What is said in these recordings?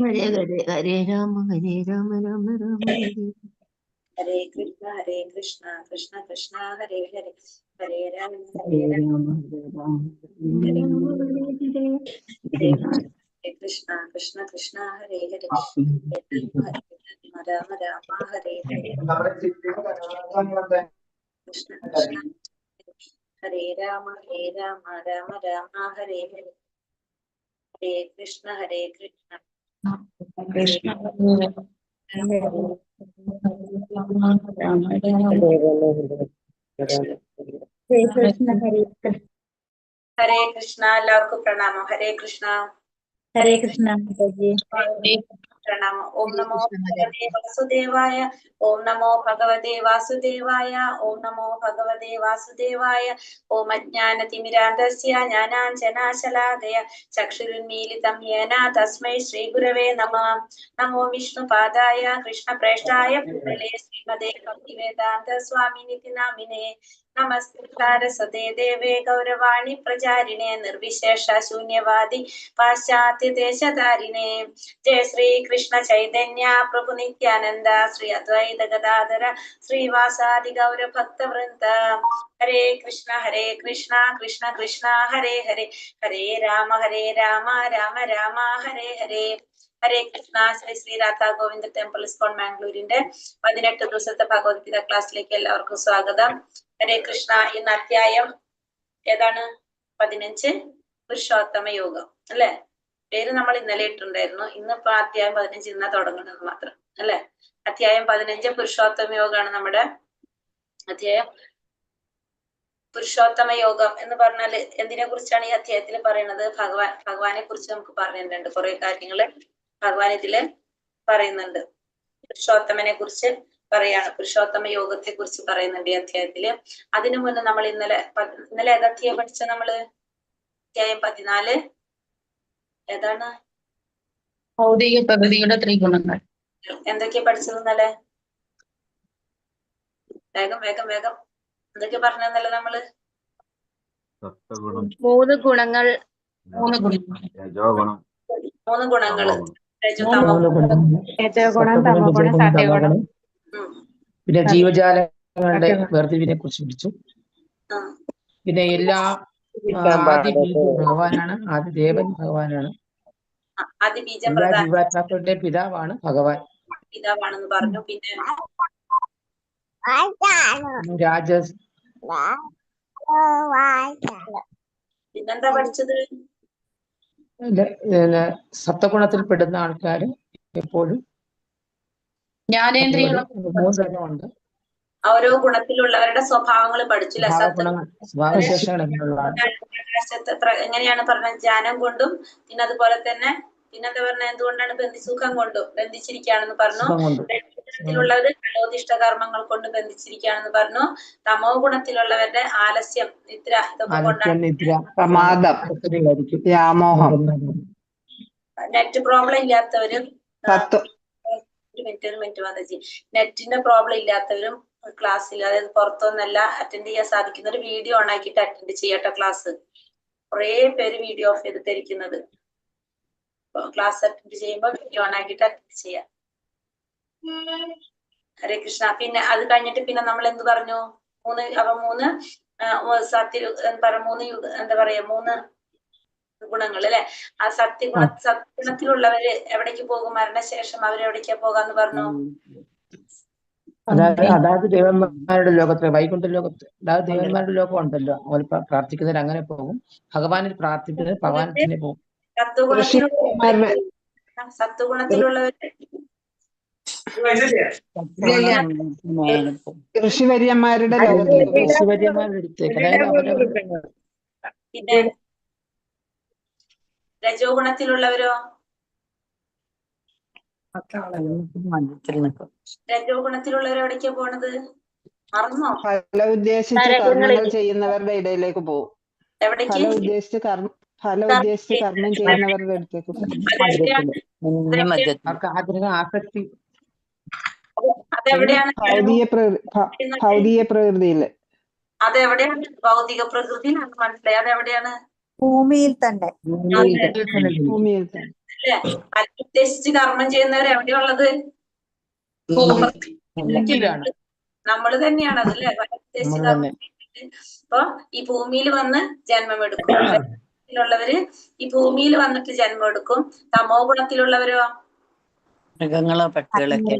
ഹരേ ഹരേ ഹരേ രാമ രാമ രാമ ഹരേ കൃഷ്ണ കൃഷ്ണ കൃഷ്ണ ഹരേ ഹരേ ഹരേ രാമ ഹരേ രാമ ഹരേ ഹരേ കൃഷ്ണ കൃഷ്ണ കൃഷ്ണ ഹരേ ഹരേ രാമ രാമ ഹരേ ഹരേ കൃഷ്ണ കൃഷ്ണ ഹരേ രാമ രാമ രാമ ഹരേ ഹരേ ഹരേ കൃഷ്ണ കൃഷ്ണ ഹരേ കൃഷ്ണ. എല്ലാവർക്കും പ്രണാമം. ഹരേ കൃഷ്ണ. ഹരേ കൃഷ്ണ. പ്രണാമം. ഓം നമോ ഭഗവതേ വാസുദേവായ. ഓം നമോ ഭഗവതേ വാസുദേവായ. ഓം നമോ ഭഗവതേ വാസുദേവായ. ഓം അജ്ഞാനതിമിരാന്ധസ്യ ജ്ഞാനാഞ്ജനാശലാകയ ചക്ഷുരുന്മീലിതം യേന തസ്മൈ ശ്രീഗുരവേ നമഃ. നമോ വിഷ്ണുപാദായ കൃഷ്ണപ്രേഷ്ഠായ ഭൂതലേ ശ്രീമതേ ഭക്തിവേദാന്ത സ്വാമിനിതി നാമിനേ. നമസ്തേ സാരസ്വതേ ദേവേ ഗൗരവാണി പ്രചാരിണേ നിർവിശേഷ ശൂന്യവാദി പാശ്ചാത്യ ദേശധാരിണേ. ജയ ശ്രീ കൃഷ്ണ ചൈതന്യ പ്രഭു നിത്യാനന്ദ ശ്രീ അദ്വൈത ഗദാധര ശ്രീവാസാദി ഗൗര ഭക്തവൃന്ദ. ഹരേ കൃഷ്ണ കൃഷ്ണ കൃഷ്ണ ഹരേ ഹരേ ഹരേ രാമ രാമ രാമ ഹരേ ഹരേ. ഹരേ കൃഷ്ണ. ശ്രീ ശ്രീ രാധാ ഗോവിന്ദ ടെമ്പിൾ ഇസ്കോൺ മാംഗ്ലൂരിന്റെ 18 ദിവസത്തെ ഭഗവത്ഗീത ക്ലാസ്സിലേക്ക് എല്ലാവർക്കും സ്വാഗതം. ഹരേ കൃഷ്ണ. ഇന്ന് അധ്യായം ഏതാണ്? 15, പുരുഷോത്തമ യോഗം അല്ലെ. പേര് നമ്മൾ ഇന്നലെ ഇട്ടുണ്ടായിരുന്നു. ഇന്നിപ്പോ അധ്യായം 15 ഇന്നാ തുടങ്ങുന്നത് മാത്രം അല്ലെ. അധ്യായം 15 പുരുഷോത്തമ യോഗമാണ് നമ്മുടെ അധ്യായം. പുരുഷോത്തമ യോഗം എന്ന് പറഞ്ഞാല് എന്തിനെ കുറിച്ചാണ് ഈ അധ്യായത്തിൽ പറയുന്നത്? ഭഗവാനെ കുറിച്ച് നമുക്ക് പറഞ്ഞിട്ടുണ്ട്. കുറെ കാര്യങ്ങള് ഭഗവാൻ ഇതില് പറയുന്നുണ്ട്. പുരുഷോത്തമനെ കുറിച്ച് പറയാണ്. പുരുഷോത്തമ യോഗത്തെ കുറിച്ച് പറയുന്നുണ്ട് ഈ അധ്യായത്തില്. അതിനു മുന്നേ നമ്മൾ ഇന്നലെ ഏതധ്യായം പഠിച്ച നമ്മള്? അധ്യായം 14 ഏതാണ്? ഭൗതിക പ്രകൃതിയുടെ ത്രിഗുണങ്ങൾ. എന്തൊക്കെയാ പഠിച്ചത് ഇന്നലെ? വേഗം എന്തൊക്കെ പറഞ്ഞല്ലേ നമ്മള്? 3 ഗുണങ്ങൾ. 3 ഗുണങ്ങള്. പിന്നെ ജീവജാലങ്ങളുടെ വേർതിരിവിനെ കുറിച്ച് പഠിച്ചു. പിന്നെ എല്ലാ ആദി ഭഗവാനാണ്, ആദിദേവൻ ഭഗവാനാണ്. എല്ലാ ജീവാത്മാക്കളുടെ പിതാവാണ് ഭഗവാൻ. പിതാവാണെന്ന് പറഞ്ഞു. പിന്നെ പിന്നെന്താ പഠിച്ചത്? സപ്തഗുണത്തിൽ പെടുന്ന ആൾക്കാര് എപ്പോഴും ജ്ഞാനേന്ദ്രിയങ്ങളുണ്ട്. ഓരോ ഗുണത്തിലുള്ളവരുടെ സ്വഭാവങ്ങൾ പഠിച്ചു. എങ്ങനെയാണ് പറഞ്ഞത്? ജ്ഞാനം കൊണ്ടും പിന്നെ അതുപോലെ തന്നെ പിന്നെന്താ പറഞ്ഞ എന്തുകൊണ്ടാണ് സുഖം കൊണ്ടും ബന്ധിച്ചിരിക്കുകയാണെന്ന് പറഞ്ഞു. ഗുണത്തിലുള്ളവര് കലോദിഷ്ട കർമ്മങ്ങൾ കൊണ്ട് ബന്ധിച്ചിരിക്കുകയാണെന്ന് പറഞ്ഞു. തമോ ഗുണത്തിലുള്ളവരുടെ ആലസ്യം, നിദ്ര, ഇതൊക്കെ കൊണ്ടാണ്. നെറ്റ് പ്രോബ്ലം ഇല്ലാത്തവരും ഒരു മിനിറ്റ് വന്നേച്ചി. നെറ്റിന്റെ പ്രോബ്ലം ഇല്ലാത്തവരും ക്ലാസ്സിൽ, അതായത് പുറത്തൊന്നല്ല അറ്റൻഡ് ചെയ്യാൻ സാധിക്കുന്ന ഒരു വീഡിയോ ഓൺ ആക്കിയിട്ട് അറ്റൻഡ് ചെയ്യട്ടെ ക്ലാസ്. കുറെ പേര് വീഡിയോ ഓഫ് ചെയ്തിട്ടിരിക്കുന്നത്. ക്ലാസ് അറ്റൻഡ് ചെയ്യുമ്പോൾ വീഡിയോ ഓൺ ആക്കിയിട്ട് അറ്റൻഡ് ചെയ്യാം. ഹരേ കൃഷ്ണ. പിന്നെ അത് കഴിഞ്ഞിട്ട് പിന്നെ നമ്മൾ എന്ത് പറഞ്ഞു? 3 ഗുണങ്ങൾ അല്ലെ. ആ സത്യഗുണത്തിലുള്ളവര് എവിടേക്ക് പോകും? മരണശേഷം അവരെവിടേക്കാ പോകാന്ന് പറഞ്ഞു? അതായത് ദേവന്മാരുടെ ലോകത്ത്, വൈകുണ്ഠ ലോകത്ത്. അതായത് ദേവന്മാരുടെ ലോകം ഉണ്ടല്ലോ, അവർ പ്രാർത്ഥിക്കുന്നവർ അങ്ങനെ പോകും. ഭഗവാനിൽ പ്രാർത്ഥിക്കുന്നത് ഭഗവാനെ പോകും. സത്വഗുണത്തിലുള്ളവര് ഋഷിവര്യന്മാരുടെ ലോകത്തേക്ക്. അതായത് അവരവരുടെ. പിന്നെ രജോ ഗുണത്തിലുള്ളവരോ? രജോ ഗുണത്തിലുള്ളവർ എവിടേക്കാ പോണത്? മറന്നോ? ഫല ഉദ്ദേശിച്ച് കർമ്മങ്ങൾ ചെയ്യുന്നവരുടെ ഇടയിലേക്ക് പോകും. എവിടേക്ക്? ഫല ഉദ്ദേശിച്ച് കർമ്മം ചെയ്യുന്നവരുടെ അടുത്തേക്ക് പോകും. ആസക്തി. അതെവിടെയാണ്? ഭൗതിക പ്രകൃതിയില്. അതെവിടെയാണ്? ഭൗതിക പ്രകൃതി മനസ്സിലായി. അതെവിടെയാണ്? ഭൂമിയിൽ തന്നെ. ഭൂമിയിൽ തന്നെ. ഫലം ഉദ്ദേശിച്ച് കർമ്മം ചെയ്യുന്നവർ എവിടെയുള്ളത്? ഭൂമിയിലാണ്. നമ്മൾ തന്നെയാണ് അതല്ലേ ഫലം ഉദ്ദേശിച്ച് നമ്മൾ കർമ്മം തന്നെ. ചെയ്തിട്ട് അപ്പൊ ഈ ഭൂമിയിൽ വന്ന് ജന്മമെടുക്കും. ുള്ളവര് ഈ ഭൂമിയിൽ വന്നിട്ട് ജന്മം എടുക്കും. തമോ ഗുണത്തിലുള്ളവരോ മൃഗങ്ങളോ പക്ഷികളൊക്കെ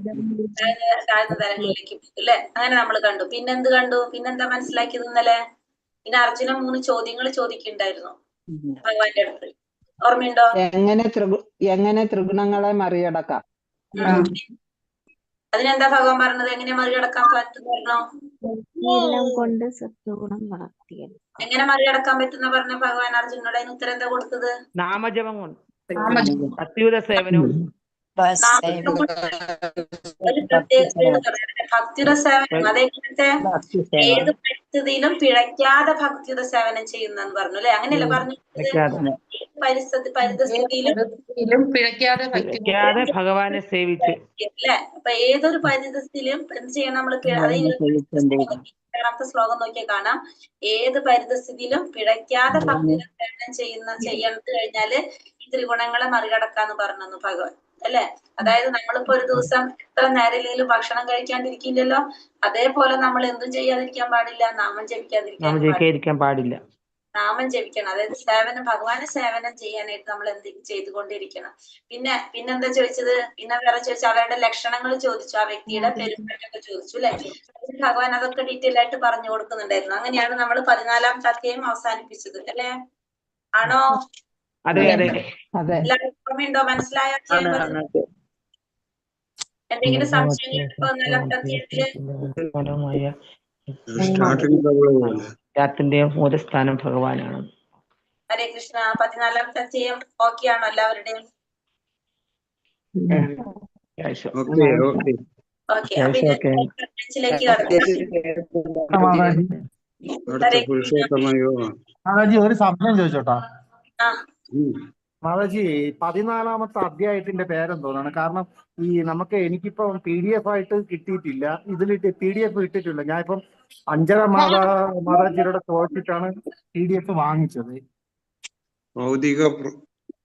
താഴ്ന്ന തലങ്ങളിലേക്ക് പോകും അല്ലെ. അങ്ങനെ നമ്മൾ കണ്ടു. പിന്നെന്ത് കണ്ടു? പിന്നെന്താ മനസ്സിലാക്കിയത് ഇന്നലെ? പിന്നെ അർജുന 3 ചോദ്യങ്ങൾ ചോദിക്കുന്നുണ്ടായിരുന്നു ഭഗവാന്റെ അടുത്ത്, ഓർമ്മയുണ്ടോ? എങ്ങനെ ത്രിഗുണങ്ങളെ മറികടക്കാം? അതിനെന്താ ഭഗവാൻ പറഞ്ഞത്? എങ്ങനെ മറികടക്കാൻ പറ്റുന്നോ? എല്ലാം കൊണ്ട് സത്വഗുണം വളർത്തിയത്. എങ്ങനെ മറികടക്കാൻ പറ്റുന്ന പറഞ്ഞ ഭഗവാൻ അർജുനോട്? അതിന് ഉത്തരം എന്താ കൊടുത്തത്? നാമജപം കൊണ്ട്, അത്യുത സേവനവും. ഒരു പ്രത്യേക ഭക്തിയുടെ സേവനം. അതെങ്ങനത്തെ ഏത് പരിസ്ഥിതിയിലും പിഴയ്ക്കാതെ ഭക്തിയുടെ സേവനം ചെയ്യുന്നെന്ന് പറഞ്ഞു അല്ലെ. അങ്ങനെയല്ലേ പറഞ്ഞു? പരിസ്ഥിതിയിലും പിഴയ്ക്കാതെ ഭഗവാനെ സേവിച്ച് അല്ലെ. അപ്പൊ ഏതൊരു പരിസ്ഥിതിയിലും എന്ത് ചെയ്യണം നമ്മൾ? രണ്ടാമത്തെ ശ്ലോകം നോക്കിയാൽ കാണാം. ഏത് പരിസ്ഥിതിയിലും പിഴയ്ക്കാതെ ഭക്തിയുടെ സേവനം ചെയ്യണത് കഴിഞ്ഞാല് ഈ ത്രിഗുണങ്ങളെ മറികടക്കാന്ന് പറഞ്ഞു ഭഗവാൻ അല്ലെ. അതായത് നമ്മളിപ്പോ ഒരു ദിവസം എത്ര നേരയില്ലെങ്കിലും ഭക്ഷണം കഴിക്കാണ്ടിരിക്കില്ലല്ലോ. അതേപോലെ നമ്മൾ എന്തും ചെയ്യാതിരിക്കാൻ പാടില്ല? നാമം ജപിക്കാതിരിക്കാൻ പാടില്ല. നാമം ജപിക്കണം. അതായത് സേവനം, ഭഗവാനെ സേവനം ചെയ്യാനായിട്ട് നമ്മൾ എന്ത് ചെയ്തുകൊണ്ടിരിക്കണം. പിന്നെന്താ ചോദിച്ചത്? പിന്നെ വേറെ ചോദിച്ചു, അവരുടെ ലക്ഷണങ്ങൾ ചോദിച്ചു, ആ വ്യക്തിയുടെ പെരുമാറ്റമൊക്കെ ചോദിച്ചു അല്ലെ. ഭഗവാൻ അതൊക്കെ ഡീറ്റെയിൽ ആയിട്ട് പറഞ്ഞു കൊടുക്കുന്നുണ്ടായിരുന്നു. അങ്ങനെയാണ് നമ്മൾ 14ാമത്തെ അധ്യായം അവസാനിപ്പിച്ചത് അല്ലെ. ആണോ? അതെ. എല്ലാവർക്കും ഓർമ്മയുണ്ടോ? മനസ്സിലായ എന്തെങ്കിലും സംശയത്തിന്റെ മൂലസ്ഥാനം ഭഗവാനാണ്. ഹരേ കൃഷ്ണ. 14ാമത്തെ അധ്യായം ഓക്കെ ആണോ എല്ലാവരുടെയും? ഓക്കെ. മാതാജി ഒരു സംശയം ചോദിച്ചോട്ടാ. മാതാജി 14ാമത്തെ അധ്യായത്തിന്റെ പേരെന്തോന്നാണ്? കാരണം എനിക്കിപ്പോ PDF ആയിട്ട് കിട്ടിയിട്ടില്ല. ഇതിലിട്ട് PDF ഇട്ടിട്ടില്ല. ഞാൻ ഇപ്പം അഞ്ജന മാതാജിയുടെ ചോദിച്ചിട്ടാണ് PDF വാങ്ങിച്ചത്.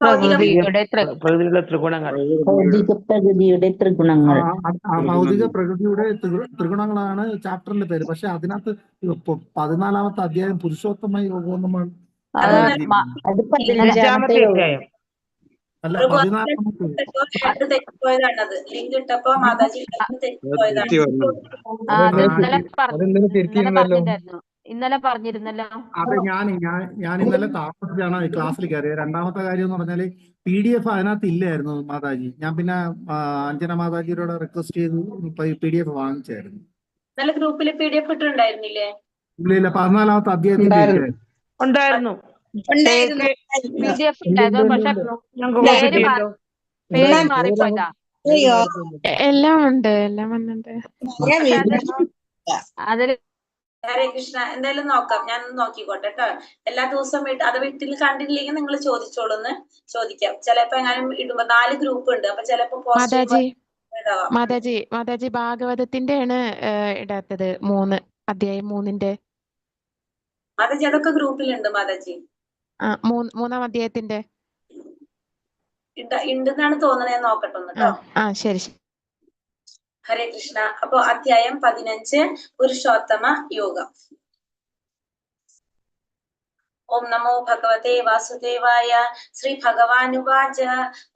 പ്രകൃതിയുടെ ത്രിഗുണങ്ങൾ. ഭൗതിക പ്രകൃതിയുടെ ത്രിഗുണങ്ങൾ. ഭൗതിക പ്രകൃതിയുടെ ത്രിഗുണങ്ങളാണ് ചാപ്റ്ററിന്റെ പേര്. പക്ഷെ അതിനകത്ത് 14ാമത്തെ അധ്യായം പുരുഷോത്തമ യോഗം അത് 15ാമത്തെ യോഗം. അല്ല, 14ാമത്തെ. തെറ്റിപ്പോയതാണത്. ലിങ്ക് ഇട്ടപ്പോ മാതാജി തെറ്റിപ്പോയതാണ്. ഇന്നലെ പറഞ്ഞിരുന്നല്ലോ. അതെ, ഞാൻ ഇന്നലെ താമസിച്ചാണ് ക്ലാസ്സിൽ കയറിയത്. രണ്ടാമത്തെ കാര്യം എന്ന് പറഞ്ഞാല് PDF അതിനകത്ത് ഇല്ലായിരുന്നു മാതാജി. ഞാൻ പിന്നെ അഞ്ജന മാതാജിയോട് റിക്വസ്റ്റ് ചെയ്ത് PDF വാങ്ങിച്ചായിരുന്നു. ഇന്നലെ ഗ്രൂപ്പിൽ PDF ഇട്ടുണ്ടായിരുന്നില്ലേ? ഇല്ല, 14ാമത്തെ അധ്യായത്തിന്റെ ഉണ്ടായിരുന്നു. PDF ഉണ്ടായിരുന്നു. പക്ഷെ പേര് മാറിപ്പോയതാ. എല്ലാം ഉണ്ട്, എല്ലാം വന്നിട്ട്. അതില് ഹരേ കൃഷ്ണ. എന്തായാലും നോക്കാം, ഞാൻ നോക്കിക്കോട്ടെ കേട്ടോ. എല്ലാ ദിവസവും അത് വീട്ടിൽ കണ്ടില്ലെങ്കിൽ നിങ്ങൾ ചോദിച്ചോളൂന്ന് ചോദിക്കാം. ചിലപ്പോ എങ്ങാനും ഇടുമ്പോ 4 ഗ്രൂപ്പ് ഉണ്ട്. അപ്പൊ ചിലപ്പോ മാതാജി ഭാഗവതത്തിന്റെ ആണ് ഇടാത്തത്. 3 അധ്യായം 3ന്റെ. മാതാജി അതൊക്കെ ഗ്രൂപ്പിലുണ്ട് മാതാജി. 3ാം അധ്യായത്തിന്റെ ഉണ്ടെന്നാണ് തോന്നുന്നത്. നോക്കട്ടെ ഒന്ന് കേട്ടോ. ശരി. ഹരേ കൃഷ്ണ. അപ്പൊ അധ്യായം 15 പുരുഷോത്തമ യോഗം. ഓം നമോ ഭഗവതേ വാസുദേവായ. ശ്രീ ഭഗവാനുവാച.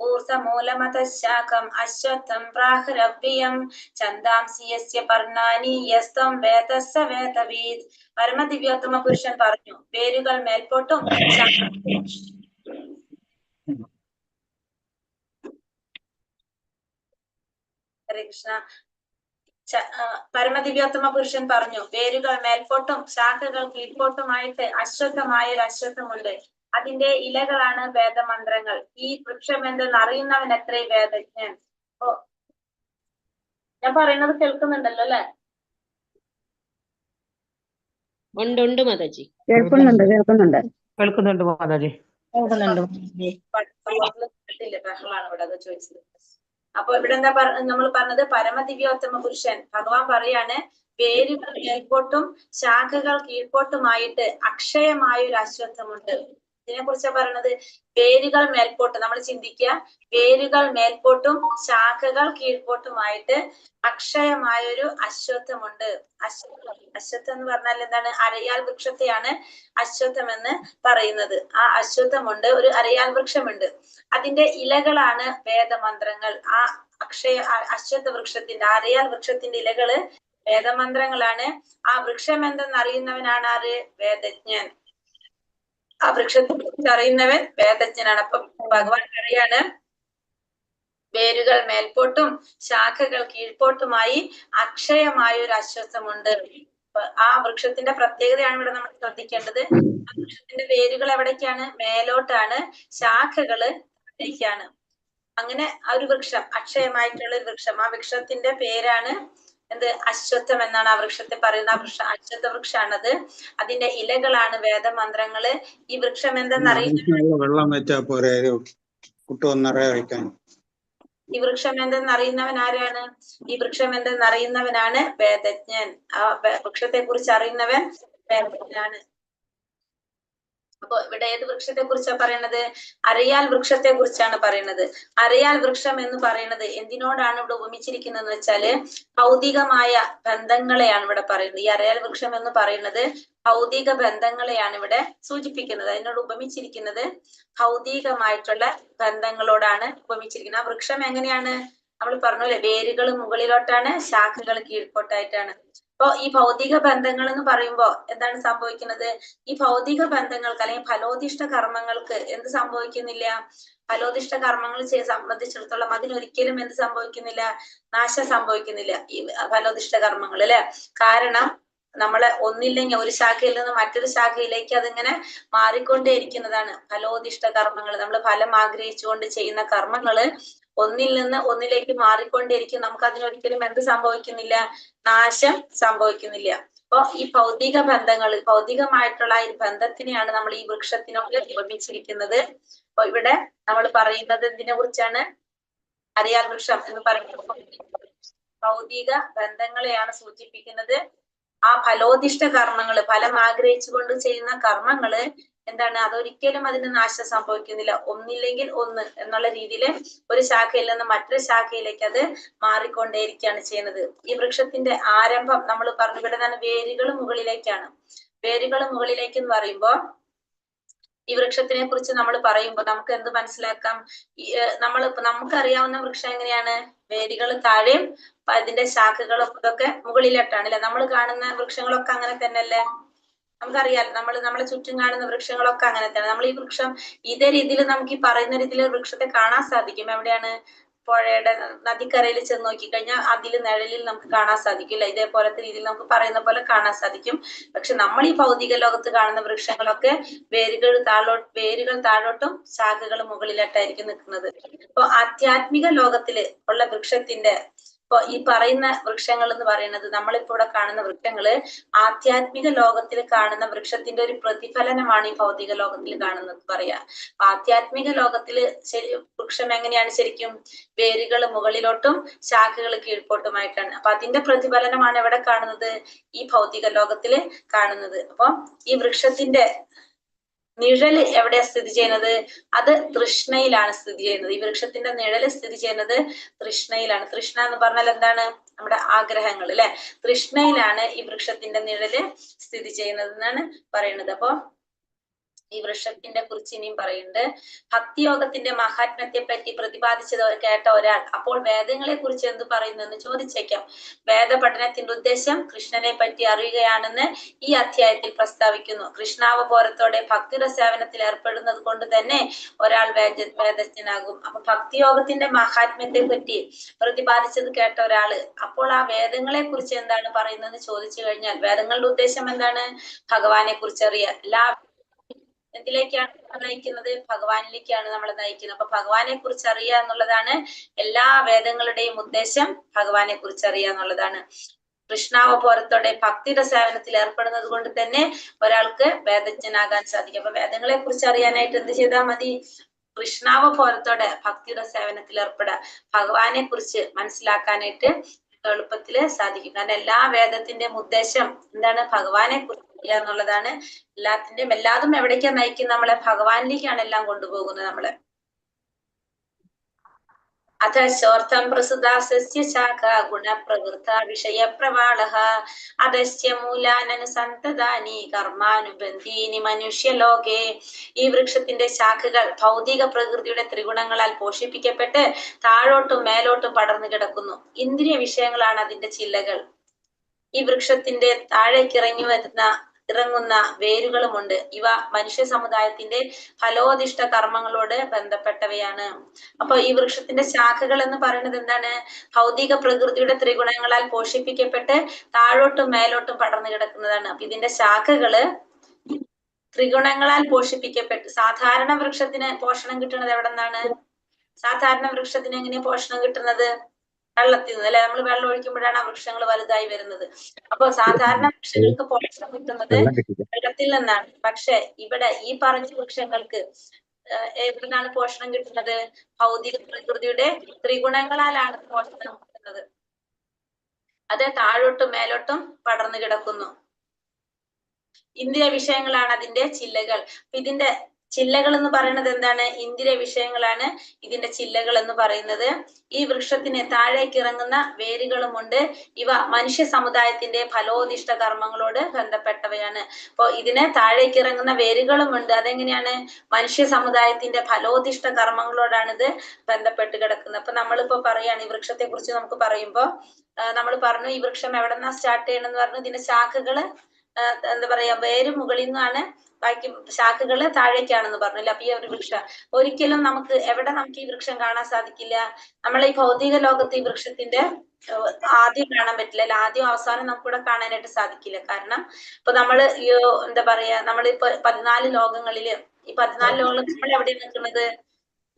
ഊർധമൂലമതശാഖം അശ്വത്ഥം പ്രാഹരവ്യം ഛന്ദാംസി യസ്യ പർണാനി യസ്തം വേദസ്സ വേദവീത്. പരമദിവ്യോത്തമ പുരുഷൻ പറഞ്ഞു, വേരുകൾ മേൽപോട്ടും ഹരേ കൃഷ്ണ. പരമദിവ്യോത്തമ പുരുഷൻ പറഞ്ഞു, വേരുകൾ മേൽപോട്ടും ശാഖകൾ കീഴ്പോട്ടുമായിട്ട് അശ്വത്ഥമായൊരു അശ്വത്ഥമുണ്ട്. അതിന്റെ ഇലകളാണ് വേദമന്ത്രങ്ങൾ. ഈ വൃക്ഷം എന്തെന്ന് അറിയുന്നവൻ എത്രേ വേദജ്ഞൻ. ഞാൻ പറയുന്നത് കേൾക്കുന്നുണ്ടല്ലോ അല്ലെ? ഉണ്ട് മാതാജി. കേൾക്കുന്നുണ്ട് മാതാജി. ബഹളാണ് ഇവിടെ, അത് ചോദിച്ചത്. അപ്പൊ ഇവിടെ എന്താ നമ്മൾ പറഞ്ഞത്? പരമദിവ്യോത്തമ പുരുഷൻ ഭഗവാൻ പറയാണ്, വേരുകൾ മേൽപോട്ടും ശാഖകൾ കീഴ്പോട്ടുമായിട്ട് അക്ഷയമായ ഒരു അശ്വത്ഥമുണ്ട്. ഇതിനെ കുറിച്ചാണ് പറയുന്നത്. വേരുകൾ മേൽപോട്ട് നമ്മൾ ചിന്തിക്കുക, വേരുകൾ മേൽപോട്ടും ശാഖകൾ കീഴ്പോട്ടുമായിട്ട് അക്ഷയമായൊരു അശ്വത്ഥമുണ്ട്. അശ്വത്ഥം എന്ന് പറഞ്ഞാൽ എന്താണ്? അരയാൽ വൃക്ഷത്തെയാണ് അശ്വത്ഥം എന്ന് പറയുന്നത്. ആ അശ്വത്ഥമുണ്ട്, ഒരു അരയാൽ വൃക്ഷമുണ്ട്. അതിന്റെ ഇലകളാണ് വേദമന്ത്രങ്ങൾ. ആ അശ്വത്ഥ വൃക്ഷത്തിന്റെ, അരയാൽ വൃക്ഷത്തിന്റെ ഇലകള് വേദമന്ത്രങ്ങളാണ്. ആ വൃക്ഷം എന്തെന്ന് അറിയുന്നവനാണ് ആര്? വേദജ്ഞൻ. ആ വൃക്ഷത്തെ കുറിച്ച് അറിയുന്നവൻ വേദജ്ഞനാണ്. അപ്പൊ ഭഗവാൻ പറയാണ്, വേരുകൾ മേൽപോട്ടും ശാഖകൾ കീഴ്പോട്ടുമായി അക്ഷയമായ ഒരു അശ്വത്ഥമുണ്ട്. ആ വൃക്ഷത്തിന്റെ പ്രത്യേകതയാണ് ഇവിടെ നമ്മൾ ശ്രദ്ധിക്കേണ്ടത്. ആ വൃക്ഷത്തിന്റെ വേരുകൾ എവിടേക്കാണ്? മേലോട്ടാണ്, ശാഖകള് താഴേക്കാണ്. അങ്ങനെ ആ ഒരു വൃക്ഷം, അക്ഷയമായിട്ടുള്ള ഒരു വൃക്ഷം, ആ വൃക്ഷത്തിന്റെ പേരാണ് എന്ത്? അശ്വത്ഥം എന്നാണ് ആ വൃക്ഷത്തെ പറയുന്ന. ആ വൃക്ഷം അശ്വത്ഥ വൃക്ഷാണത്. അതിന്റെ ഇലകളാണ് വേദമന്ത്രങ്ങള്. ഈ വൃക്ഷം എന്തെന്നറിയുന്ന, വെള്ളം വെച്ചാ പോരെ കുട്ടുവന്നറ വയ്ക്കാൻ. ഈ വൃക്ഷം എന്തെന്നറിയുന്നവൻ ആരാണ്? ഈ വൃക്ഷം എന്തെന്നറിയുന്നവനാണ് വേദജ്ഞൻ. ആ വൃക്ഷത്തെ കുറിച്ച് അറിയുന്നവൻ വേദജ്ഞനാണ്. അപ്പൊ ഇവിടെ ഏത് വൃക്ഷത്തെ കുറിച്ചാണ് പറയുന്നത്? അരയാൽ വൃക്ഷത്തെ കുറിച്ചാണ് പറയുന്നത്. അരയാൽ വൃക്ഷം എന്ന് പറയുന്നത് എന്തിനോടാണ് ഇവിടെ ഉപമിച്ചിരിക്കുന്നത് വെച്ചാല് ഭൗതികമായ ബന്ധങ്ങളെയാണ് ഇവിടെ പറയുന്നത്. ഈ അരയാൽ വൃക്ഷം എന്ന് പറയുന്നത് ഭൗതിക ബന്ധങ്ങളെയാണ് ഇവിടെ സൂചിപ്പിക്കുന്നത്. അതിനോട് ഉപമിച്ചിരിക്കുന്നത് ഭൗതികമായിട്ടുള്ള ബന്ധങ്ങളോടാണ് ഉപമിച്ചിരിക്കുന്നത്. ആ വൃക്ഷം എങ്ങനെയാണ്? നമ്മൾ പറഞ്ഞല്ലേ, വേരുകൾ മുകളിലോട്ടാണ്, ശാഖകൾ കീഴ്പോട്ടായിട്ടാണ്. അപ്പൊ ഈ ഭൗതിക ബന്ധങ്ങൾ എന്ന് പറയുമ്പോ എന്താണ് സംഭവിക്കുന്നത്? ഈ ഭൗതിക ബന്ധങ്ങൾക്ക് അല്ലെങ്കിൽ ഫലോദിഷ്ട കർമ്മങ്ങൾക്ക് എന്ത് സംഭവിക്കുന്നില്ല? ഫലോദിഷ്ട കർമ്മങ്ങൾ സംബന്ധിച്ചിടത്തോളം അതിനൊരിക്കലും എന്ത് സംഭവിക്കുന്നില്ല? നാശം സംഭവിക്കുന്നില്ല ഈ ഫലോദിഷ്ട കർമ്മങ്ങൾ, അല്ലെ? കാരണം നമ്മള് ഒന്നില്ലെങ്കിൽ ഒരു ശാഖയിൽ നിന്ന് മറ്റൊരു ശാഖയിലേക്ക് അതിങ്ങനെ മാറിക്കൊണ്ടേയിരിക്കുന്നതാണ് ഫലോദിഷ്ട കർമ്മങ്ങൾ. നമ്മൾ ഫലം ആഗ്രഹിച്ചുകൊണ്ട് ചെയ്യുന്ന കർമ്മങ്ങള് ഒന്നിൽ നിന്ന് ഒന്നിലേക്ക് മാറിക്കൊണ്ടേയിരിക്കും. നമുക്ക് അതിനൊരിക്കലും എന്ത് സംഭവിക്കുന്നില്ല? നാശം സംഭവിക്കുന്നില്ല. അപ്പൊ ഈ ഭൗതിക ബന്ധങ്ങൾ, ഭൗതികമായിട്ടുള്ള ഈ ബന്ധത്തിനെയാണ് നമ്മൾ ഈ വൃക്ഷത്തിനോട് ഉപമിച്ചിരിക്കുന്നത്. അപ്പൊ ഇവിടെ നമ്മൾ പറയുന്നത് എന്തിനെ കുറിച്ചാണ്? അരയാൽ വൃക്ഷം എന്ന് പറയുന്നത് ഭൗതിക ബന്ധങ്ങളെയാണ് സൂചിപ്പിക്കുന്നത്. ആ ഫലോദിഷ്ട കർമ്മങ്ങള്, ഫലം ആഗ്രഹിച്ചുകൊണ്ട് ചെയ്യുന്ന കർമ്മങ്ങള് എന്താണ്? അതൊരിക്കലും അതിന് നാശം സംഭവിക്കുന്നില്ല. ഒന്നില്ലെങ്കിൽ ഒന്ന് എന്നുള്ള രീതിയിൽ ഒരു ശാഖയിൽ നിന്ന് മറ്റൊരു ശാഖയിലേക്ക് അത് മാറിക്കൊണ്ടേയിരിക്കുകയാണ് ചെയ്യുന്നത്. ഈ വൃക്ഷത്തിന്റെ ആരംഭം നമ്മൾ പറഞ്ഞു, ഇവിടെ തന്നെ വേരുകൾ മുകളിലേക്കാണ്. വേരുകൾ മുകളിലേക്ക് എന്ന് പറയുമ്പോ ഈ വൃക്ഷത്തിനെ കുറിച്ച് നമ്മൾ പറയുമ്പോൾ നമുക്ക് എന്ത് മനസ്സിലാക്കാം? നമുക്കറിയാവുന്ന വൃക്ഷം എങ്ങനെയാണ്? വേരുകൾ താഴെയും അതിന്റെ ശാഖകളും ഇതൊക്കെ മുകളിലോട്ടാണ്, അല്ലെ? നമ്മൾ കാണുന്ന വൃക്ഷങ്ങളൊക്കെ അങ്ങനെ തന്നെയല്ലേ? നമുക്കറിയാം, നമ്മളെ ചുറ്റും കാണുന്ന വൃക്ഷങ്ങളൊക്കെ അങ്ങനെ തന്നെ. നമ്മൾ ഈ വൃക്ഷം ഇതേ രീതിയിൽ നമുക്ക് ഈ പറയുന്ന രീതിയിൽ വൃക്ഷത്തെ കാണാൻ സാധിക്കും. എവിടെയാണ്? പുഴയുടെ നദിക്കരയിൽ ചെന്ന് നോക്കിക്കഴിഞ്ഞാൽ അതിൽ നിഴലിൽ നമുക്ക് കാണാൻ സാധിക്കില്ല. ഇതേപോലത്തെ രീതിയിൽ നമുക്ക് പറയുന്ന പോലെ കാണാൻ സാധിക്കും. പക്ഷെ നമ്മൾ ഈ ഭൗതിക ലോകത്ത് കാണുന്ന വൃക്ഷങ്ങളൊക്കെ വേരുകൾ താഴോട്ടും ശാഖകൾ മുകളിലോട്ടായിരിക്കും നിൽക്കുന്നത്. അപ്പൊ ആധ്യാത്മിക ലോകത്തില് ഉള്ള വൃക്ഷത്തിന്റെ, ഇപ്പൊ ഈ പറയുന്ന വൃക്ഷങ്ങൾ എന്ന് പറയുന്നത്, നമ്മളിപ്പോ ഇവിടെ കാണുന്ന വൃക്ഷങ്ങള് ആധ്യാത്മിക ലോകത്തിൽ കാണുന്ന വൃക്ഷത്തിന്റെ ഒരു പ്രതിഫലനമാണ് ഈ ഭൗതിക ലോകത്തിൽ കാണുന്നത് പറയാ. ആധ്യാത്മിക ലോകത്തില് വൃക്ഷം എങ്ങനെയാണ് ശരിക്കും? വേരുകൾ മുകളിലോട്ടും ശാഖകൾ കീഴ്പോട്ടുമായിട്ടാണ്. അപ്പൊ അതിന്റെ പ്രതിഫലനമാണ് എവിടെ കാണുന്നത്? ഈ ഭൗതിക ലോകത്തില് കാണുന്നത്. അപ്പൊ ഈ വൃക്ഷത്തിന്റെ നിഴല് എവിടെയാ സ്ഥിതി ചെയ്യുന്നത്? അത് തൃഷ്ണയിലാണ് സ്ഥിതി ചെയ്യുന്നത്. ഈ വൃക്ഷത്തിന്റെ നിഴല് സ്ഥിതി ചെയ്യുന്നത് തൃഷ്ണയിലാണ്. തൃഷ്ണ എന്ന് പറഞ്ഞാൽ എന്താണ്? നമ്മുടെ ആഗ്രഹങ്ങൾ, അല്ലെ? തൃഷ്ണയിലാണ് ഈ വൃക്ഷത്തിന്റെ നിഴല് സ്ഥിതി ചെയ്യുന്നത് എന്നാണ് പറയുന്നത്. അപ്പൊ ഈ വൃക്ഷത്തിന്റെ കുറിച്ച് ഇനിയും പറയുന്നുണ്ട്. ഭക്തിയോഗത്തിന്റെ മഹാത്മ്യത്തെ പറ്റി പ്രതിപാദിച്ചത് കേട്ട ഒരാൾ അപ്പോൾ വേദങ്ങളെ കുറിച്ച് എന്ത് പറയുന്നു എന്ന് ചോദിച്ചേക്കാം. വേദ പഠനത്തിന്റെ ഉദ്ദേശം കൃഷ്ണനെ പറ്റി അറിയുകയാണെന്ന് ഈ അധ്യായത്തിൽ പ്രസ്താവിക്കുന്നു. കൃഷ്ണാവബോധത്തോടെ ഭക്തിയുടെ സേവനത്തിൽ ഏർപ്പെടുന്നത് കൊണ്ട് തന്നെ ഒരാൾ വേദജ്ഞനാകും. അപ്പൊ ഭക്തിയോഗത്തിന്റെ മഹാത്മ്യത്തെ പറ്റി പ്രതിപാദിച്ചത് കേട്ട ഒരാള് അപ്പോൾ ആ വേദങ്ങളെ കുറിച്ച് എന്താണ് പറയുന്നതെന്ന് ചോദിച്ചു കഴിഞ്ഞാൽ വേദങ്ങളുടെ ഉദ്ദേശം എന്താണ്? ഭഗവാനെ കുറിച്ച് അറിയാം. എന്തിലേക്കാണ് നയിക്കുന്നത്? ഭഗവാനിലേക്കാണ് നമ്മളെ നയിക്കുന്നത്. അപ്പൊ ഭഗവാനെ കുറിച്ച് അറിയുക എന്നുള്ളതാണ് എല്ലാ വേദങ്ങളുടെയും ഉദ്ദേശം. ഭഗവാനെ കുറിച്ച് അറിയുക എന്നുള്ളതാണ്. കൃഷ്ണാവബോധത്തോടെ ഭക്തിയുടെ സേവനത്തിൽ ഏർപ്പെടുന്നത് കൊണ്ട് തന്നെ ഒരാൾക്ക് വേദജ്ഞനാകാൻ സാധിക്കും. അപ്പൊ വേദങ്ങളെ കുറിച്ച് അറിയാനായിട്ട് എന്ത് ചെയ്താൽ മതി? കൃഷ്ണാവബോധത്തോടെ ഭക്തിയുടെ സേവനത്തിൽ ഏർപ്പെടുക. ഭഗവാനെ കുറിച്ച് മനസ്സിലാക്കാനായിട്ട് എളുപ്പത്തില് സാധിക്കും. കാരണം എല്ലാ വേദത്തിന്റെയും ഉദ്ദേശം എന്താണ്? ഭഗവാനെ കുറിച്ച് എന്നുള്ളതാണ് എല്ലാതും എവിടേക്കാ നയിക്കുന്നത്? നമ്മളെ ഭഗവാനിലേക്കാണ് എല്ലാം കൊണ്ടുപോകുന്നത് നമ്മളെ. അധശ്ചോർത്ഥം പ്രസുദാസസ്യ ശാഖ ഗുണപ്രവൃത്ത വിഷയപ്രവാളഃ അധശ്ച മൂലാനനുസന്തതാനി കർമാനുബന്ധീനി മനുഷ്യലോകേ. ഈ വൃക്ഷത്തിന്റെ ശാഖകൾ ഭൗതിക പ്രകൃതിയുടെ ത്രിഗുണങ്ങളാൽ പോഷിപ്പിക്കപ്പെട്ട് താഴോട്ടും മേലോട്ടും പടർന്നു കിടക്കുന്നു. ഇന്ദ്രിയ വിഷയങ്ങളാണ് അതിന്റെ ചില്ലകൾ. ഈ വൃക്ഷത്തിന്റെ താഴേക്ക് ഇറങ്ങുന്ന വേരുകളുമുണ്ട്. ഇവ മനുഷ്യ സമുദായത്തിന്റെ ഫലോദിഷ്ട കർമ്മങ്ങളോട് ബന്ധപ്പെട്ടവയാണ്. അപ്പൊ ഈ വൃക്ഷത്തിന്റെ ശാഖകൾ എന്ന് പറയുന്നത് എന്താണ്? ഭൗതിക പ്രകൃതിയുടെ ത്രിഗുണങ്ങളാൽ പോഷിപ്പിക്കപ്പെട്ട് താഴോട്ടും മേലോട്ടും പടർന്നു കിടക്കുന്നതാണ്. അപ്പൊ ഇതിന്റെ ശാഖകള് ത്രിഗുണങ്ങളാൽ പോഷിപ്പിക്കപ്പെട്ട്, സാധാരണ വൃക്ഷത്തിന് പോഷണം കിട്ടുന്നത് എവിടെ നിന്നാണ്? സാധാരണ വൃക്ഷത്തിന് എങ്ങനെയാ പോഷണം കിട്ടുന്നത്? വെള്ളത്തിൽ നിന്ന് അല്ലെ? നമ്മൾ വെള്ളം ഒഴിക്കുമ്പോഴാണ് ആ വൃക്ഷങ്ങൾ വലുതായി വരുന്നത്. അപ്പൊ സാധാരണ വൃക്ഷങ്ങൾക്ക് പോഷണം കിട്ടുന്നത് വെള്ളത്തിൽ നിന്നാണ്. പക്ഷെ ഇവിടെ ഈ പറഞ്ഞ വൃക്ഷങ്ങൾക്ക് എവിടെ നിന്നാണ് പോഷണം കിട്ടുന്നത്? ഭൗതിക പ്രകൃതിയുടെ ത്രിഗുണങ്ങളാലാണ് പോഷണം കിട്ടുന്നത്. അത് താഴോട്ടും മേലോട്ടും പടർന്നു കിടക്കുന്നു. ഇന്ദ്രിയ വിഷയങ്ങളാണ് അതിന്റെ ചില്ലകൾ. ഇതിന്റെ ചില്ലകൾ എന്ന് പറയുന്നത് എന്താണ്? ഇന്ദ്രിയ വിഷയങ്ങളാണ് ഇതിന്റെ ചില്ലകൾ എന്ന് പറയുന്നത്. ഈ വൃക്ഷത്തിന് താഴേക്ക് ഇറങ്ങുന്ന വേരുകളുമുണ്ട്. ഇവ മനുഷ്യ സമുദായത്തിന്റെ ഫലോദിഷ്ട കർമ്മങ്ങളോട് ബന്ധപ്പെട്ടവയാണ്. അപ്പൊ ഇതിന് താഴേക്ക് ഇറങ്ങുന്ന വേരുകളുമുണ്ട്. അതെങ്ങനെയാണ്? മനുഷ്യ സമുദായത്തിന്റെ ഫലോദിഷ്ട കർമ്മങ്ങളോടാണ് ഇത് ബന്ധപ്പെട്ട് കിടക്കുന്നത്. അപ്പൊ നമ്മളിപ്പോ പറയാണ് ഈ വൃക്ഷത്തെ കുറിച്ച് നമുക്ക് പറയുമ്പോ നമ്മൾ പറഞ്ഞു ഈ വൃക്ഷം എവിടെ നിന്നാ സ്റ്റാർട്ട് ചെയ്യണമെന്ന് പറഞ്ഞു. ഇതിന്റെ ശാഖകള് എന്താ പറയാ, വേര് മുകളിൽ നിന്നാണ്, ബാക്കി ശാഖകള് താഴേക്കാണെന്ന് പറഞ്ഞില്ല. അപ്പൊ ഈ ഒരു വൃക്ഷം ഒരിക്കലും എവിടെ നമുക്ക് ഈ വൃക്ഷം കാണാൻ സാധിക്കില്ല. നമ്മളെ ഈ ഭൗതിക ലോകത്ത് ഈ വൃക്ഷത്തിന്റെ ആദ്യം കാണാൻ പറ്റില്ല, അല്ല ആദ്യം അവസാനം നമുക്കിവിടെ കാണാനായിട്ട് സാധിക്കില്ല. കാരണം ഇപ്പൊ നമ്മള് ഈ എന്താ പറയാ, നമ്മളിപ്പോ 14 ലോകങ്ങളില് ഈ 14 ലോകങ്ങൾ നമ്മൾ എവിടെയാണ് നിൽക്കുന്നത്?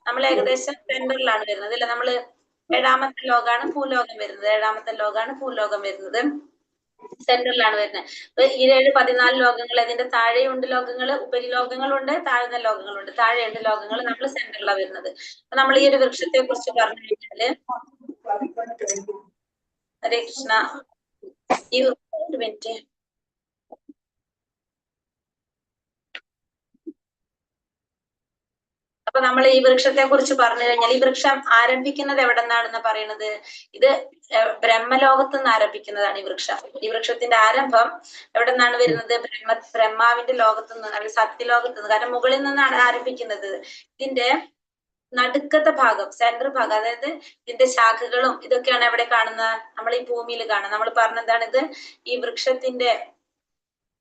നമ്മൾ ഏകദേശം സെന്ററിലാണ് വരുന്നത് അല്ലെ? നമ്മള് 7ാമത്തെ ലോകമാണ് ഭൂലോകം വരുന്നത്. 7ാമത്തെ ലോകമാണ് ഭൂലോകം വരുന്നത്. സെന്ററിലാണ് വരുന്നത്. ഈ 14 ലോകങ്ങൾ, അതിന്റെ താഴെയുണ്ട് ലോകങ്ങള്, ഉപരിലോകങ്ങളുണ്ട്, താഴ്ന്ന ലോകങ്ങളുണ്ട്. താഴെയുണ്ട് ലോകങ്ങൾ, നമ്മൾ സെന്ററിലാണ് വരുന്നത്. അപ്പൊ നമ്മൾ ഈ ഒരു വൃക്ഷത്തെ കുറിച്ച് പറഞ്ഞു കഴിഞ്ഞാല്, ഹരേ കൃഷ്ണ, ഈ ഒരു മിനിറ്റ്, അപ്പൊ നമ്മൾ ഈ വൃക്ഷത്തെ കുറിച്ച് പറഞ്ഞു കഴിഞ്ഞാൽ, ഈ വൃക്ഷം ആരംഭിക്കുന്നത് എവിടെ നിന്നാണെന്ന് പറയുന്നത്, ഇത് ബ്രഹ്മലോകത്ത് നിന്ന് ആരംഭിക്കുന്നതാണ് ഈ വൃക്ഷം. ഈ വൃക്ഷത്തിന്റെ ആരംഭം എവിടെ നിന്നാണ് വരുന്നത്? ബ്രഹ്മാവിന്റെ ലോകത്ത് നിന്ന്, അല്ലെങ്കിൽ സത്യലോകത്ത് നിന്ന്. കാരണം മുകളിൽ നിന്നാണ് ആരംഭിക്കുന്നത്. ഇതിന്റെ നടുക്കത്തെ ഭാഗം, സെന്റർ ഭാഗം, അതായത് ഇതിന്റെ ശാഖകളും ഇതൊക്കെയാണ് എവിടെ കാണുന്നത്? നമ്മൾ ഈ ഭൂമിയിൽ കാണുന്നത്. നമ്മൾ പറഞ്ഞതാണ് ഇത് ഈ വൃക്ഷത്തിന്റെ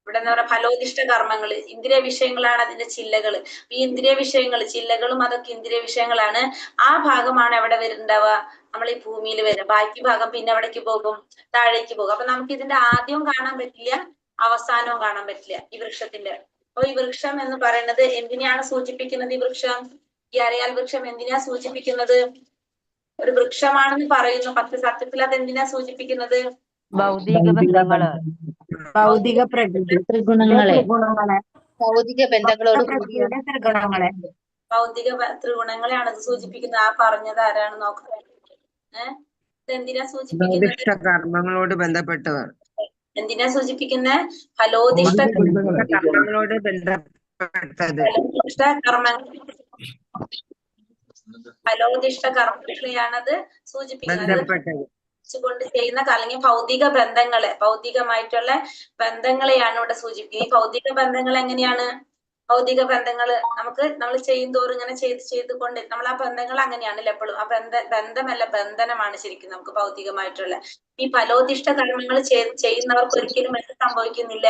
ഇവിടെ എന്താ പറയാ, ഫലോദിഷ്ട കർമ്മങ്ങള്, ഇന്ദ്രിയ വിഷയങ്ങളാണ് അതിന്റെ ചില്ലകള്. ഈ ഇന്ദ്രിയ വിഷയങ്ങൾ, ചില്ലകളും അതൊക്കെ ഇന്ദ്രിയ വിഷയങ്ങളാണ്. ആ ഭാഗമാണ് എവിടെ വരുന്നുണ്ടാവുക? നമ്മൾ ഈ ഭൂമിയിൽ വരും. ബാക്കി ഭാഗം പിന്നെ എവിടേക്ക് പോകും? താഴേക്ക് പോകും. അപ്പൊ നമുക്ക് ഇതിന്റെ ആദ്യവും കാണാൻ പറ്റില്ല, അവസാനവും കാണാൻ പറ്റില്ല ഈ വൃക്ഷത്തിന്റെ. അപ്പൊ ഈ വൃക്ഷം എന്ന് പറയുന്നത് എന്തിനെയാണ് സൂചിപ്പിക്കുന്നത്? ഈ വൃക്ഷം, ഈ അരയാൽ വൃക്ഷം എന്തിനാ സൂചിപ്പിക്കുന്നത്? ഒരു വൃക്ഷമാണെന്ന് പറയുന്നു, പക്ഷെ സത്യത്തിൽ അത് എന്തിനാ സൂചിപ്പിക്കുന്നത്? ഭൗതിക ബന്ധങ്ങള്, ഭൗതിക പ്രകൃതി ത്രിഗുണങ്ങളെ, ഭൗതിക ബന്ധങ്ങളോട് കൂടിയ ത്രിഗുണങ്ങളെ, ഭൗതിക ത്രിഗുണങ്ങളെയാണ് അത് സൂചിപ്പിക്കുന്നത്. ആ പറഞ്ഞത് ആരാണ് നോക്കുന്നത്? ഇതെന്തിനാ സൂചിപ്പിക്കുന്നത്? കർമ്മങ്ങളോട് ബന്ധപ്പെട്ടവർ. എന്തിനാ സൂചിപ്പിക്കുന്നത്? ഫലോദിഷ്ട കർമ്മങ്ങളോട് ബന്ധപ്പെട്ടത്. ഫലോദിഷ്ട കർമ്മങ്ങളെയാണത് സൂചിപ്പിക്കുന്നത്. കൊണ്ട് ചെയ്യുന്ന അല്ലെങ്കിൽ ഭൗതിക ബന്ധങ്ങളെ, ഭൗതികമായിട്ടുള്ള ബന്ധങ്ങളെയാണ് ഇവിടെ സൂചിപ്പിക്കുന്നത്. ഈ ഭൗതിക ബന്ധങ്ങൾ എങ്ങനെയാണ്? ഭൗതിക ബന്ധങ്ങൾ നമ്മൾ ചെയ്യുന്തോറും ഇങ്ങനെ ചെയ്തുകൊണ്ട് നമ്മൾ ആ ബന്ധങ്ങൾ അങ്ങനെയാണല്ലോ എപ്പോഴും. ആ ബന്ധമല്ല, ബന്ധനമാണ് ശരിക്കും നമുക്ക് ഭൗതികമായിട്ടുള്ള. ഈ ഫലോദിഷ്ട കർമ്മങ്ങൾ ചെയ്യുന്നവർക്ക് ഒരിക്കലും എന്ത് സംഭവിക്കുന്നില്ല?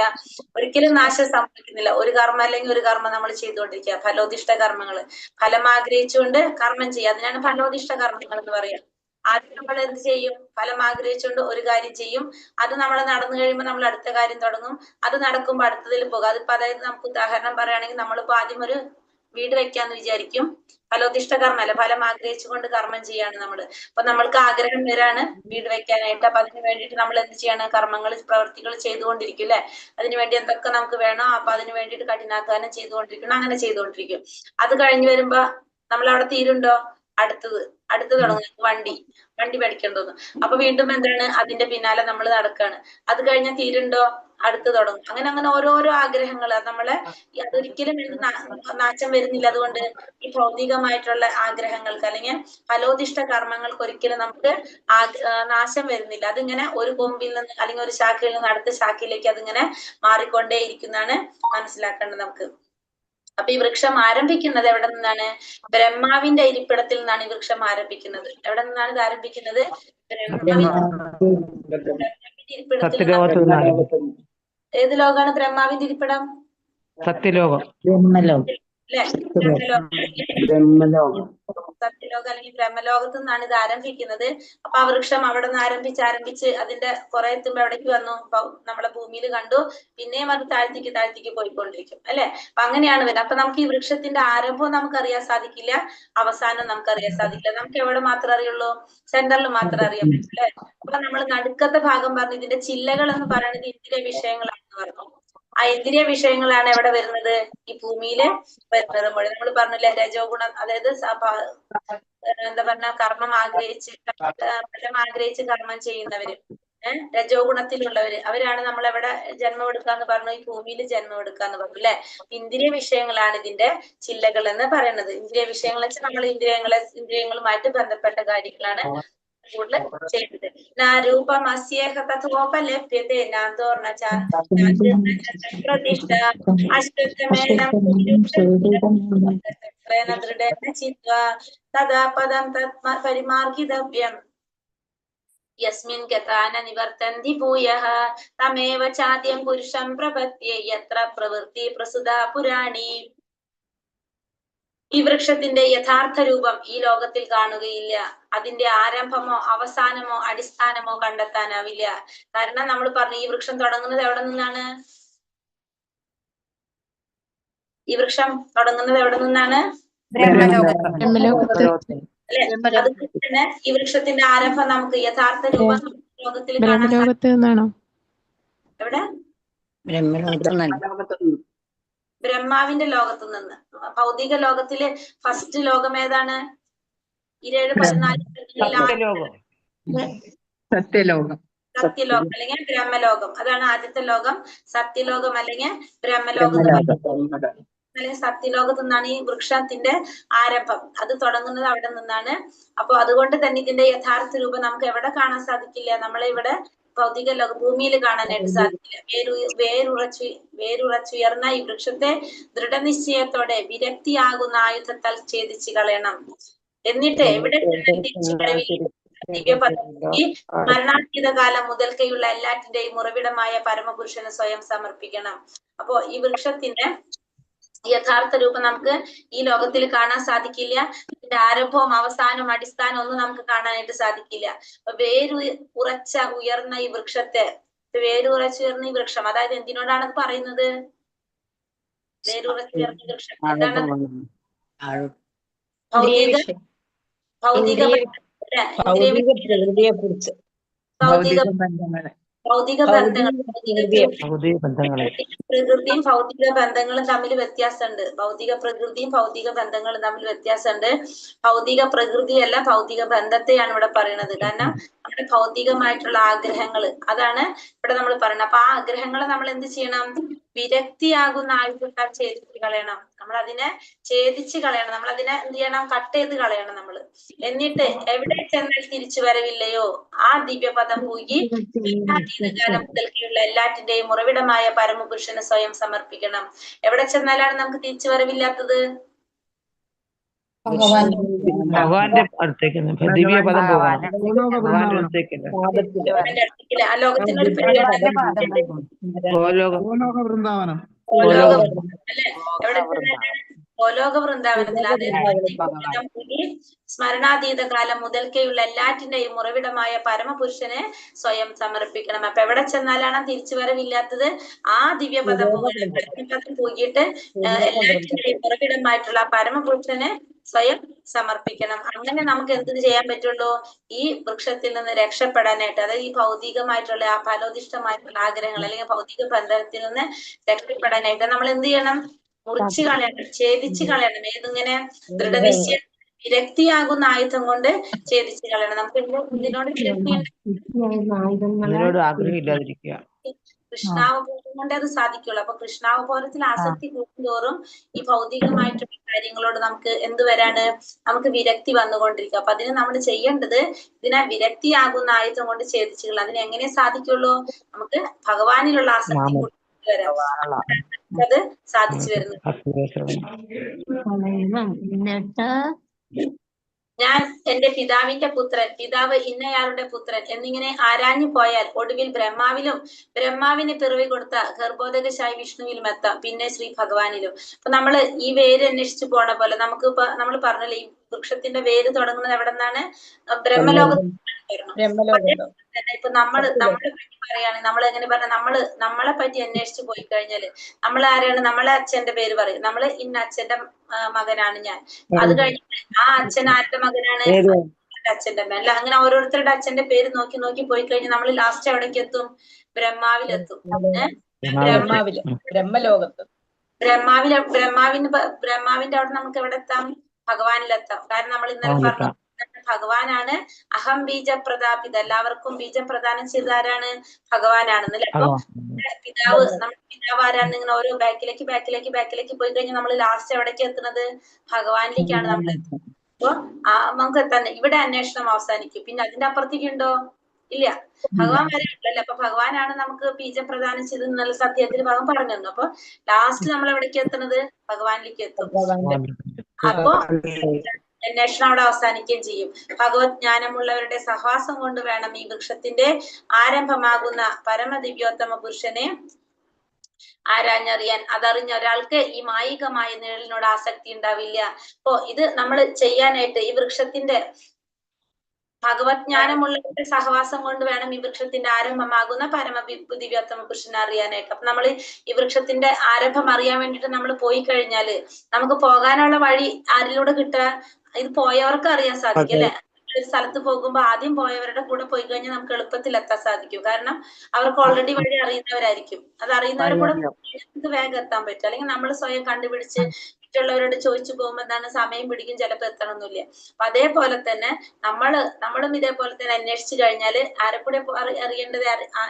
ഒരിക്കലും നാശം സംഭവിക്കുന്നില്ല. ഒരു കർമ്മം അല്ലെങ്കിൽ ഒരു കർമ്മം നമ്മൾ ചെയ്തുകൊണ്ടിരിക്കുക. ഫലോദിഷ്ട കർമ്മങ്ങൾ, ഫലം ആഗ്രഹിച്ചുകൊണ്ട് കർമ്മം ചെയ്യുക, അതിനാണ് ഫലോദിഷ്ട കർമ്മങ്ങൾ എന്ന് പറയുക. ആദ്യം നമ്മൾ എന്ത് ചെയ്യും? ഫലം ആഗ്രഹിച്ചുകൊണ്ട് ഒരു കാര്യം ചെയ്യും. അത് നമ്മൾ നടന്നു കഴിയുമ്പോൾ നമ്മൾ അടുത്ത കാര്യം തുടങ്ങും. അത് നടക്കുമ്പോൾ അടുത്തതിൽ പോകും. അതിപ്പോ അതായത് നമുക്ക് ഉദാഹരണം പറയുകയാണെങ്കിൽ, നമ്മളിപ്പോ ആദ്യം ഒരു വീട് വെക്കാന്ന് വിചാരിക്കും. ഫലോദിഷ്ട കർമ്മം അല്ല, ഫലം ആഗ്രഹിച്ചുകൊണ്ട് കർമ്മം ചെയ്യാണ് നമ്മള്. അപ്പൊ നമ്മൾക്ക് ആഗ്രഹം വരാണ് വീട് വെക്കാനായിട്ട്. അപ്പൊ അതിന് വേണ്ടിയിട്ട് നമ്മൾ എന്ത് ചെയ്യാണ്? കർമ്മങ്ങൾ, പ്രവൃത്തികൾ ചെയ്തുകൊണ്ടിരിക്കും അല്ലെ? അതിനുവേണ്ടി എന്തൊക്കെ നമുക്ക് വേണോ അപ്പൊ അതിന് വേണ്ടിയിട്ട് കഠിനാധ്വാനം ചെയ്തുകൊണ്ടിരിക്കണം. അങ്ങനെ ചെയ്തുകൊണ്ടിരിക്കും. അത് കഴിഞ്ഞു വരുമ്പോ നമ്മൾ അവിടെ തീരുണ്ടോ? അടുത്ത് തുടങ്ങും. വണ്ടി പഠിക്കേണ്ടത്. അപ്പൊ വീണ്ടും എന്താണ്? അതിന്റെ പിന്നാലെ നമ്മൾ നടക്കാണ്. അത് കഴിഞ്ഞാൽ തീരുണ്ടോ? അടുത്ത് തുടങ്ങും. അങ്ങനെ അങ്ങനെ ഓരോരോ ആഗ്രഹങ്ങൾ നമ്മളെ അതൊരിക്കലും നാശം വരുന്നില്ല. അതുകൊണ്ട് ഈ ഭൗതികമായിട്ടുള്ള ആഗ്രഹങ്ങൾക്ക് അല്ലെങ്കിൽ ഫലോദിഷ്ട കർമ്മങ്ങൾക്ക് ഒരിക്കലും നമുക്ക് നാശം വരുന്നില്ല. അതിങ്ങനെ ഒരു കൊമ്പിൽ നിന്ന് അല്ലെങ്കിൽ ഒരു ശാഖയിൽ നിന്ന് അടുത്ത ശാഖയിലേക്ക് അതിങ്ങനെ മാറിക്കൊണ്ടേ ഇരിക്കുന്നതാണ് മനസ്സിലാക്കേണ്ടത് നമുക്ക്. അപ്പൊ ഈ വൃക്ഷം ആരംഭിക്കുന്നത് എവിടെ നിന്നാണ്? ബ്രഹ്മാവിന്റെ ഇരിപ്പിടത്തിൽ നിന്നാണ് ഈ വൃക്ഷം ആരംഭിക്കുന്നത്. എവിടെ നിന്നാണ് ഇത് ആരംഭിക്കുന്നത്? ബ്രഹ്മാവിന്റെ ഇരിപ്പിടത്തിൽ നിന്നാണ്. ഏത് ലോകമാണ് ബ്രഹ്മാവിന്റെ ഇരിപ്പിടം? സത്യലോകം. അല്ലെ? സത്യലോകം അല്ലെങ്കിൽ ബ്രഹ്മലോകത്ത് നിന്നാണ് ഇത് ആരംഭിക്കുന്നത്. അപ്പൊ ആ വൃക്ഷം അവിടെ നിന്ന് ആരംഭിച്ച് അതിന്റെ കുറെ എത്തുമ്പോ എവിടേക്ക് വന്നു? നമ്മളെ ഭൂമിയിൽ കണ്ടു. പിന്നെയും അത് താഴ്ത്തിക്ക് പോയിക്കൊണ്ടിരിക്കും അല്ലെ? അപ്പൊ അങ്ങനെയാണ് വരുന്നത്. അപ്പൊ നമുക്ക് ഈ വൃക്ഷത്തിന്റെ ആരംഭം നമുക്ക് അറിയാൻ സാധിക്കില്ല, അവസാനം നമുക്ക് അറിയാൻ സാധിക്കില്ല. നമുക്ക് എവിടെ മാത്രമേ അറിയുള്ളൂ? സെന്ററിൽ മാത്രമേ അറിയാൻ പറ്റൂ അല്ലെ? അപ്പൊ നമ്മൾ നടുക്കത്തെ ഭാഗം പറഞ്ഞു ഇതിന്റെ ചില്ലകൾ എന്ന് പറയുന്നത് ഇന്ദ്രിയ വിഷയങ്ങളാണെന്ന് പറഞ്ഞു. ആ ഇന്ദ്രിയ വിഷയങ്ങളാണ് എവിടെ വരുന്നത്? ഈ ഭൂമിയില് വരുന്നത് മുഴുവൻ. നമ്മൾ പറഞ്ഞില്ലേ രജോ ഗുണം, അതായത് എന്താ പറഞ്ഞ ഫലം ആഗ്രഹിച്ച് കർമ്മം ചെയ്യുന്നവര്, രജോ ഗുണത്തിലുള്ളവര്, അവരാണ് നമ്മൾ എവിടെ ജന്മം എടുക്കാന്ന് പറഞ്ഞു? ഈ ഭൂമിയിൽ ജന്മം എടുക്കാന്ന് പറഞ്ഞു അല്ലെ? ഇന്ദ്രിയ വിഷയങ്ങളാണ് ഇതിന്റെ ചില്ലകൾ എന്ന് പറയുന്നത്. ഇന്ദ്രിയ വിഷയങ്ങൾ വെച്ചാൽ നമ്മൾ ഇന്ദ്രിയങ്ങളുമായിട്ട് ബന്ധപ്പെട്ട കാര്യങ്ങളാണ് കൂടുതൽ ചെയ്യുന്നത്. രൂപം അസ്യേഹ തഥോപലഭ്യതേ പ്രതിഷ്ഠ അശ്വത്ഥമേനം തഥാ പദം പരിമാർഗിതവ്യം യസ്മിൻ ഗതാന നിവർത്തന്തി ഭൂയഃ തമേവ ചാദ്യം പുരുഷം പ്രപദ്യേ യത്ര പ്രവൃത്തി പ്രസുതാ പുരാണി. ഈ വൃക്ഷത്തിന്റെ യഥാർത്ഥ രൂപം ഈ ലോകത്തിൽ കാണുകയില്ല. അതിന്റെ ആരംഭമോ അവസാനമോ അടിസ്ഥാനമോ കണ്ടെത്താനാവില്ല. കാരണം നമ്മൾ പറഞ്ഞു ഈ വൃക്ഷം തുടങ്ങുന്നത് എവിടെ നിന്നാണ്? ഈ വൃക്ഷം തുടങ്ങുന്നത് എവിടെ നിന്നാണ്? അല്ലെ? അതുകൊണ്ട് തന്നെ ഈ വൃക്ഷത്തിന്റെ ആരംഭം നമുക്ക് യഥാർത്ഥ രൂപം ലോകത്തിൽ കാണാൻ സാധിക്കും. എവിടെ? ബ്രഹ്മാവിന്റെ ലോകത്തു നിന്ന്. ഭൗതിക ലോകത്തില് ഫസ്റ്റ് ലോകം ഏതാണ്? 14 സത്യലോകം അല്ലെങ്കിൽ ബ്രഹ്മലോകം. അതാണ് ആദ്യത്തെ ലോകം. സത്യലോകം അല്ലെങ്കിൽ ബ്രഹ്മലോകം അല്ലെങ്കിൽ സത്യലോകത്തു നിന്നാണ് ഈ വൃക്ഷത്തിന്റെ ആരംഭം. അത് തുടങ്ങുന്നത് അവിടെ നിന്നാണ്. അപ്പൊ അതുകൊണ്ട് തന്നെ ഇതിന്റെ യഥാർത്ഥ രൂപം നമുക്ക് എവിടെ കാണാൻ സാധിക്കില്ല? നമ്മളെ ഇവിടെ ഭൗതിക ലോക ഭൂമിയിൽ കാണാനായിട്ട് സാധിക്കില്ല. വേരുറച്ചുയർന്ന ഈ വൃക്ഷത്തെ ദൃഢനിശ്ചയത്തോടെ വിരക്തിയാകുന്ന ആയുധത്താൽ ഛേദിച്ച് കളയണം. എന്നിട്ട് എവിടെ തിരിച്ചു കളവില്ല. മരണാതീത കാലം മുതൽക്കെയുള്ള എല്ലാറ്റിന്റെയും ഉറവിടമായ പരമപുരുഷന് സ്വയം സമർപ്പിക്കണം. അപ്പോ ഈ വൃക്ഷത്തിന്റെ യഥാർത്ഥ രൂപം നമുക്ക് ഈ ലോകത്തിൽ കാണാൻ സാധിക്കില്ല. ഇതിന്റെ ആരംഭവും അവസാനവും അടിസ്ഥാനവും ഒന്നും നമുക്ക് കാണാനായിട്ട് സാധിക്കില്ല. ഉയർന്ന ഈ വൃക്ഷത്തെ വേരുറച്ചുയർന്ന ഈ വൃക്ഷം, അതായത് എന്തിനോടാണ് പറയുന്നത്? വേരുറച്ചുയർന്ന വൃക്ഷം എന്താണ്? ഭൗതിക പ്രകൃതിയും ഭൗതിക ബന്ധങ്ങളും തമ്മിൽ വ്യത്യാസമുണ്ട്. ഭൗതിക പ്രകൃതിയും ഭൗതിക ബന്ധങ്ങളും തമ്മിൽ വ്യത്യാസമുണ്ട്. ഭൗതിക പ്രകൃതിയല്ല ഭൗതിക ബന്ധത്തെയാണ് ഇവിടെ പറയുന്നത്. കാരണം നമ്മുടെ ഭൗതികമായിട്ടുള്ള ആഗ്രഹങ്ങൾ, അതാണ് ഇവിടെ നമ്മൾ പറയുന്നത്. അപ്പൊ ആ ആഗ്രഹങ്ങളെ നമ്മൾ എന്ത് ചെയ്യണം? വിരക്തിയാകുന്ന ആയുധത്താൽ ഛേദിച്ച് കളയണം. നമ്മൾ അതിനെ ഛേദിച്ച് കളയണം. നമ്മൾ അതിനെ എന്ത് ചെയ്യണം? കട്ട് ചെയ്ത് കളയണം നമ്മള്. എന്നിട്ട് എവിടെ ചെന്നാൽ തിരിച്ചു വരവില്ലയോ ആ ദിവ്യപദം പോയി കാലം മുതൽക്കുള്ള എല്ലാറ്റിന്റെയും ഉറവിടമായ പരമപുരുഷന് സ്വയം സമർപ്പിക്കണം. എവിടെ ചെന്നാലാണ് നമുക്ക് തിരിച്ചു വരവില്ലാത്തത്? ഭഗവാന്റെ അടുത്തേക്ക്, ദിവ്യപദം പോകണം. ആ ലോകത്തിനൊരു പേരാണ് അല്ലെ? എവിടെ ഗോലോക വൃന്ദാവനത്തിൽ. അതായത് സ്മരണാതീത കാലം മുതൽക്കെയുള്ള എല്ലാറ്റിന്റെയും ഉറവിടമായ പരമപുരുഷനെ സ്വയം സമർപ്പിക്കണം. അപ്പൊ എവിടെ ചെന്നാലാണ് തിരിച്ചു വരവില്ലാത്തത്? ആ ദിവ്യപദം പോയിട്ട് എല്ലാറ്റിന്റെയും ഉറവിടമായിട്ടുള്ള പരമപുരുഷനെ സ്വയം സമർപ്പിക്കണം. അങ്ങനെ നമുക്ക് എന്ത് ചെയ്യാൻ പറ്റുള്ളൂ? ഈ വൃക്ഷത്തിൽ നിന്ന് രക്ഷപ്പെടാനായിട്ട്, അതായത് ഈ ഭൗതികമായിട്ടുള്ള ആ ഫലോദിഷ്ടമായിട്ടുള്ള ആഗ്രഹങ്ങൾ അല്ലെങ്കിൽ ഭൗതിക ബന്ധത്തിൽ നിന്ന് രക്ഷപ്പെടാനായിട്ട് നമ്മൾ എന്ത് ചെയ്യണം? മുറിച്ച് കളയണം, ഛേദിച്ച് കളയണം. ഏതിങ്ങനെ? ദൃഢനിശ്ചയം വിരക്തിയാകുന്ന ആയുധം കൊണ്ട് ഛേദിച്ച് കളയണം. നമുക്ക് ഇതിനോട് ആഗ്രഹം ഇല്ലാതിരിക്കുക. കൃഷ്ണാവബോധം കൊണ്ടേ അത് സാധിക്കുള്ളൂ. അപ്പൊ കൃഷ്ണാവബോധത്തിൽ ആസക്തി കൂടുന്തോറും ഈ ഭൗതികമായിട്ടുള്ള കാര്യങ്ങളോട് നമുക്ക് എന്ത് വരാണ്, നമുക്ക് വിരക്തി വന്നുകൊണ്ടിരിക്കും. അപ്പൊ അതിന് നമ്മൾ ചെയ്യേണ്ടത് ഇതിനെ വിരക്തിയാകുന്ന ആയുധം കൊണ്ട് ഛേദിച്ചുള്ള. അതിന് എങ്ങനെ സാധിക്കുള്ളൂ, നമുക്ക് ഭഗവാനിലുള്ള ആസക്തി വരാം, അത് സാധിച്ചു വരുന്നത്. ഞാൻ എന്റെ പിതാവിന്റെ പുത്രൻ, പിതാവ് ഇന്നയാളുടെ പുത്രൻ എന്നിങ്ങനെ ആരാഞ്ഞു പോയാൽ ഒടുവിൽ ബ്രഹ്മാവിന് പിറവി കൊടുത്ത ഗർഭോദകശായി വിഷ്ണുവിലും എത്താം, പിന്നെ ശ്രീ ഭഗവാനിലും. അപ്പൊ നമ്മള് ഈ വേര് അന്വേഷിച്ചു പോണ പോലെ നമുക്ക് ഇപ്പൊ നമ്മൾ പറഞ്ഞല്ലോ, ഈ വൃക്ഷത്തിന്റെ വേര് തുടങ്ങുന്നത് എവിടെ നിന്നാണ്, ബ്രഹ്മലോകത്ത്. ഇപ്പൊ നമ്മളെ പറ്റി പറയാണ്, നമ്മൾ എങ്ങനെ പറഞ്ഞ നമ്മളെ പറ്റി അന്വേഷിച്ചു പോയി കഴിഞ്ഞാല് നമ്മൾ ആരാണ്, നമ്മളെ അച്ഛന്റെ പേര് പറയും, നമ്മള് ഇന്ന അച്ഛന്റെ മകനാണ് ഞാൻ. അത് കഴിഞ്ഞിട്ട് ആ അച്ഛൻ ആരുടെ മകനാണ്, അച്ഛന്റെ അല്ല, അങ്ങനെ ഓരോരുത്തരുടെ അച്ഛന്റെ പേര് നോക്കി നോക്കി പോയി കഴിഞ്ഞാൽ നമ്മൾ ലാസ്റ്റ് എവിടേക്ക് എത്തും, ബ്രഹ്മാവിലെത്തും. ബ്രഹ്മാവിന്റെ അവിടെ നമുക്ക് എവിടെ എത്താം, ഭഗവാനിലെത്താം. കാരണം നമ്മൾ ഇന്നലെ പറഞ്ഞു ഭഗവാനാണ് അഹം ബീജ പ്രദാപിത, എല്ലാവർക്കും ബീജം പ്രദാനം ചെയ്ത ആരാണ്, ഭഗവാനാണെന്നല്ലേ. അപ്പൊ നമ്മുടെ പിതാവ് ആരാണ്, ഇങ്ങനെ ഓരോ ബാക്കിലേക്ക് പോയി കഴിഞ്ഞാൽ നമ്മൾ ലാസ്റ്റ് എവിടേക്ക് എത്തുന്നത്, ഭഗവാനിലേക്കാണ് നമ്മൾ എത്തുന്നത്. അപ്പൊ നമുക്ക് എത്താൻ ഇവിടെ അന്വേഷണം അവസാനിക്കും. പിന്നെ അതിന്റെ അപ്പുറത്തേക്ക് ഉണ്ടോ, ഇല്ല, ഭഗവാൻ വരെ ഉണ്ടല്ലോ. അപ്പൊ ഭഗവാനാണ് നമുക്ക് ബീജം പ്രദാനം ചെയ്ത് എന്നുള്ള സത്യത്തിൽ ഭഗവാൻ പറഞ്ഞു തന്നു. അപ്പൊ ലാസ്റ്റ് നമ്മൾ എവിടേക്ക് എത്തുന്നത്, ഭഗവാനിലേക്ക് എത്തും. അപ്പൊ അന്വേഷണം അവിടെ അവസാനിക്കുകയും ചെയ്യും. ഭഗവത് ജ്ഞാനമുള്ളവരുടെ സഹവാസം കൊണ്ട് വേണം ഈ വൃക്ഷത്തിന്റെ ആരംഭമാകുന്ന പരമദിവ്യോത്തമ പുരുഷനെ ആരാഞ്ഞറിയാൻ. അതറിഞ്ഞ ഒരാൾക്ക് ഈ മായികമായ നിഴലിനോട് ആസക്തി ഉണ്ടാവില്ല. അപ്പൊ ഇത് നമ്മൾ ചെയ്യാനായിട്ട് ഈ വൃക്ഷത്തിന്റെ ഭഗവത് ജ്ഞാനമുള്ളവരുടെ സഹവാസം കൊണ്ട് വേണം ഈ വൃക്ഷത്തിന്റെ ആരംഭമാകുന്ന ദിവ്യോത്തമ പുരുഷനെ അറിയാനായിട്ട്. അപ്പൊ നമ്മൾ ഈ വൃക്ഷത്തിന്റെ ആരംഭം അറിയാൻ വേണ്ടിട്ട് നമ്മൾ പോയി കഴിഞ്ഞാല് നമുക്ക് പോകാനുള്ള വഴി ആരിലൂടെ കിട്ടുക, ഇത് പോയവർക്ക് അറിയാൻ സാധിക്കും അല്ലെ. ഒരു സ്ഥലത്ത് പോകുമ്പോ ആദ്യം പോയവരുടെ കൂടെ പോയി കഴിഞ്ഞാൽ നമുക്ക് എളുപ്പത്തിൽ എത്താൻ സാധിക്കും. കാരണം അവർക്ക് ഓൾറെഡി വഴി അറിയുന്നവരായിരിക്കും. അത് അറിയുന്നവരെ കൂടെ നമുക്ക് വേഗം എത്താൻ പറ്റും. അല്ലെങ്കിൽ നമ്മൾ സ്വയം കണ്ടുപിടിച്ച് മറ്റുള്ളവരോട് ചോദിച്ചു പോകുമ്പോൾ എന്താണ്, സമയം പിടിക്കും, ചിലപ്പോൾ എത്തണമെന്നില്ല. അപ്പൊ അതേപോലെ തന്നെ നമ്മളും ഇതേപോലെ തന്നെ അന്വേഷിച്ചു കഴിഞ്ഞാല് ആരെ കൂടെ അറിയേണ്ടത്,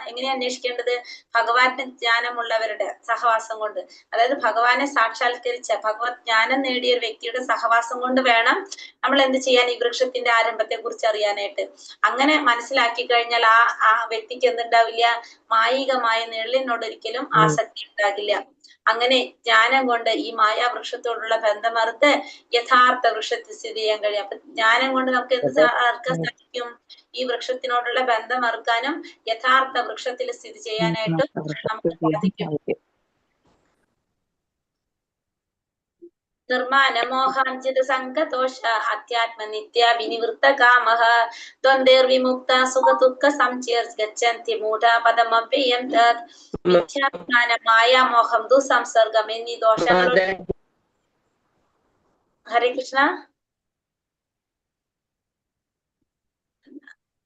എങ്ങനെയാ അന്വേഷിക്കേണ്ടത്, ഭഗവാന്റെ ജ്ഞാനമുള്ളവരുടെ സഹവാസം കൊണ്ട്, അതായത് ഭഗവാനെ സാക്ഷാത്കരിച്ച ഭഗവത് ജ്ഞാനം നേടിയ ഒരു വ്യക്തിയുടെ സഹവാസം കൊണ്ട് വേണം നമ്മൾ എന്ത് ചെയ്യാൻ, ഈ വൃക്ഷത്തിന്റെ ആരംഭത്തെ കുറിച്ച് അറിയാനായിട്ട്. അങ്ങനെ മനസ്സിലാക്കി കഴിഞ്ഞാൽ ആ വ്യക്തിക്ക് എന്തുണ്ടാവില്ല, മായികമായ നിഴലിനോട് ഒരിക്കലും ആസക്തി ഉണ്ടാകില്ല. അങ്ങനെ ജ്ഞാനം കൊണ്ട് ഈ മായാവൃക്ഷത്തോടുള്ള ബന്ധമറുത്ത് യഥാർത്ഥ വൃക്ഷത്തിൽ സ്ഥിതി ചെയ്യാൻ കഴിയും. അപ്പൊ ജ്ഞാനം കൊണ്ട് നമുക്ക് എന്ത് ആർക്കാൻ സാധിക്കും, ഈ വൃക്ഷത്തിനോടുള്ള ബന്ധം മറുക്കാനും യഥാർത്ഥ വൃക്ഷത്തിൽ സ്ഥിതി ചെയ്യാനായിട്ടും നമുക്ക് സാധിക്കും. നിർമാനമോഹാഞ്ചിത സംഘതോഷ അധ്യാത്മ നിത്യ വിനിവൃത്ത കാമഃ ദ്വന്ദ്വൈർവിമുക്ത സുഖദുഃഖ സംചയർഗച്ഛന്തി മൂഢപദമവ്യയം തത് മിഥ്യാജ്ഞാന മായാമോഹം ദുസംസർഗം എന്നീ ദോഷങ്ങളോട്. ഹരേ കൃഷ്ണ.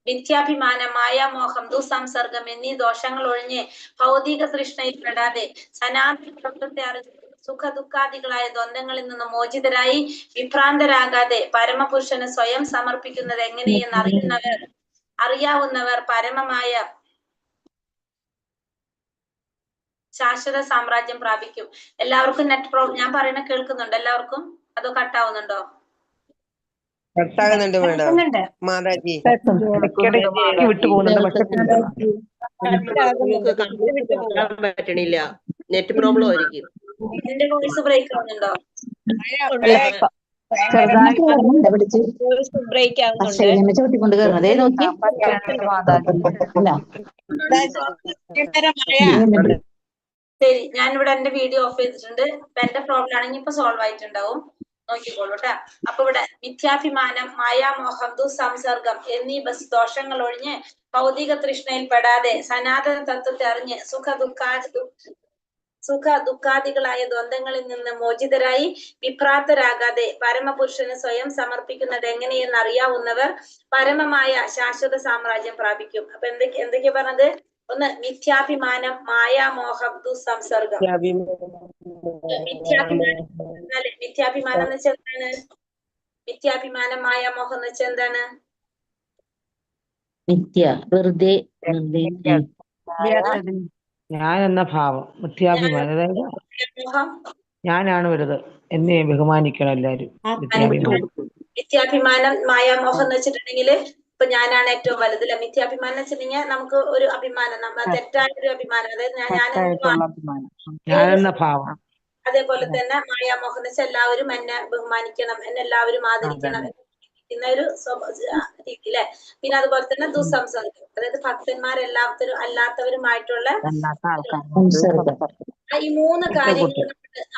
മിഥ്യാഭിമാനം, മായാമോഹം, ദുസംസർഗം എന്നീ ദോഷങ്ങൾ ഒഴിഞ്ഞ് ഭൗതിക തൃഷ്ണയിൽ പെടാതെ സനാതന തത്വത്തെ അറിഞ്ഞ് സുഖദുഃഖാദികളായ ദ്വന്ദ്ങ്ങളിൽ നിന്ന് മോചിതരായി വിഭ്രാന്തരാകാതെ പരമപുരുഷന് സ്വയം സമർപ്പിക്കുന്നത് എങ്ങനെയെന്ന് അറിയാവുന്നവർ പരമമായ ശാശ്വത സാമ്രാജ്യം പ്രാപിക്കും. എല്ലാവർക്കും ഞാൻ പറയുന്ന കേൾക്കുന്നുണ്ടോ എല്ലാവർക്കും, അതോ കട്ടാവുന്നുണ്ടോ? കട്ടാകുന്നുണ്ട് മേഡം, മാതാജി. പറ്റണില്ല, നെറ്റ് പ്രോബ്ലം ആയിരിക്കും. എന്റെ വോയിസ് ബ്രേക്ക് ആവുന്നുണ്ടോ? ബ്രേക്ക് ആവുന്നുണ്ട്. ചോട്ടിക്കൊണ്ട് കയറുന്നതേ നോക്കി. ശരി, ഞാനിവിടെ എന്റെ വീഡിയോ ഓഫ് ചെയ്തിട്ടുണ്ട്. ഇപ്പൊ എന്റെ പ്രോബ്ലം ആണെങ്കിൽ ഇപ്പൊ സോൾവ് ആയിട്ടുണ്ടാവും, നോക്കിക്കോളൂ കേട്ടാ. അപ്പൊ ഇവിടെ മിഥ്യാഭിമാനം, മായാമോഹം, ദുസംസർഗം എന്നീ ദോഷങ്ങൾ ഒഴിഞ്ഞ് ഭൗതിക തൃഷ്ണയിൽ പെടാതെ സനാതന തത്വത്തെ അറിഞ്ഞ് സുഖ ദുഃഖാദികളായ ദ്വന്ദ്ങ്ങളിൽ നിന്ന് മോചിതരായി വിഭ്രാന്തരാകാതെ പരമപുരുഷന് സ്വയം സമർപ്പിക്കുന്നത് എങ്ങനെയെന്ന് അറിയാവുന്നവർ പരമമായ ശാശ്വത സാമ്രാജ്യം പ്രാപിക്കും. അപ്പൊ എന്തൊക്കെയാ പറഞ്ഞത്? ഒന്ന് മിഥ്യാഭിമാനം, മായാമോഹം, ദുസംസർഗം. മിഥ്യാഭിമാനം എന്ന് വെച്ചാൽ എന്താണ്? മിഥ്യാഭിമാനം, മായാമോഹം എന്ന് വെച്ചാൽ എന്താണ്? മിഥ്യ, വെറുതെ ഞാൻ എന്ന ഭാവം മിഥ്യാഭിമാനം, അതായത് മോഹം ഞാനാണ് വലുത് എന്നെ ബഹുമാനിക്കണം എല്ലാരും. മിഥ്യാഭിമാനം. മിഥ്യാഭിമാനം മായാമോഹം എന്ന് വെച്ചിട്ടുണ്ടെങ്കിൽ ഇപ്പൊ ഞാനാണ് ഏറ്റവും വലുത് അല്ലെ. മിഥ്യാഭിമാനം വെച്ചിട്ടുണ്ടെങ്കിൽ നമുക്ക് ഒരു അഭിമാനം, തെറ്റായ ഒരു അഭിമാനം, അതായത് ഞാനെന്ന ഭാവം. അതേപോലെ തന്നെ മായാമോഹം എന്ന് വെച്ചാൽ എല്ലാവരും എന്നെ ബഹുമാനിക്കണം, എന്നെ എല്ലാവരും ആദരിക്കണം എന്ന ഒരു രീതി അല്ലെ. പിന്നെ അതുപോലെ തന്നെ ദുസ്സംസർഗം, അതായത് ഭക്തന്മാരെല്ലാവരും അല്ലാത്തവരുമായിട്ടുള്ള ഈ 3 കാര്യങ്ങൾ,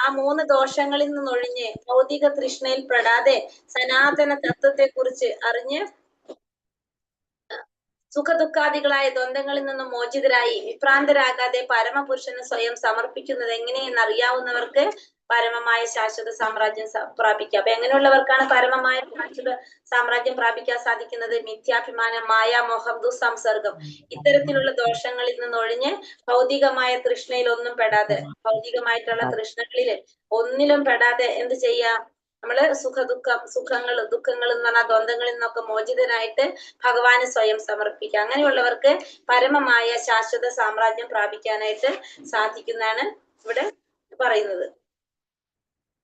ആ 3 ദോഷങ്ങളിൽ നിന്നൊഴിഞ്ഞ് ഭൗതിക തൃഷ്ണയിൽ പെടാതെ സനാതന തത്വത്തെ കുറിച്ച് അറിഞ്ഞ് സുഖദുഃഖാദികളായ ദ്വന്ദ്ങ്ങളിൽ നിന്നും മോചിതരായി വിഭ്രാന്തരാകാതെ പരമപുരുഷന് സ്വയം സമർപ്പിക്കുന്നത് എങ്ങനെയെന്ന് അറിയാവുന്നവർക്ക് പരമമായ ശാശ്വത സാമ്രാജ്യം പ്രാപിക്കാം. അപ്പൊ എങ്ങനെയുള്ളവർക്കാണ് പരമമായ ശാശ്വത സാമ്രാജ്യം പ്രാപിക്കാൻ സാധിക്കുന്നത്? മിഥ്യാഭിമാനം, മായാമോഹം, ദുസ്സംസർഗം, ഇത്തരത്തിലുള്ള ദോഷങ്ങളിൽ നിന്നൊഴിഞ്ഞ് ഭൗതികമായ തൃഷ്ണയിൽ ഒന്നും പെടാതെ, ഭൗതികമായിട്ടുള്ള തൃഷ്ണകളില് ഒന്നിലും പെടാതെ എന്ത് ചെയ്യാം? നമ്മള് ദുഃഖങ്ങൾ എന്ന് പറഞ്ഞാൽ ദ്വന്ദ്ങ്ങളിൽ നിന്നൊക്കെ മോചിതനായിട്ട് ഭഗവാന് സ്വയം സമർപ്പിക്കുക. അങ്ങനെയുള്ളവർക്ക് പരമമായ ശാശ്വത സാമ്രാജ്യം പ്രാപിക്കാനായിട്ട് സാധിക്കുന്നതാണ് ഇവിടെ പറയുന്നത്.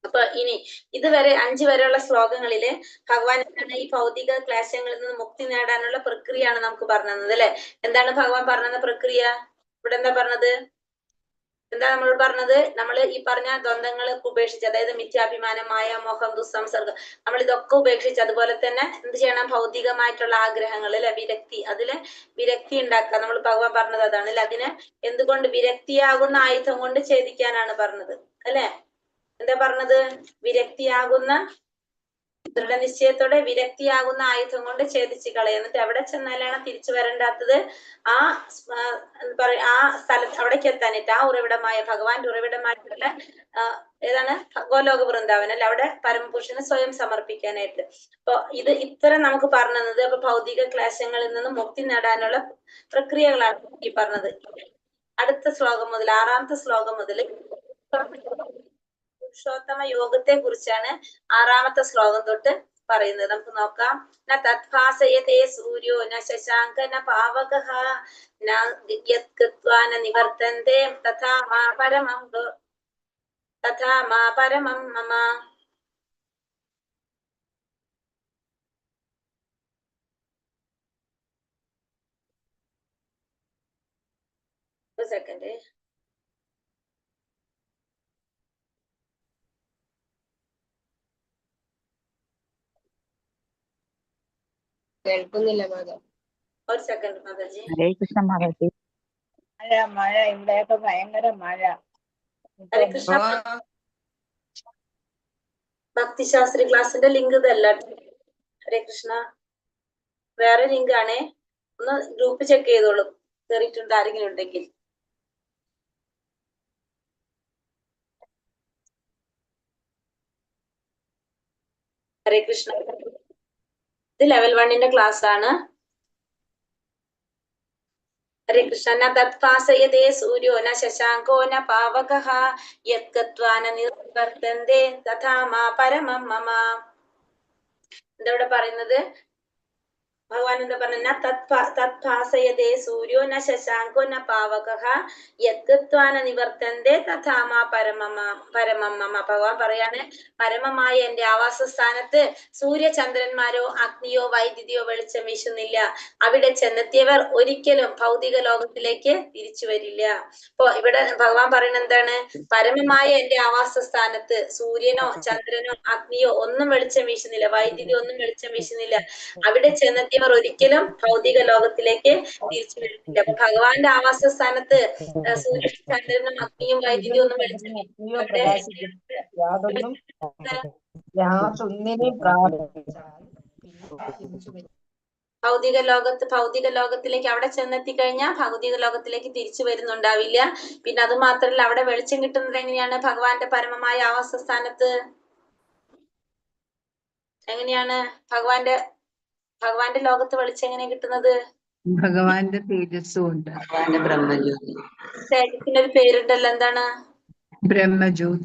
അപ്പൊ ഇനി ഇതുവരെ 5 വരെയുള്ള ശ്ലോകങ്ങളില് ഭഗവാൻ എന്താണ് ഈ ഭൗതിക ക്ലേശങ്ങളിൽ നിന്ന് മുക്തി നേടാനുള്ള പ്രക്രിയയാണ് നമുക്ക് പറഞ്ഞു തന്നത് അല്ലെ. എന്താണ് ഭഗവാൻ പറഞ്ഞ പ്രക്രിയ? ഇവിടെ എന്താ പറഞ്ഞത്? എന്താ നമ്മൾ പറഞ്ഞത്? നമ്മൾ ഈ പറഞ്ഞ ദ്വന്ദ്ങ്ങളൊക്കെ ഉപേക്ഷിച്ച്, അതായത് മിഥ്യാഭിമാനം, മായാമോഹം, ദുസ്സംസർഗം, നമ്മൾ ഇതൊക്കെ ഉപേക്ഷിച്ച് അതുപോലെ തന്നെ എന്ത് ചെയ്യണം? ഭൗതികമായിട്ടുള്ള ആഗ്രഹങ്ങൾ അല്ലെ, വിരക്തി, അതില് വിരക്തി ഉണ്ടാക്കുക. നമ്മൾ ഭഗവാൻ പറഞ്ഞത് അതാണ് അല്ലെ. അതിന് എന്തുകൊണ്ട്? വിരക്തിയാകുന്ന ആയുധം കൊണ്ട് ഛേദിക്കാനാണ് പറഞ്ഞത് അല്ലെ. എന്താ പറഞ്ഞത്? വിരക്തിയാകുന്ന, ദൃഢനിശ്ചയത്തോടെ വിരക്തിയാകുന്ന ആയുധം കൊണ്ട് ഛേദിച്ച് കളയുക. എന്നിട്ട് എവിടെ ചെന്നാലാണ് തിരിച്ചു വരണ്ടാത്തത്? ആ സ്ഥലത്ത് അവിടേക്ക് എത്താനായിട്ട്, ആ ഉറവിടമായ ഭഗവാന്റെ ഉറവിടമായിട്ടുള്ള ഏതാണ്? ഗോലോക വൃന്ദാവൻ അല്ലെ. അവിടെ പരമപുരുഷന് സ്വയം സമർപ്പിക്കാനായിട്ട്. അപ്പൊ ഇത് ഇത്തരം നമുക്ക് പറഞ്ഞു തന്നത് അപ്പൊ ഭൗതിക ക്ലേശങ്ങളിൽ നിന്ന് മുക്തി നേടാനുള്ള പ്രക്രിയകളാണ് ഈ പറഞ്ഞത്. അടുത്ത ശ്ലോകം മുതൽ, 6ാമത്തെ ശ്ലോകം മുതൽ പുരുഷോത്തമ യോഗത്തെ കുറിച്ചാണ് 6ാമത്തെ ശ്ലോകം തൊട്ട് പറയുന്നത്. നമുക്ക് നോക്കാം. ന തത്ഭാസയതേ സൂര്യോ ന ശശാങ്ക ന പാവകഃ ന യത്കൃത്വാ ന നിവർത്തന്തെ തഥാ മാ പരമം മമ. ഒരു സെക്കൻഡ്. കേൾക്കുന്നില്ല മാതാ. ഒരു സെക്കൻഡ് മാതാജി. ഹരേ കൃഷ്ണ മാതാജി. മഴ ഇവിടെയൊക്കെ ഭയങ്കര മഴ. ഹരേ കൃഷ്ണ. ഭക്തിശാസ്ത്രി ക്ലാസിന്റെ ലിങ്ക് ഇതല്ല. ഹരേ കൃഷ്ണ, വേറെ ലിങ്ക് ആണേ. ഒന്ന് ഗ്രൂപ്പ് ചെക്ക് ചെയ്തോളൂ, കയറിയിട്ടുണ്ട് ആരെങ്കിലും ഉണ്ടെങ്കിൽ. ഹരേ കൃഷ്ണ. ഇത് ലെവൽ 1ന്റെ ക്ലാസ് ആണ്. ഹരേ കൃഷ്ണ. ന തത്ഭാസയതേ സൂര്യോ ന ശശാങ്കോ ന പാവകഃ യത്കൃത്വാ ന നിവർത്തന്തെ തഥാ മാ പരമം മമ. എന്താ ഇവിടെ പറയുന്നത്? ഭഗവാൻ എന്താ പറഞ്ഞ? തത്ഭാസയതേ സൂര്യോ ന ശശാങ്കോ ന പാവകഃ യത്കൃത്വാ ന നിവർത്തന്തെ തഥാ മാ പരമം മമ. ഭഗവാൻ പറയാണ്, പരമമായ എന്റെ ആവാസസ്ഥാനത്ത് സൂര്യചന്ദ്രന്മാരോ അഗ്നിയോ വൈദ്യുതിയോ വെളിച്ചം വീശുന്നില്ല. അവിടെ ചെന്നെത്തിയവർ ഒരിക്കലും ഭൗതിക ലോകത്തിലേക്ക് തിരിച്ചു വരില്ല. അപ്പൊ ഇവിടെ ഭഗവാൻ പറയുന്നത് എന്താണ്? പരമമായ എന്റെ ആവാസസ്ഥാനത്ത് സൂര്യനോ ചന്ദ്രനോ അഗ്നിയോ ഒന്നും വെളിച്ചം വീശുന്നില്ല, വൈദ്യുതി ഒന്നും വെളിച്ചം വീശുന്നില്ല. അവിടെ ചെന്നെത്തിയവർ ഒരിക്കലും ഭൗതിക ലോകത്തിലേക്ക് തിരിച്ചു വരുന്നില്ല. അപ്പൊ ഭഗവാന്റെ ആവാസസ്ഥാനത്ത് സൂര്യനും ചന്ദ്രനും അഗ്നിയും വൈദ്യുതിയും ഒന്നും വെളിച്ചം ഭൗതിക ലോകത്തിലേക്ക് അവിടെ ചെന്നെത്തി കഴിഞ്ഞാൽ ഭൗതിക ലോകത്തിലേക്ക് തിരിച്ചു വരുന്നുണ്ടാവില്ല. പിന്നെ അത് മാത്രല്ല, അവിടെ വെളിച്ചം കിട്ടുന്നത് എങ്ങനെയാണ്? ഭഗവാന്റെ പരമമായ ആവാസസ്ഥാനത്ത് എങ്ങനെയാണ്? ഭഗവാന്റെ ലോകത്ത് വെളിച്ചം എങ്ങനെ കിട്ടുന്നത്? ഭഗവാന്റെ തേജസ്സും ഉണ്ട്. ഭഗവാന്റെ ബ്രഹ്മജ്യോതി. തേജസ്സിന് ഒരു പേരുണ്ടല്ലോ, എന്താണ്? ബ്രഹ്മജ്യോതി.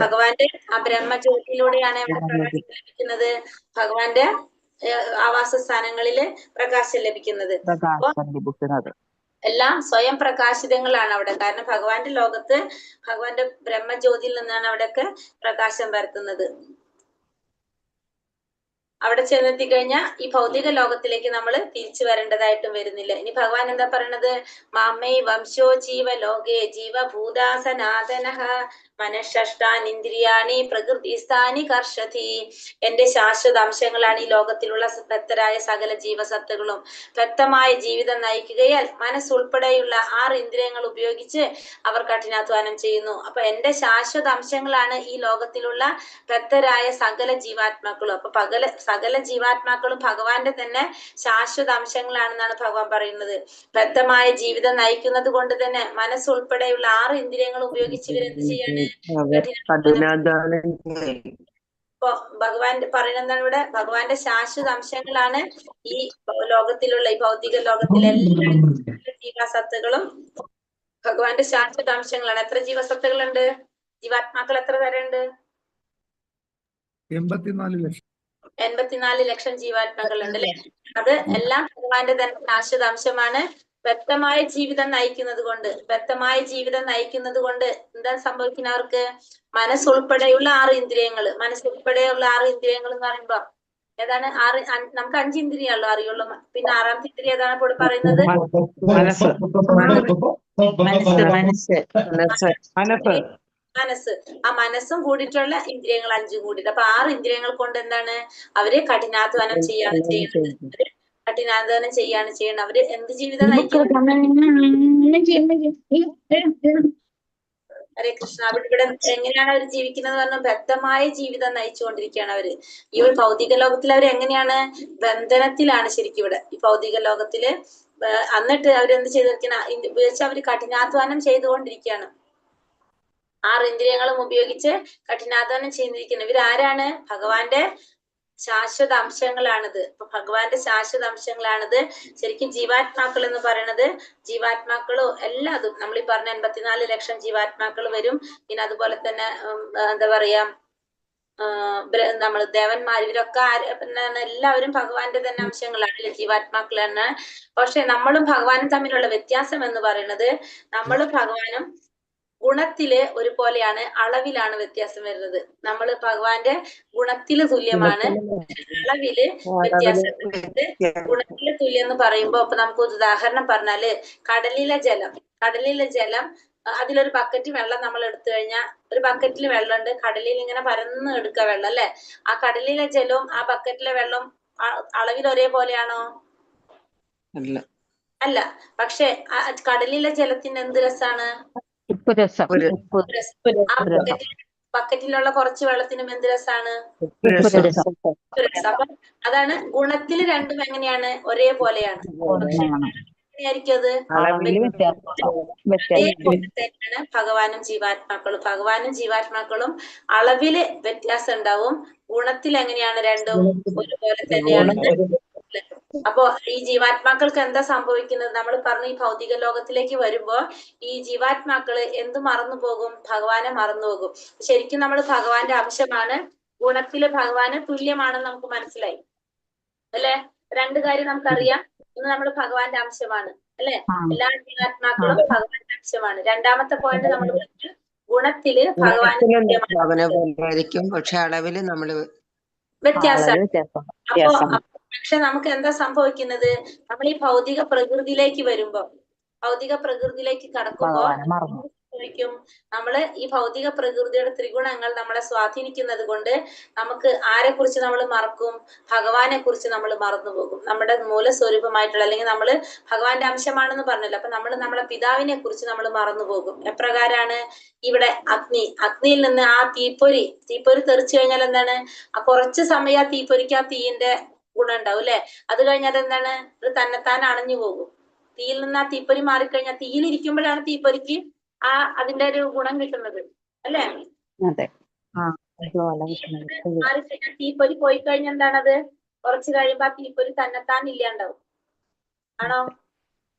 ഭഗവാന്റെ ആ ബ്രഹ്മജ്യോതിയിലൂടെയാണ് ഇവിടെ പ്രകാശം ലഭിക്കുന്നത്. ഭഗവാന്റെ ആവാസ സ്ഥാനങ്ങളില് പ്രകാശം ലഭിക്കുന്നത്. എല്ലാം സ്വയം പ്രകാശിതങ്ങളാണ് അവിടെ. കാരണം ഭഗവാന്റെ ലോകത്ത് ഭഗവാന്റെ ബ്രഹ്മജ്യോതിയിൽ നിന്നാണ് അവിടെയൊക്കെ പ്രകാശം പരത്തുന്നത്. അവിടെ ചെന്നെത്തി കഴിഞ്ഞാൽ ഈ ഭൗതിക ലോകത്തിലേക്ക് നമ്മൾ തിരിച്ചു വരേണ്ടതായിട്ടും വരുന്നില്ല. ഇനി ഭഗവാൻ എന്താ പറയണത്? മാമേ വംശോ ജീവ ലോകേ ജീവഭൂതാസനാതനഃ മനഃഷ്ടാനിന്ദ്രിയാണി പ്രകൃതിസ്ഥാനി കർഷതി. എന്റെ ശാശ്വത അംശങ്ങളാണ് ഈ ലോകത്തിലുള്ള വ്യക്തരായ സകല ജീവസത്തുകളും. വ്യക്തമായ ജീവിതം നയിക്കുകയാൽ മനസ്സുൾപ്പെടെയുള്ള 6 ഇന്ദ്രിയങ്ങൾ ഉപയോഗിച്ച് അവർ കഠിനാധ്വാനം ചെയ്യുന്നു. അപ്പൊ എന്റെ ശാശ്വത അംശങ്ങളാണ് ഈ ലോകത്തിലുള്ള വ്യക്തരായ സകല ജീവാത്മാക്കളും. അപ്പൊ സകല ജീവാത്മാക്കളും ഭഗവാന്റെ തന്നെ ശാശ്വത അംശങ്ങളാണെന്നാണ് ഭഗവാൻ പറയുന്നത്. വ്യക്തമായ ജീവിതം നയിക്കുന്നത് കൊണ്ട് തന്നെ മനസ്സുൾപ്പെടെയുള്ള 6 ഇന്ദ്രിയങ്ങൾ ഉപയോഗിച്ച് ഇവരെന്ത് ചെയ്യാണ്? ഇപ്പൊ ഭഗവാൻ പറയുന്നതാണ് ഇവിടെ, ഭഗവാന്റെ ശാശ്വത അംശങ്ങളാണ് ഈ ലോകത്തിലുള്ള ഈ ഭൗതിക ലോകത്തിലെ എല്ലാ ജീവസത്തുകളും ഭഗവാന്റെ ശാശ്വത അംശങ്ങളാണ്. എത്ര ജീവസത്തുകളുണ്ട്? ജീവാത്മാക്കൾ എത്ര തരമുണ്ട്? 84 ലക്ഷം ജീവാത്മാക്കളുണ്ട് അല്ലെ. അത് എല്ലാം ഭഗവാന്റെ തന്നെ ശാശ്വത അംശമാണ്. വ്യക്തമായ ജീവിതം നയിക്കുന്നത് കൊണ്ട് എന്താ സംഭവിക്കുന്ന? അവർക്ക് മനസ്സുൾപ്പെടെയുള്ള 6 ഇന്ദ്രിയങ്ങൾ. മനസ്സുൾപ്പെടെയുള്ള 6 ഇന്ദ്രിയങ്ങൾ എന്ന് പറയുമ്പോ ഏതാണ്? നമുക്ക് 5 ഇന്ദ്രിയല്ലോ അറിയുള്ളൂ. പിന്നെ 6ാമത്തെ ഇന്ദ്രിയം ഏതാണ് ഇപ്പോൾ പറയുന്നത്? മനസ്സ്. ആ മനസ്സും കൂടിയിട്ടുള്ള ഇന്ദ്രിയങ്ങൾ 5 കൂടിയിട്ട്. അപ്പൊ 6 ഇന്ദ്രിയങ്ങൾ കൊണ്ട് എന്താണ്? അവര് കഠിനാധ്വാനം ചെയ്യാണ് ചെയ്യുന്നത്. അവര് എന്ത് ജീവിതം നയിക്കുന്നത്? ഹരേ കൃഷ്ണ. ഇവിടെ എങ്ങനെയാണ് അവർ ജീവിക്കുന്നത് പറഞ്ഞാൽ വ്യക്തമായ ജീവിതം നയിച്ചുകൊണ്ടിരിക്കുകയാണ് അവര്. ഈ ഒരു ഭൗതിക ലോകത്തിൽ അവർ എങ്ങനെയാണ്? ബന്ധനത്തിലാണ് ശരിക്കും ഇവിടെ ഈ ഭൗതിക ലോകത്തില്. എന്നിട്ട് അവരെന്ത് ചെയ്തിരിക്കണം? അവര് കഠിനാധ്വാനം ചെയ്തുകൊണ്ടിരിക്കുകയാണ്. 6 ഇന്ദ്രിയങ്ങളും ഉപയോഗിച്ച് കഠിനാധ്വാനം ചെയ്തിരിക്കുന്നത്. ഇവരാരാണ്? ഭഗവാന്റെ ശാശ്വത അംശങ്ങളാണിത്. അപ്പൊ ഭഗവാന്റെ ശാശ്വത അംശങ്ങളാണിത്. ശരിക്കും ജീവാത്മാക്കൾ എന്ന് പറയുന്നത്, ജീവാത്മാക്കളോ എല്ലാതും നമ്മൾ ഈ പറഞ്ഞ 84 ലക്ഷം ജീവാത്മാക്കൾ വരും. പിന്നെ അതുപോലെ തന്നെ എന്താ പറയാ, നമ്മള് ദേവന്മാർ, ഇവരൊക്കെ എല്ലാവരും ഭഗവാന്റെ തന്നെ അംശങ്ങളാണ്, ജീവാത്മാക്കളാണ്. പക്ഷെ നമ്മളും ഭഗവാനും തമ്മിലുള്ള വ്യത്യാസം എന്ന് പറയുന്നത്, നമ്മളും ഭഗവാനും ഗുണത്തില് ഒരുപോലെയാണ്, അളവിലാണ് വ്യത്യാസം വരുന്നത്. നമ്മൾ ഭഗവാന്റെ ഗുണത്തില് തുല്യമാണ്, അളവില് വ്യത്യാസം. ഗുണത്തില് തുല്യം എന്ന് പറയുമ്പോ ഇപ്പൊ നമുക്ക് ഒരു ഉദാഹരണം പറഞ്ഞാല്, കടലിലെ ജലം അതിലൊരു ബക്കറ്റ് വെള്ളം നമ്മൾ എടുത്തു കഴിഞ്ഞാൽ, ഒരു ബക്കറ്റിൽ വെള്ളമുണ്ട്, കടലിൽ ഇങ്ങനെ പരന്ന് എടുക്കുക വെള്ളം അല്ലെ. ആ കടലിലെ ജലവും ആ ബക്കറ്റിലെ വെള്ളം അളവിൽ ഒരേപോലെയാണോ? അല്ല. പക്ഷെ കടലിലെ ജലത്തിന് എന്ത് രസാണ്? ബക്കറ്റിലുള്ള കുറച്ച് വെള്ളത്തിനും എന്ത് രസാണ്? അപ്പൊ അതാണ് ഗുണത്തിൽ രണ്ടും എങ്ങനെയാണ്? ഒരേപോലെയാണ്. എങ്ങനെയായിരിക്കും അത്? അതേപോലെ തന്നെയാണ് ഭഗവാനും ജീവാത്മാക്കളും അളവില് വ്യത്യാസം ഉണ്ടാവും. ഗുണത്തിൽ എങ്ങനെയാണ്? രണ്ടും ഒരുപോലെ തന്നെയാണ്. അപ്പോ ഈ ജീവാത്മാക്കൾക്ക് എന്താ സംഭവിക്കുന്നത്? നമ്മൾ പറഞ്ഞു, ഈ ഭൗതിക ലോകത്തിലേക്ക് വരുമ്പോ ഈ ജീവാത്മാക്കള് എന്ത് മറന്നു പോകും? ഭഗവാനെ മറന്നു പോകും. ശരിക്കും നമ്മൾ ഭഗവാന്റെ അംശമാണ്, ഗുണത്തില് ഭഗവാന് തുല്യമാണെന്ന് നമുക്ക് മനസ്സിലായി അല്ലെ. 2 കാര്യം നമുക്കറിയാം. ഒന്ന്, നമ്മൾ ഭഗവാന്റെ അംശമാണ് അല്ലെ, എല്ലാ ജീവാത്മാക്കളും ഭഗവാന്റെ അംശമാണ്. 2ാമത്തെ പോയിന്റ് നമ്മൾ പറഞ്ഞു, ഗുണത്തില് ഭഗവാന് തുല്യമാണ്, പക്ഷെ അളവില് നമ്മള് വ്യത്യാസമാണ്. അപ്പോ പക്ഷെ നമുക്ക് എന്താ സംഭവിക്കുന്നത്? നമ്മൾ ഈ ഭൗതിക പ്രകൃതിയിലേക്ക് വരുമ്പോ, ഭൗതിക പ്രകൃതിയിലേക്ക് കടക്കുമ്പോ സംഭവിക്കും, നമ്മള് ഈ ഭൗതിക പ്രകൃതിയുടെ ത്രിഗുണങ്ങൾ നമ്മളെ സ്വാധീനിക്കുന്നത് കൊണ്ട് നമുക്ക് ആരെ കുറിച്ച് നമ്മൾ മറക്കും? ഭഗവാനെ കുറിച്ച് നമ്മൾ മറന്നുപോകും. നമ്മുടെ മൂലസ്വരൂപമായിട്ടുള്ള, അല്ലെങ്കിൽ നമ്മൾ ഭഗവാന്റെ അംശമാണെന്ന് പറഞ്ഞല്ലോ, അപ്പൊ നമ്മൾ നമ്മളെ പിതാവിനെ കുറിച്ച് നമ്മൾ മറന്നുപോകും. എപ്രകാരാണ്? ഇവിടെ അഗ്നിയിൽ നിന്ന് ആ തീപ്പൊരി തെറിച്ചു കഴിഞ്ഞാൽ എന്താണ്? ആ കുറച്ച് സമയം ആ തീപ്പൊരിക്ക് ആ തീയിന്റെ ഗുണം ഉണ്ടാവും അല്ലെ. അത് കഴിഞ്ഞാൽ എന്താണ്? അത് തന്നെത്താൻ അണഞ്ഞു പോകും. തീയിൽ നിന്ന് ആ തീപ്പൊരി മാറിക്കഴിഞ്ഞാൽ, തീയിലിരിക്കുമ്പോഴാണ് തീപ്പൊരിക്ക് അതിന്റെ ഒരു ഗുണം കിട്ടുന്നത് അല്ലെ. മാറിക്കഴിഞ്ഞാൽ തീപ്പൊരി പോയി കഴിഞ്ഞാൽ എന്താണത്? കുറച്ച് കഴിയുമ്പോ ആ തീപ്പൊരി തന്നെത്താൻ ഇല്ലാണ്ടാവും. ആണോ?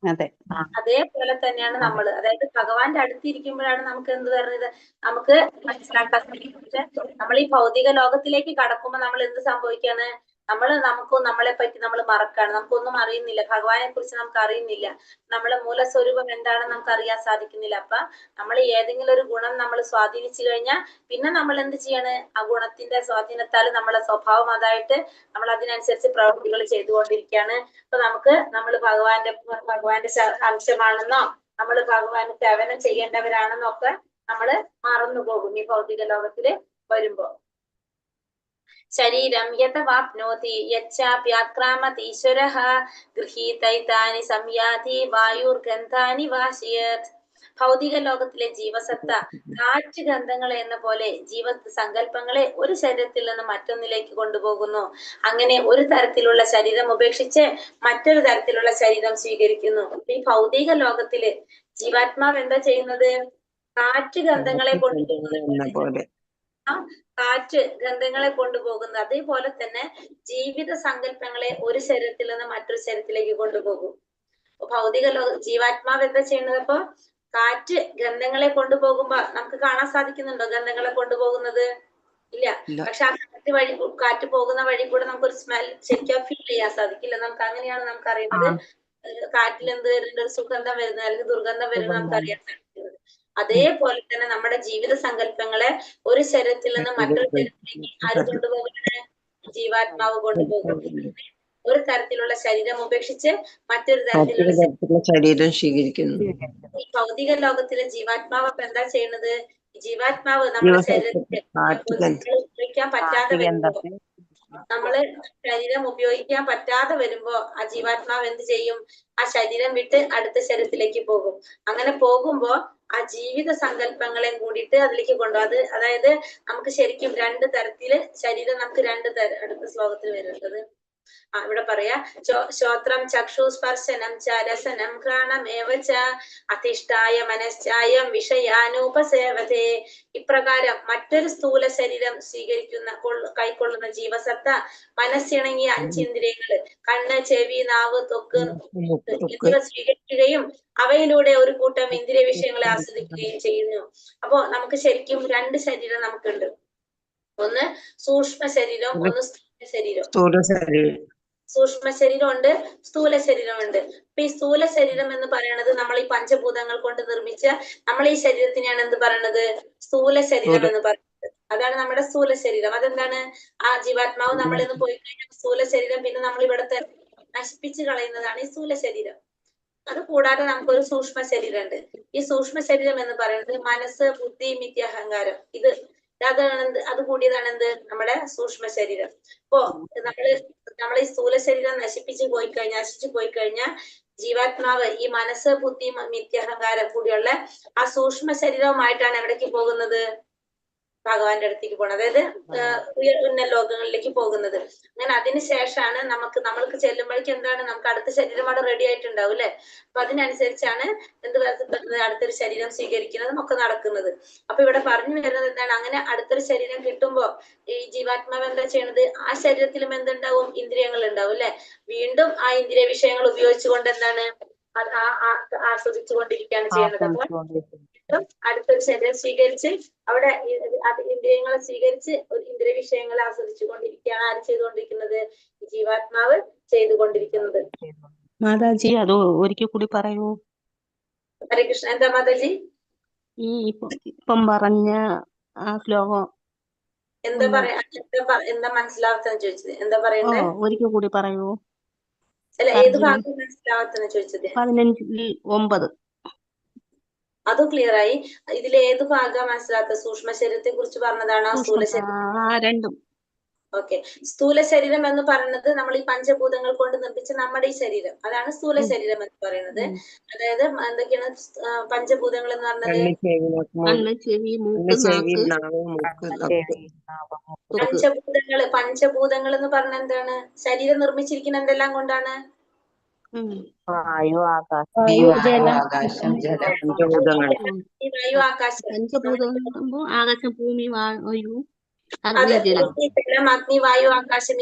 അതേപോലെ തന്നെയാണ് നമ്മള്. അതായത് ഭഗവാന്റെ അടുത്തിരിക്കുമ്പോഴാണ് നമുക്ക് എന്ത് വരുന്നത്? നമുക്ക് മനസ്സിലാക്കാൻ സാധിക്കുന്നത്. നമ്മൾ ഈ ഭൗതിക ലോകത്തിലേക്ക് കടക്കുമ്പോൾ നമ്മൾ എന്ത് സംഭവിക്കാണ്? നമുക്കും നമ്മളെ പറ്റി നമ്മൾ മറക്കാണ്. നമുക്കൊന്നും അറിയുന്നില്ല, ഭഗവാനെ കുറിച്ച് നമുക്ക് അറിയുന്നില്ല, നമ്മളെ മൂലസ്വരൂപം എന്താണെന്ന് നമുക്ക് അറിയാൻ സാധിക്കുന്നില്ല. അപ്പൊ നമ്മൾ ഏതെങ്കിലും ഒരു ഗുണം നമ്മൾ സ്വാധീനിച്ചു കഴിഞ്ഞാൽ പിന്നെ നമ്മൾ എന്ത് ചെയ്യാണ്? ആ ഗുണത്തിന്റെ സ്വാധീനത്താൽ നമ്മളെ സ്വഭാവം അതായിട്ട് നമ്മൾ അതിനനുസരിച്ച് പ്രവൃത്തികൾ ചെയ്തുകൊണ്ടിരിക്കുകയാണ്. അപ്പൊ നമ്മൾ ഭഗവാന്റെ അംശമാണെന്നോ നമ്മൾ ഭഗവാന് സേവനം ചെയ്യേണ്ടവരാണെന്നോ ഒക്കെ നമ്മള് മറന്നു പോകും ഈ ഭൗതിക ലോകത്തില് വരുമ്പോ. ശരീരം യഥവാപ്നോതി യച്ചാപ്യാക്രാമതീശ്വരഃ ഗൃഹീതൈതാനി സംയാതി വായുർഗന്ധാനി വാശയത്. ഭൗതിക ലോകത്തിലെ ജീവസത്ത കാറ്റ് ഗന്ധങ്ങളെ എന്ന പോലെ സങ്കല്പങ്ങളെ ഒരു ശരീരത്തിൽ നിന്ന് മറ്റൊന്നിലേക്ക് കൊണ്ടുപോകുന്നു. അങ്ങനെ ഒരു തരത്തിലുള്ള ശരീരം ഉപേക്ഷിച്ച് മറ്റൊരു തരത്തിലുള്ള ശരീരം സ്വീകരിക്കുന്നു. ഈ ഭൗതിക ലോകത്തില് ജീവാത്മാവ് എന്താ ചെയ്യുന്നത്? കാറ്റ് ഗന്ധങ്ങളെ കൊണ്ടുപോകുന്നത്, കാറ്റ് ഗന്ധങ്ങളെ കൊണ്ടുപോകുന്നത്. അതേപോലെ തന്നെ ജീവിത സങ്കല്പങ്ങളെ ഒരു ശരീരത്തിൽ നിന്ന് മറ്റൊരു ശരീരത്തിലേക്ക് കൊണ്ടുപോകും. ഭൗതിക ജീവാത്മാവ് എന്താ ചെയ്യുന്നത്? അപ്പൊ കാറ്റ് ഗന്ധങ്ങളെ കൊണ്ടുപോകുമ്പോ നമുക്ക് കാണാൻ സാധിക്കുന്നുണ്ടോ ഗന്ധങ്ങളെ കൊണ്ടുപോകുന്നത്? ഇല്ല. പക്ഷെ ആ കാറ്റ് പോകുന്ന വഴി കൂടെ നമുക്കൊരു സ്മെൽ ശരിക്കും ഫീൽ ചെയ്യാൻ സാധിക്കില്ല. നമുക്ക് അങ്ങനെയാണ് നമുക്ക് അറിയുന്നത് കാറ്റിൽ എന്ത് വരുന്നുണ്ട്, ഒരു സുഗന്ധം വരുന്നത് അല്ലെങ്കിൽ ദുർഗന്ധം വരുന്നത് നമുക്ക് അറിയാൻ സാധിക്കുന്നത്. അതേപോലെ തന്നെ നമ്മുടെ ജീവിത സങ്കല്പങ്ങളെ ഒരു ശരീരത്തിൽ നിന്ന് മറ്റൊരു ശരീരത്തിലേക്ക് ആര് കൊണ്ടുപോകുന്നത്? ജീവാത്മാവ് കൊണ്ടുപോകും. ഒരു തരത്തിലുള്ള ശരീരം ഉപേക്ഷിച്ച് മറ്റൊരു തരത്തിലുള്ള ശരീരം സ്വീകരിക്കുന്നു. ഈ ഭൗതിക ലോകത്തിലെ ജീവാത്മാവ് അപ്പൊ എന്താ ചെയ്യുന്നത്? ജീവാത്മാവ് നമ്മുടെ ശരീരത്തിൽ ഉപയോഗിക്കാൻ പറ്റാതെ വരുമ്പോ, നമ്മള് ശരീരം ഉപയോഗിക്കാൻ പറ്റാതെ വരുമ്പോ ആ ജീവാത്മാവ് എന്ത് ചെയ്യും? ആ ശരീരം വിട്ട് അടുത്ത ശരീരത്തിലേക്ക് പോകും. അങ്ങനെ പോകുമ്പോ ആ ജീവിത സങ്കല്പങ്ങളെ കൂടിയിട്ട് അതിലേക്ക് കൊണ്ടുപോകും. അതായത് നമുക്ക് ശരിക്കും രണ്ട് തരത്തില് ശരീരം നമുക്ക് അടുത്ത ശ്ലോകത്തിൽ വരുന്നത് ഇവിടെ പറയാ. ശ്രോത്രം ചക്ഷു സ്പർശനം ച രസനം ഘ്രാണം ഏവച അധിഷ്ഠായ മനശ്ചായം വിഷയാനുപസേവതേ. ഇപ്രകാരം മറ്റൊരു സ്ഥൂല ശരീരം കൈക്കൊള്ളുന്ന ജീവസത്ത മനസ്സിണങ്ങിയ അഞ്ചിന്ദ്രിയങ്ങള് കണ്ണ്, ചെവി, നാവ്, ത്വക്ക് എന്നിവ സ്വീകരിക്കുകയും അവയിലൂടെ ഒരു കൂട്ടം ഇന്ദ്രിയ വിഷയങ്ങളെ ആസ്വദിക്കുകയും ചെയ്യുന്നു. അപ്പോ നമുക്ക് ശരിക്കും രണ്ട് ശരീരം നമുക്കുണ്ട്. ഒന്ന് സൂക്ഷ്മ ശരീരം, ഒന്ന് സ്ഥൂല ശരീരം. സൂക്ഷ്മ ശരീരമുണ്ട്, സ്ഥൂല ശരീരമുണ്ട്. അപ്പൊ ഈ സ്ഥൂല ശരീരം എന്ന് പറയുന്നത് നമ്മൾ ഈ പഞ്ചഭൂതങ്ങൾ കൊണ്ട് നിർമ്മിച്ച നമ്മൾ ഈ ശരീരത്തിനെയാണ് എന്ത് പറയുന്നത്? സ്ഥൂല ശരീരം എന്ന് പറയുന്നത്. അതാണ് നമ്മുടെ സ്ഥൂല ശരീരം. അതെന്താണ്? ആ ജീവാത്മാവ് നമ്മളിൽ നിന്ന് പോയി കഴിഞ്ഞാൽ സ്ഥൂല ശരീരം പിന്നെ നമ്മൾ ഇവിടത്തെ നശിപ്പിച്ച് കളയുന്നതാണ് ഈ സ്ഥൂല ശരീരം. അത് കൂടാതെ നമുക്കൊരു സൂക്ഷ്മ ശരീരം ഉണ്ട്. ഈ സൂക്ഷ്മ ശരീരം എന്ന് പറയുന്നത് മനസ്സ്, ബുദ്ധി, മിഥ്യ, അഹങ്കാരം അത് കൂടിയതാണ് എന്ത്? നമ്മുടെ സൂക്ഷ്മ ശരീരം. അപ്പോ നമ്മൾ ഈ സ്ഥൂല ശരീരം നശിച്ചു പോയി കഴിഞ്ഞാൽ ജീവാത്മാവ് ഈ മനസ്സ്, ബുദ്ധി, മിഥ്യാഹങ്കാരം കൂടിയുള്ള ആ സൂക്ഷ്മ ശരീരവുമായിട്ടാണ് എവിടേക്ക് പോകുന്നത്? ഭഗവാന്റെ അടുത്തേക്ക് പോകുന്നത്. അതായത് ഉന്നത ലോകങ്ങളിലേക്ക് പോകുന്നത്. അങ്ങനെ അതിനുശേഷമാണ് നമ്മൾക്ക് ചെല്ലുമ്പോഴേക്കും എന്താണ്? നമുക്ക് അടുത്ത ശരീരം അവിടെ റെഡി ആയിട്ടുണ്ടാവും അല്ലെ? അപ്പൊ അതിനനുസരിച്ചാണ് അടുത്തൊരു ശരീരം സ്വീകരിക്കുന്നതും ഒക്കെ നടക്കുന്നത്. അപ്പൊ ഇവിടെ പറഞ്ഞു വരുന്നത് എന്താണ്? അങ്ങനെ അടുത്തൊരു ശരീരം കിട്ടുമ്പോ ഈ ജീവാത്മാവ് എന്താ ചെയ്യുന്നത്? ആ ശരീരത്തിലും എന്തുണ്ടാവും? ഇന്ദ്രിയങ്ങൾ ഉണ്ടാവും അല്ലെ? വീണ്ടും ആ ഇന്ദ്രിയ വിഷയങ്ങൾ ഉപയോഗിച്ചുകൊണ്ട് എന്താണ്? ആസ്വദിച്ചുകൊണ്ടിരിക്കുകയാണ് ചെയ്യുന്നത്. അടുത്തൊരു ശരീരം സ്വീകരിച്ച് അവിടെ ഇന്ദ്രിയങ്ങളെ സ്വീകരിച്ച് ഒരു ഇന്ദ്രിയ വിഷയങ്ങളെ ആസ്വദിച്ചു കൊണ്ടിരിക്കുകയാണ് ആര് ചെയ്തുകൊണ്ടിരിക്കുന്നത്? ജീവാത്മാവ് ചെയ്തുകൊണ്ടിരിക്കുന്നത്. മാതാജി അത് ഒരിക്കൽ കൂടി പറയൂ. ഹരേ കൃഷ്ണ. എന്താ മാതാജി ഈ ഇപ്പം പറഞ്ഞ ആ ശ്ലോകം എന്താ മനസ്സിലാവാത്തെന്ന് ചോദിച്ചത്? എന്താ പറയണ്ടേ? ഒരിക്കൽ കൂടി പറയൂ. അല്ല, ഏത് ഭാഗം മനസ്സിലാവാത്തെന്ന് ചോദിച്ചത്? 15:9. അത് ക്ലിയർ ആയി. ഇതിൽ ഏത് ഭാഗം മനസ്സിലാത്ത? സൂക്ഷ്മ ശരീരത്തെ കുറിച്ച് പറഞ്ഞതാണോ സ്ഥൂല ശരീരം? രണ്ടും. ഓക്കെ. സ്ഥൂല ശരീരം എന്ന് പറയുന്നത് നമ്മൾ ഈ പഞ്ചഭൂതങ്ങൾ കൊണ്ട് നിർമ്മിച്ച നമ്മുടെ ഈ ശരീരം, അതാണ് സ്ഥൂല ശരീരം എന്ന് പറയുന്നത്. അതായത് എന്തൊക്കെയാണ് പഞ്ചഭൂതങ്ങൾ എന്ന് പറഞ്ഞത്? പഞ്ചഭൂതങ്ങൾ എന്ന് പറഞ്ഞ എന്താണ്? ശരീരം നിർമ്മിച്ചിരിക്കുന്ന എന്തെല്ലാം കൊണ്ടാണ്? വായു, ആകാശം, പഞ്ചഭൂതങ്ങൾ ആകാശം, ഭൂമി, വായു, അത് അഗ്നിജലം ജലം, അഗ്നി, വായു, ആകാശം.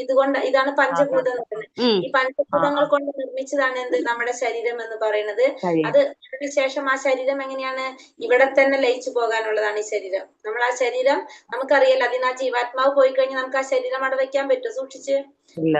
ഇതാണ് പഞ്ചഭൂതം എന്ന് പറയുന്നത്. ഈ പഞ്ചഭൂതങ്ങൾ കൊണ്ട് നിർമ്മിച്ചതാണ് എന്ത് നമ്മുടെ ശരീരം എന്ന് പറയുന്നത്. അത് അതിനുശേഷം ആ ശരീരം എങ്ങനെയാണ് ഇവിടെ തന്നെ ലയിച്ചു പോകാനുള്ളതാണ് ഈ ശരീരം. നമ്മൾ ആ ശരീരം നമുക്കറിയാലോ, അതിന് ആ ജീവാത്മാവ് പോയി കഴിഞ്ഞാൽ നമുക്ക് ആ ശരീരം അവിടെ വെക്കാൻ പറ്റുമോ? സൂക്ഷിച്ച്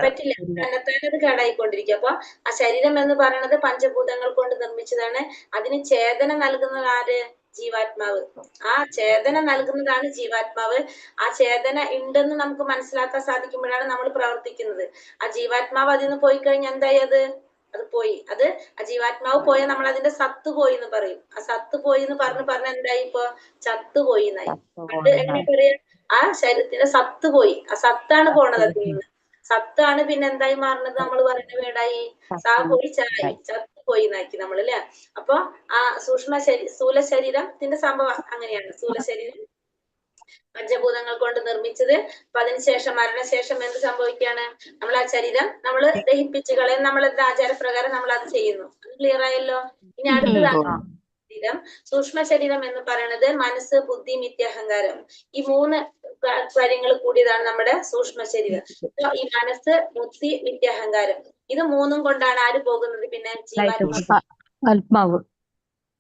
പറ്റില്ല. തന്നെത്താൻ അത് കേടായിക്കൊണ്ടിരിക്കും. അപ്പൊ ആ ശരീരം എന്ന് പറയുന്നത് പഞ്ചഭൂതങ്ങൾ കൊണ്ട് നിർമ്മിച്ചതാണ്. അതിന് ചേതന നൽകുന്നത് ആര്? ജീവാത്മാവ്. ആ ചേതന നൽകുന്നതാണ് ജീവാത്മാവ്. ആ ചേതന ഉണ്ടെന്ന് നമുക്ക് മനസ്സിലാക്കാൻ സാധിക്കുമ്പോഴാണ് നമ്മൾ പ്രവർത്തിക്കുന്നത്. ആ ജീവാത്മാവ് അതിൽ നിന്ന് പോയി കഴിഞ്ഞാൽ എന്തായി? അത് പോയി. ആ ജീവാത്മാവ് പോയാൽ നമ്മൾ അതിന്റെ സത്ത് പോയി എന്ന് പറയും. ആ സത്ത് പോയി എന്ന് പറഞ്ഞ് എന്തായി? ഇപ്പൊ ചത്തുപോയി എന്നായി. അത് എങ്ങനെ പറയാ? ആ ശരീരത്തിന്റെ സത്ത് പോയി. ആ സത്താണ് പോണത്. അതിൽ നിന്ന് സത്താണ് പിന്നെ എന്തായി മാറുന്നത്? നമ്മൾ പറയുന്ന വേടായി സാ പോയി ചായി, ചത്തുപോയി എന്നാക്കി നമ്മൾ, അല്ലെ? അപ്പൊ ആ സ്ഥൂല ശരീരത്തിന്റെ സംഭവം അങ്ങനെയാണ്. സ്ഥൂല ശരീരം പഞ്ചഭൂതങ്ങൾ കൊണ്ട് നിർമ്മിച്ചത്. അപ്പൊ അതിനുശേഷം മരണശേഷം എന്ത് സംഭവിക്കുകയാണ്? നമ്മൾ ആ ശരീരം നമ്മൾ ദഹിപ്പിച്ച് കളയും. നമ്മളെന്ത് ആചാരപ്രകാരം നമ്മൾ അത് ചെയ്യുന്നു. അത് ക്ലിയർ ആയല്ലോ? ഇനി അടുത്തതാണ് ശരീരം. സൂക്ഷ്മ ശരീരം എന്ന് പറയുന്നത് മനസ്സ്, ബുദ്ധി, മിഥ്യാഹങ്കാരം. ഈ 3 കാര്യങ്ങൾ കൂടിയതാണ് നമ്മുടെ സൂക്ഷ്മ ശരീരം. ഈ മനസ്സ്, ബുദ്ധി, മിഥ്യാഹങ്കാരം, ഇത് 3 കൊണ്ടാണ് ആര് പോകുന്നത്? പിന്നെ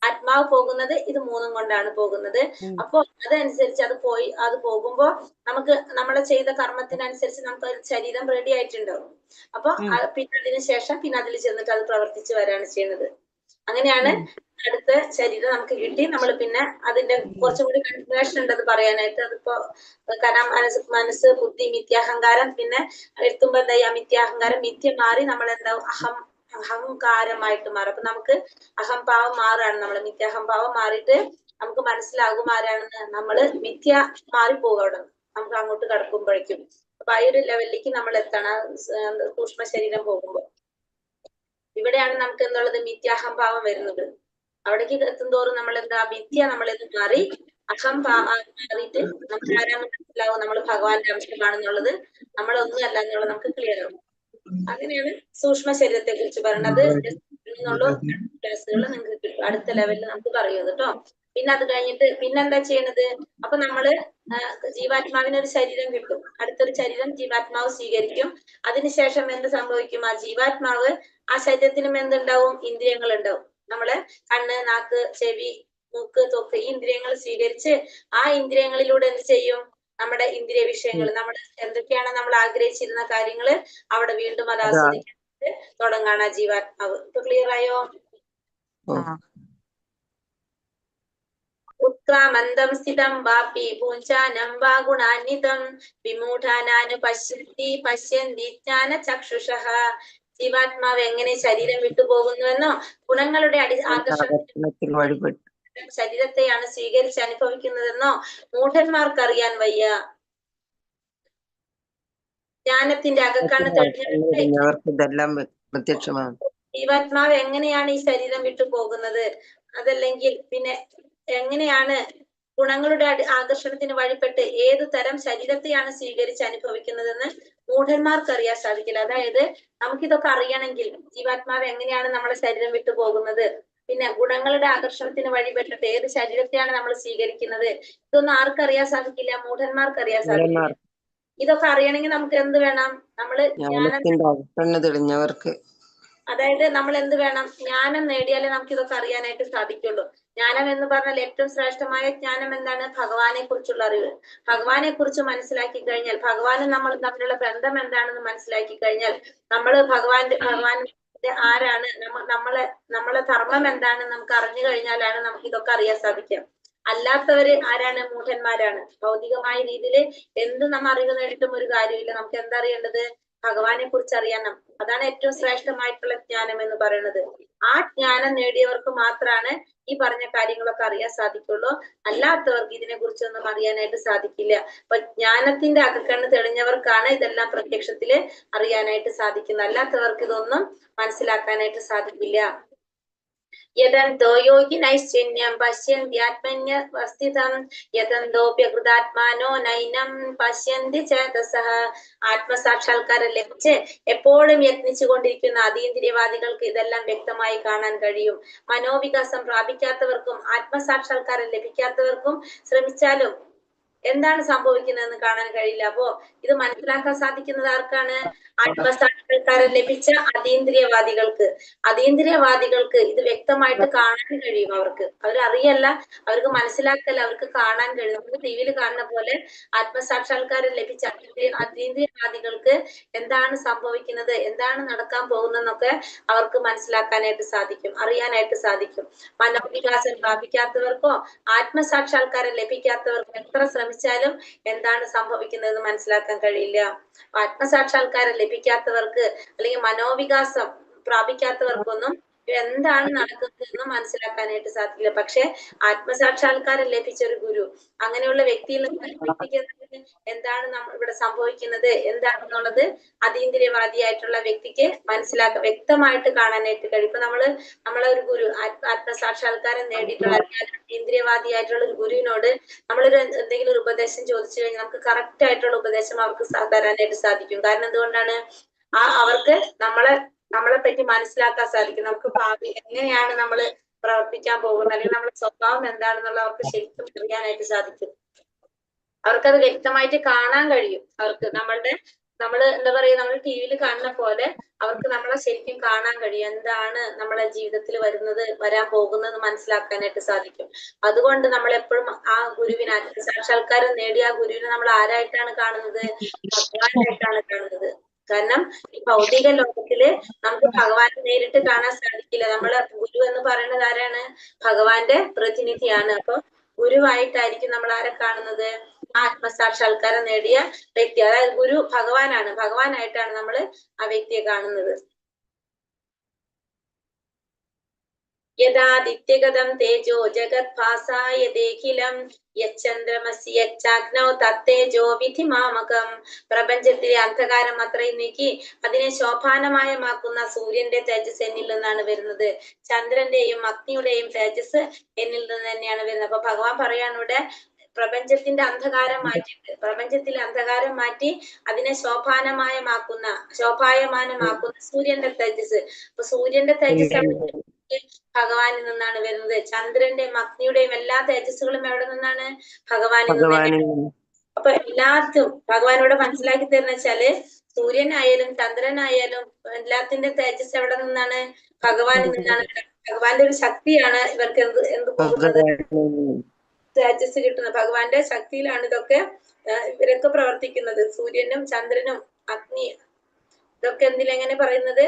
ആത്മാവ് പോകുന്നത്. ഇത് 3 കൊണ്ടാണ് പോകുന്നത്. അപ്പൊ അതനുസരിച്ച് അത് പോകുമ്പോ നമുക്ക് നമ്മളെ ചെയ്ത കർമ്മത്തിനനുസരിച്ച് നമുക്ക് ശരീരം റെഡി ആയിട്ടുണ്ടാവും. അപ്പൊ പിന്നെ അതിന് ശേഷം പിന്നെ അതിൽ ചെന്നിട്ട് അത് പ്രവർത്തിച്ച് വരാണ് ചെയ്യുന്നത്. അങ്ങനെയാണ് അടുത്ത ശരീരം നമുക്ക് കിട്ടി. നമ്മൾ പിന്നെ അതിന്റെ കുറച്ചും കൂടി കൺഫ്യൂഷൻ ഉണ്ട് അത് പറയാനായിട്ട്. അതിപ്പോ കാരണം മനസ്സ്, ബുദ്ധി, മിഥ്യാഹങ്കാരം, പിന്നെ എത്തുമ്പോ എന്താ? മിഥ്യാഹങ്കാരം മിഥ്യ മാറി നമ്മൾ എന്താ? അഹങ്കാരമായിട്ട് മാറും. അപ്പൊ നമുക്ക് അഹംഭാവം മാറാണ്. നമ്മള് മിഥ്യാഹംഭാവം മാറിയിട്ട് നമുക്ക് മനസ്സിലാകും ആരാണെന്ന്. നമ്മള് മിഥ്യ മാറിപ്പോകും അവിടെ നമുക്ക് അങ്ങോട്ട് കടക്കുമ്പോഴേക്കും. അപ്പൊ ആ ഒരു ലെവലിലേക്ക് നമ്മൾ എത്തണം സൂക്ഷ്മ ശരീരം പോകുമ്പോ. ഇവിടെയാണ് നമുക്ക് എന്നുള്ളത് മിഥ്യാഹംഭാവം വരുന്നത്. അവിടേക്ക് എത്തുന്തോറും നമ്മൾ എന്താ? മിഥ്യ നമ്മളിത് മാറി മാറിയിട്ട് നമുക്ക് ആരാണെന്ന് മനസ്സിലാവും. നമ്മൾ ഭഗവാന്റെ അംശമാണെന്നുള്ളത്, നമ്മളൊന്നും അല്ല എന്നുള്ളത് നമുക്ക് ക്ലിയർ ആവും. അങ്ങനെയാണ് സൂക്ഷ്മ ശരീരത്തെ കുറിച്ച് പറയുന്നത്. ക്ലാസ്സുകൾ നിങ്ങൾക്ക് കിട്ടും. അടുത്ത ലെവലിൽ നമുക്ക് പറയുന്നത് കേട്ടോ. പിന്നെ അത് കഴിഞ്ഞിട്ട് പിന്നെന്താ ചെയ്യണത്? അപ്പൊ നമ്മള് ജീവാത്മാവിന് ഒരു ശരീരം കിട്ടും. അടുത്തൊരു ശരീരം ജീവാത്മാവ് സ്വീകരിക്കും. അതിനുശേഷം എന്ത് സംഭവിക്കും? ആ ജീവാത്മാവ് ആ ശരീരത്തിനും എന്തുണ്ടാവും? ഇന്ദ്രിയങ്ങൾ ഉണ്ടാവും. നമ്മള് കണ്ണ്, നാക്ക്, ചെവി, മൂക്ക്, ത്വക്ക്, ഈ ഇന്ദ്രിയങ്ങൾ സ്വീകരിച്ച് ആ ഇന്ദ്രിയങ്ങളിലൂടെ എന്ത് ചെയ്യും? നമ്മുടെ ഇന്ദ്രിയ വിഷയങ്ങൾ, നമ്മൾ എന്തൊക്കെയാണ് നമ്മൾ ആഗ്രഹിച്ചിരുന്ന കാര്യങ്ങള് അവിടെ വീണ്ടും അത് ആസ്വദിക്കാനായിട്ട് തുടങ്ങാണ് ജീവാത്മാവ്. ഇപ്പൊ ക്ലിയർ ആയോ? ഉത്ക്രാമന്തം സ്ഥിതം വാപി പൂഞ്ചാനം വാ ഗുണാന്വിതം വിമൂഢാനാനു പശ്യന്തി ജ്ഞാന ചക്ഷുഷഃ. ജീവാത്മാവ് എങ്ങനെ ശരീരം വിട്ടുപോകുന്നുവെന്നോ ഗുണങ്ങളുടെ ആകർഷണത്തിൽ ശരീരത്തെയാണ് സ്വീകരിച്ച് അനുഭവിക്കുന്നതെന്നോ മൂഢന്മാർക്ക് അറിയാൻ വയ്യ. ജ്ഞാനത്തിന്റെ അകക്കണ്ണ് തെളിഞ്ഞവർക്ക് ഇതെല്ലാം പ്രത്യക്ഷമാണ്. ജീവാത്മാവ് എങ്ങനെയാണ് ഈ ശരീരം വിട്ടു പോകുന്നത്? അതല്ലെങ്കിൽ പിന്നെ എങ്ങനെയാണ് ഗുണങ്ങളുടെ ആകർഷണത്തിന് വഴിപ്പെട്ട് ഏത് തരം ശരീരത്തെയാണ് സ്വീകരിച്ച് അനുഭവിക്കുന്നതെന്ന് മൂഢന്മാർക്ക് അറിയാൻ സാധിക്കില്ല. അതായത് നമുക്കിതൊക്കെ അറിയണമെങ്കിൽ ജീവാത്മാവ് എങ്ങനെയാണ് നമ്മളെ ശരീരം വിട്ടു പോകുന്നത്, പിന്നെ ഗുണങ്ങളുടെ ആകർഷണത്തിന് വഴിപ്പെട്ടിട്ട് ഏത് ശരീരത്തെയാണ് നമ്മൾ സ്വീകരിക്കുന്നത്, ഇതൊന്നും ആർക്കറിയാൻ സാധിക്കില്ല? മൂഢന്മാർക്ക് അറിയാൻ സാധിക്കില്ല. ഇതൊക്കെ അറിയണമെങ്കിൽ നമുക്ക് എന്ത് വേണം? നമ്മള് തെളിഞ്ഞവർക്ക്, അതായത് നമ്മൾ എന്ത് വേണം? ജ്ഞാനം നേടിയാലേ നമുക്ക് ഇതൊക്കെ അറിയാനായിട്ട് സാധിക്കുള്ളൂ. ജ്ഞാനം എന്ന് പറഞ്ഞാൽ ഏറ്റവും ശ്രേഷ്ഠമായ ജ്ഞാനം എന്താണ്? ഭഗവാനെ കുറിച്ചുള്ള അറിവ്. ഭഗവാനെ കുറിച്ച് മനസ്സിലാക്കി കഴിഞ്ഞാൽ, ഭഗവാനും നമ്മൾ തമ്മിലുള്ള ബന്ധം എന്താണെന്ന് മനസ്സിലാക്കി കഴിഞ്ഞാൽ, ഭഗവാന്റെ ആരാണ്, നമ്മളെ ധർമ്മം എന്താണെന്ന് നമുക്ക് അറിഞ്ഞു കഴിഞ്ഞാലാണ് നമുക്ക് ഇതൊക്കെ അറിയാൻ സാധിക്കുക. അല്ലാത്തവര് ആരാണ്? മൂഢന്മാരാണ്. ഭൗതികമായ രീതിയിൽ എന്ത് നമ്മൾ അറിവ് നേടിയിട്ടും ഒരു കാര്യമില്ല. നമുക്ക് എന്താ അറിയേണ്ടത്? ഭഗവാനെ കുറിച്ച് അറിയണം. അതാണ് ഏറ്റവും ശ്രേഷ്ഠമായിട്ടുള്ള ജ്ഞാനം എന്ന് പറയുന്നത്. ആ ജ്ഞാനം നേടിയവർക്ക് മാത്രമാണ് ഈ പറഞ്ഞ കാര്യങ്ങളൊക്കെ അറിയാൻ സാധിക്കുള്ളൂ. അല്ലാത്തവർക്ക് ഇതിനെ കുറിച്ചൊന്നും അറിയാനായിട്ട് സാധിക്കില്ല. അപ്പൊ ജ്ഞാനത്തിന്റെ അകക്കണ്ണ് തെളിഞ്ഞവർക്കാണ് ഇതെല്ലാം പ്രത്യക്ഷത്തില് അറിയാനായിട്ട് സാധിക്കുന്നത്. അല്ലാത്തവർക്ക് ഇതൊന്നും മനസ്സിലാക്കാനായിട്ട് സാധിക്കില്ല. യതന്തോ യോഗിനൈശ്ചന്യം പശ്യന്ത്യാത്മന്യവസ്ഥിതം യതന്തോപ്യകൃതാത്മാനോ നൈനം പശ്യന്തി ചേതസഃ. ആത്മസാക്ഷാത്കാരം ലഭിച്ച് എപ്പോഴും യത്നിച്ചു കൊണ്ടിരിക്കുന്ന അതീന്ദ്രിയവാദികൾക്ക് ഇതെല്ലാം വ്യക്തമായി കാണാൻ കഴിയും. മനോവികാസം പ്രാപിക്കാത്തവർക്കും ആത്മസാക്ഷാത്കാരം ലഭിക്കാത്തവർക്കും ശ്രമിച്ചാലും എന്താണ് സംഭവിക്കുന്നതെന്ന് കാണാൻ കഴിയില്ല. അപ്പോ ഇത് മനസ്സിലാക്കാൻ സാധിക്കുന്നത് ആർക്കാണ്? ആത്മസാക്ഷാത്കാരം ലഭിച്ച അതീന്ദ്രിയവാദികൾക്ക് ഇത് വ്യക്തമായിട്ട് കാണാൻ കഴിയും. അവരറിയല്ല, അവർക്ക് മനസ്സിലാക്കല്ല, അവർക്ക് കാണാൻ കഴിയും. നമുക്ക് ടിവിയിൽ കാണുന്ന പോലെ ആത്മസാക്ഷാത്കാരം ലഭിച്ച അതീന്ദ്രിയവാദികൾക്ക് എന്താണ് സംഭവിക്കുന്നത്, എന്താണ് നടക്കാൻ പോകുന്നതെന്നൊക്കെ അവർക്ക് മനസ്സിലാക്കാനായിട്ട് സാധിക്കും, അറിയാനായിട്ട് സാധിക്കും. മനോവികാസം പ്രാപിക്കാത്തവർക്കോ ആത്മസാക്ഷാത്കാരം ലഭിക്കാത്തവർക്കോ എത്ര ശ്രമിച്ചാലും എന്താണ് സംഭവിക്കുന്നത് മനസ്സിലാക്കാൻ കഴിയില്ല. ആത്മസാക്ഷാത്കാരം ലഭിക്കാത്തവർക്ക് അല്ലെങ്കിൽ മനോവികാസം പ്രാപിക്കാത്തവർക്കൊന്നും എന്താണ് നടക്കുന്നതെന്ന് മനസ്സിലാക്കാനായിട്ട് സാധിക്കില്ല. പക്ഷെ ആത്മസാക്ഷാത്കാരം ലഭിച്ച ഒരു ഗുരു, അങ്ങനെയുള്ള വ്യക്തിക്ക് എന്താണ് ഇവിടെ സംഭവിക്കുന്നത് എന്താണെന്നുള്ളത് അതീന്ദ്രിയവാദിയായിട്ടുള്ള വ്യക്തിക്ക് വ്യക്തമായിട്ട് കാണാനായിട്ട് കഴിയും. ഇപ്പൊ നമ്മളെ ഒരു ഗുരു ആത്മസാക്ഷാത്കാരം നേടിയിട്ടുള്ള അതീന്ദ്രിയവാദിയായിട്ടുള്ള ഒരു ഗുരുവിനോട് നമ്മളൊരു എന്തെങ്കിലും ഒരു ഉപദേശം ചോദിച്ചു കഴിഞ്ഞാൽ നമുക്ക് കറക്റ്റ് ആയിട്ടുള്ള ഉപദേശം അവർക്ക് തരാനായിട്ട് സാധിക്കും. കാരണം എന്തുകൊണ്ടാണ്? അവർക്ക് നമ്മളെ പറ്റി മനസ്സിലാക്കാൻ സാധിക്കും. നമുക്ക് ഭാവി എങ്ങനെയാണ് നമ്മൾ പ്രവർത്തിക്കാൻ പോകുന്നത്, അല്ലെങ്കിൽ നമ്മുടെ സ്വഭാവം എന്താണെന്നുള്ള അവർക്ക് ശരിക്കും അറിയാനായിട്ട് സാധിക്കും. അവർക്കത് വ്യക്തമായിട്ട് കാണാൻ കഴിയും. അവർക്ക് നമ്മൾ എന്താ പറയാ, നമ്മൾ ടി വിയിൽ കാണുന്ന പോലെ അവർക്ക് നമ്മളെ ശരിക്കും കാണാൻ കഴിയും. എന്താണ് നമ്മളെ ജീവിതത്തിൽ വരാൻ പോകുന്നത് മനസ്സിലാക്കാനായിട്ട് സാധിക്കും. അതുകൊണ്ട് നമ്മൾ എപ്പോഴും ആ ഗുരുവിനെ, സാക്ഷാത്കാരം നേടിയ ആ ഗുരുവിനെ നമ്മൾ ആരായിട്ടാണ് കാണുന്നത്? ഭഗവാനായിട്ടാണ് കാണുന്നത്. കാരണം ഈ ഭൗതിക ലോകത്തില് നമുക്ക് ഭഗവാനെ നേരിട്ട് കാണാൻ സാധിക്കില്ല. നമ്മളെ ഗുരു എന്ന് പറയുന്നത് ആരാണ്? ഭഗവാന്റെ പ്രതിനിധിയാണ്. അപ്പൊ ഗുരുവായിട്ടായിരിക്കും നമ്മൾ ആരെ കാണുന്നത്? ആത്മസാക്ഷാത്കാരം നേടിയ വ്യക്തി. അതായത് ഗുരു ഭഗവാനാണ്, ഭഗവാനായിട്ടാണ് നമ്മൾ ആ വ്യക്തിയെ കാണുന്നത്. യഥാദിത്യഗതം തേജോ ജഗത് ഭാസായതേഖിലം യച്ചന്ദ്രമസി യച്ചാഗ്നൗ തത്തേജോ വിധിമാമകം. പ്രപഞ്ചത്തിലെ അന്ധകാരം അത്രയും നീക്കി അതിനെ ശോഭാനമയമാക്കുന്ന സൂര്യന്റെ തേജസ് എന്നിൽ നിന്നാണ് വരുന്നത്. ചന്ദ്രന്റെയും അഗ്നിയുടെയും തേജസ് എന്നിൽ നിന്ന് തന്നെയാണ് വരുന്നത്. അപ്പൊ ഭഗവാൻ പറയാണ് ഇവിടെ പ്രപഞ്ചത്തിന്റെ അന്ധകാരം മാറ്റിയിട്ട്, പ്രപഞ്ചത്തിലെ അന്ധകാരം മാറ്റി അതിനെ ശോഭായമാനമാക്കുന്ന സൂര്യന്റെ തേജസ്. അപ്പൊ സൂര്യന്റെ തേജസ് ഭഗവാനിൽ നിന്നാണ് വരുന്നത്. ചന്ദ്രന്റെയും അഗ്നിയുടെയും എല്ലാ തേജസ്സുകളും എവിടെ നിന്നാണ്? ഭഗവാനിൽ നിന്ന്. അപ്പൊ എല്ലാത്തും ഭഗവാനോട് മനസ്സിലാക്കി തരുന്ന വെച്ചാല് സൂര്യനായാലും ചന്ദ്രനായാലും എല്ലാത്തിന്റെ തേജസ് എവിടെ നിന്നാണ്? ഭഗവാനിൽ നിന്നാണ്. ഭഗവാന്റെ ഒരു ശക്തിയാണ് ഇവർക്ക് എന്ത് പോകുന്നത്, തേജസ് കിട്ടുന്നത്. ഭഗവാന്റെ ശക്തിയിലാണ് ഇവരൊക്കെ പ്രവർത്തിക്കുന്നത്. സൂര്യനും ചന്ദ്രനും അഗ്നി ഇതൊക്കെ എന്തിലെങ്ങനെ പറയുന്നത്?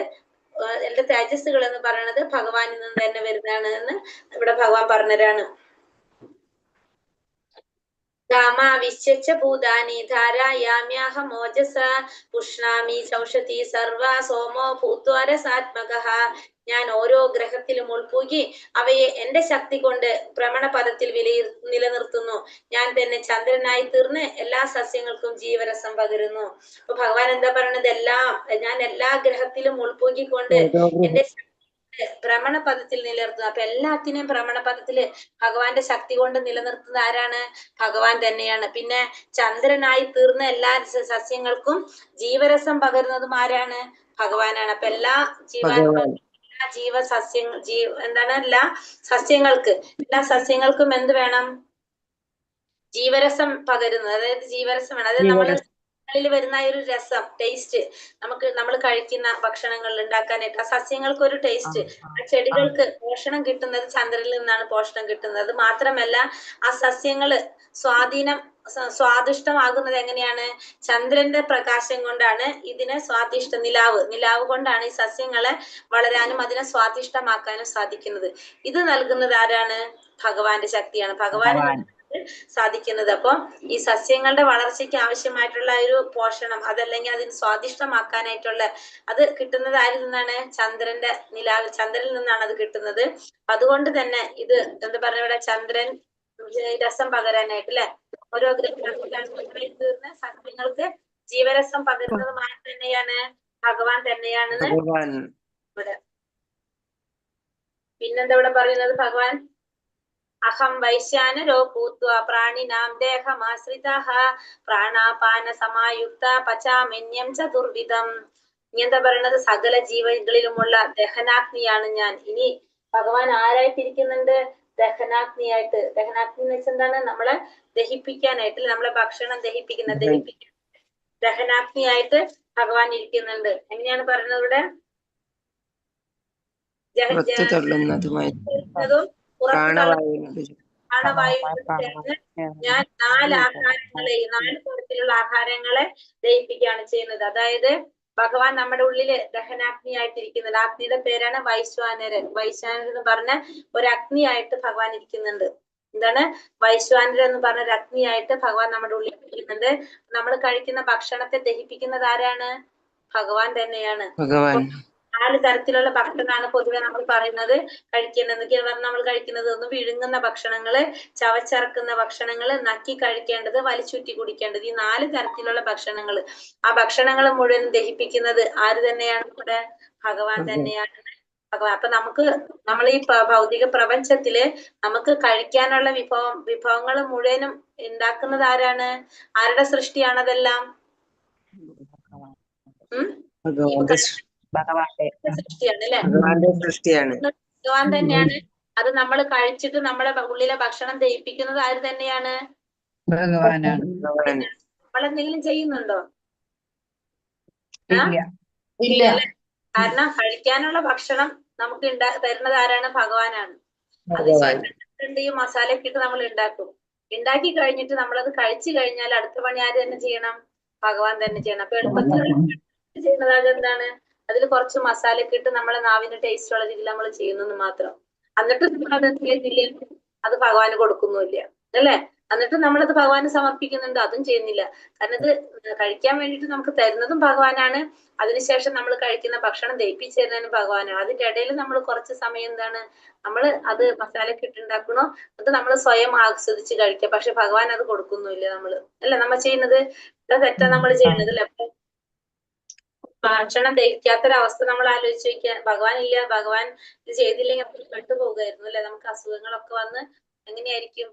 എന്റെ തേജസ്സുകൾ എന്ന് പറയുന്നത് ഭഗവാനിൽ നിന്ന് തന്നെ വരുന്നതാണ് എന്ന് ഇവിടെ ഭഗവാൻ പറഞ്ഞതാണ്. ധാമാവിശ്യച്ച ഭൂതാനി ധാരായാമ്യാഹം ഓജസ പുഷ്ണാമി സൗഷതി സർവ സോമോ ഭൂത്വാരസാത്മകഃ. ഞാൻ ഓരോ ഗ്രഹത്തിലും ഉൾപൂകി അവയെ എന്റെ ശക്തി കൊണ്ട് ഭ്രമണപഥത്തിൽ നിലനിർത്തുന്നു. ഞാൻ തന്നെ ചന്ദ്രനായി തീർന്ന് എല്ലാ സസ്യങ്ങൾക്കും ജീവരസം പകരുന്നു. അപ്പൊ ഭഗവാൻ എന്താ പറയണത്? ഞാൻ എല്ലാ ഗ്രഹത്തിലും ഉൾപൂകിക്കൊണ്ട് എന്റെ ഭ്രമണപഥത്തിൽ നിലനിർത്തുന്നു. അപ്പൊ എല്ലാത്തിനെയും ഭ്രമണപഥത്തില് ഭഗവാന്റെ ശക്തി കൊണ്ട് നിലനിർത്തുന്നത് ആരാണ്? ഭഗവാൻ തന്നെയാണ്. പിന്നെ ചന്ദ്രനായി തീർന്ന എല്ലാ സസ്യങ്ങൾക്കും ജീവരസം പകരുന്നതും ആരാണ്? ഭഗവാനാണ്. അപ്പൊ എല്ലാ എല്ലാ സസ്യങ്ങൾക്കും എന്ത് വേണം? ജീവരസം പകരുന്നത്. അതായത് ജീവരസം വേണം. അതായത് നമ്മളിൽ വരുന്ന ഒരു രസം, ടേസ്റ്റ്, നമ്മൾ കഴിക്കുന്ന ഭക്ഷണങ്ങളിൽ ഉണ്ടാക്കാനായിട്ട് ആ സസ്യങ്ങൾക്ക് ഒരു ടേസ്റ്റ്, ആ ചെടികൾക്ക് പോഷണം കിട്ടുന്നത് ചന്ദ്രനിൽ നിന്നാണ് പോഷണം കിട്ടുന്നത്. അത് മാത്രമല്ല ആ സസ്യങ്ങള് സ്വാദിഷ്ടമാകുന്നത് എങ്ങനെയാണ്? ചന്ദ്രന്റെ പ്രകാശം കൊണ്ടാണ് ഇതിനെ നിലാവ് കൊണ്ടാണ് ഈ സസ്യങ്ങളെ വളരാനും അതിനെ സ്വാദിഷ്ടമാക്കാനും സാധിക്കുന്നത്. ഇത് നൽകുന്നത് ആരാണ്? ഭഗവാന്റെ ശക്തിയാണ്. ഭഗവാൻ സാധിക്കുന്നത്. അപ്പൊ ഈ സസ്യങ്ങളുടെ വളർച്ചയ്ക്ക് ആവശ്യമായിട്ടുള്ള ഒരു പോഷണം, അതല്ലെങ്കിൽ അതിന് സ്വാദിഷ്ടമാക്കാനായിട്ടുള്ള അത് കിട്ടുന്നത് ആരിൽ നിന്നാണ്? ചന്ദ്രനിൽ നിന്നാണ് അത് കിട്ടുന്നത്. അതുകൊണ്ട് തന്നെ ഇത് എന്താ പറയുക, ഇവിടെ ചന്ദ്രൻ രസം പകരാനായിട്ട് അല്ലെ, ഓരോ ഗ്രഹങ്ങളിൽ തീർന്ന സസ്യങ്ങൾക്ക് ജീവരസം പകരുന്നത് തന്നെയാണ് ഭഗവാൻ തന്നെയാണെന്ന് ഇവിടെ. പിന്നെന്താ ഇവിടെ പറയുന്നത്? ഭഗവാൻ അഹം വൈശ്യാനരോ ഭൂത്വാ പ്രാണിനാം ദേഹമാശ്രിതഃ പ്രാണാപാന സമായുക്ത പചാമ്യന്യം ചതുർവിധം. ഇനി എന്താ പറയുന്നത്? സകല ജീവകളിലുമുള്ള ദഹനാഗ്നിയാണ് ഞാൻ. ഇനി ഭഗവാൻ ആരായിട്ടിരിക്കുന്നുണ്ട്? ദഹനാഗ്നിയായിട്ട്, ദഹനാഗ്നി എന്ന് വെച്ചാൽ എന്താണ്? നമ്മളെ ദഹിപ്പിക്കാനായിട്ട്, നമ്മളെ ഭക്ഷണം ദഹിപ്പിക്കാൻ ദഹനാഗ്നിയായിട്ട് ഭഗവാൻ ഇരിക്കുന്നുണ്ട്. എങ്ങനെയാണ് പറയുന്നത് ഇവിടെ? പുറത്തു തള്ളുന്നതുമായി പ്രാണവായുവിനോട് ചേർന്ന് ഞാൻ 4 തരത്തിലുള്ള ആഹാരങ്ങളെ ദഹിപ്പിക്കുകയാണ് ചെയ്യുന്നത്. അതായത് ഭഗവാൻ നമ്മുടെ ഉള്ളില് ദഹനാഗ്നിയായിട്ടിരിക്കുന്നുണ്ട്. അഗ്നിയുടെ പേരാണ് വൈശ്വാനരൻ. വൈശ്വാനരൻ എന്ന് പറഞ്ഞ ഒരു അഗ്നിയായിട്ട് ഭഗവാൻ ഇരിക്കുന്നുണ്ട്. എന്താണ്? വൈശ്വാനരൻ എന്ന് പറഞ്ഞ ഒരു അഗ്നിയായിട്ട് ഭഗവാൻ നമ്മുടെ ഉള്ളിൽ ഇരിക്കുന്നുണ്ട്. നമ്മൾ കഴിക്കുന്ന ഭക്ഷണത്തെ ദഹിപ്പിക്കുന്നത് ആരാണ്? ഭഗവാൻ തന്നെയാണ്. 4 തരത്തിലുള്ള ഭക്ഷണമാണ് പൊതുവെ നമ്മൾ പറയുന്നത് കഴിക്കേണ്ടത്. എന്തൊക്കെയാണ് പറഞ്ഞാൽ നമ്മൾ കഴിക്കുന്നത്? ഒന്ന് വിഴുങ്ങുന്ന ഭക്ഷണങ്ങള്, ചവച്ചറക്കുന്ന ഭക്ഷണങ്ങള്, നക്കി കഴിക്കേണ്ടത്, വലിച്ചുറ്റി കുടിക്കേണ്ടത്. ഈ 4 തരത്തിലുള്ള ഭക്ഷണങ്ങൾ. ആ ഭക്ഷണങ്ങൾ മുഴുവൻ ദഹിപ്പിക്കുന്നത് ആര് തന്നെയാണ്? ഇവിടെ ഭഗവാൻ തന്നെയാണ്. ഭഗവാൻ. അപ്പൊ നമ്മൾ ഈ ഭൗതിക പ്രപഞ്ചത്തില് നമുക്ക് കഴിക്കാനുള്ള വിഭവങ്ങൾ മുഴുവനും ഉണ്ടാക്കുന്നത് ആരാണ്? ആരുടെ സൃഷ്ടിയാണതെല്ലാം? സൃഷ്ടിയാണ് അല്ലെ? ഭഗവാൻ തന്നെയാണ്. അത് നമ്മൾ കഴിച്ചിട്ട് നമ്മളെ ഉള്ളിലെ ഭക്ഷണം ദഹിപ്പിക്കുന്നത് ആര് തന്നെയാണ്? ഭഗവാനാണ്. നമ്മളെന്തെങ്കിലും ചെയ്യുന്നുണ്ടോ? ഇല്ല. കാരണം കഴിക്കാനുള്ള ഭക്ഷണം നമുക്ക് തരുന്നത് ആരാണ്? ഭഗവാനാണ്. അത് ഈ മസാലയൊക്കെ ഇട്ട് നമ്മൾ ഉണ്ടാക്കും. ഉണ്ടാക്കി കഴിഞ്ഞിട്ട് നമ്മളത് കഴിച്ചു കഴിഞ്ഞാൽ അടുത്ത പണി ആര് തന്നെ ചെയ്യണം? ഭഗവാൻ തന്നെ ചെയ്യണം. അപ്പൊ എളുപ്പത്തിൽ ചെയ്യുന്നത് അതെന്താണ്? അതിൽ കുറച്ച് മസാലയൊക്കെ ഇട്ട് നമ്മളെ നാവിന് ടേസ്റ്റ് ഉള്ള രീതിയിൽ നമ്മൾ ചെയ്യുന്നെന്ന് മാത്രം. എന്നിട്ട് അത് ചെയ്യുന്നില്ല, അത് ഭഗവാന് കൊടുക്കുന്നില്ല അല്ലെ? എന്നിട്ട് നമ്മളത് ഭഗവാന് സമർപ്പിക്കുന്നുണ്ട്, അതും ചെയ്യുന്നില്ല. കാരണം ഇത് കഴിക്കാൻ വേണ്ടിയിട്ട് നമുക്ക് തരുന്നതും ഭഗവാനാണ്. അതിനുശേഷം നമ്മൾ കഴിക്കുന്ന ഭക്ഷണം ദഹിപ്പിച്ചു തരുന്നതിനും ഭഗവാനാണ്. അതിന്റെ ഇടയിൽ നമ്മൾ കുറച്ച് സമയം എന്താണ് നമ്മൾ അത് മസാലയൊക്കെ ഇട്ടുണ്ടാക്കണോ, അത് നമ്മൾ സ്വയം ആസ്വദിച്ച് കഴിക്കുക. പക്ഷെ ഭഗവാൻ അത് കൊടുക്കുന്നില്ല. അല്ല നമ്മൾ ചെയ്യുന്നത് തെറ്റാ നമ്മൾ ചെയ്യുന്നത് അല്ലെ? അപ്പൊ ഭക്ഷണം ദഹിക്കാത്തൊരവസ്ഥ നമ്മൾ ആലോചിച്ച് നോക്കിയാൽ, ഭഗവാൻ ഇല്ല, ഭഗവാൻ ഇത് ചെയ്തില്ലെങ്കിൽ പെട്ടുപോകുമായിരുന്നു അല്ലെ? നമുക്ക് അസുഖങ്ങളൊക്കെ വന്ന് എങ്ങനെയായിരിക്കും?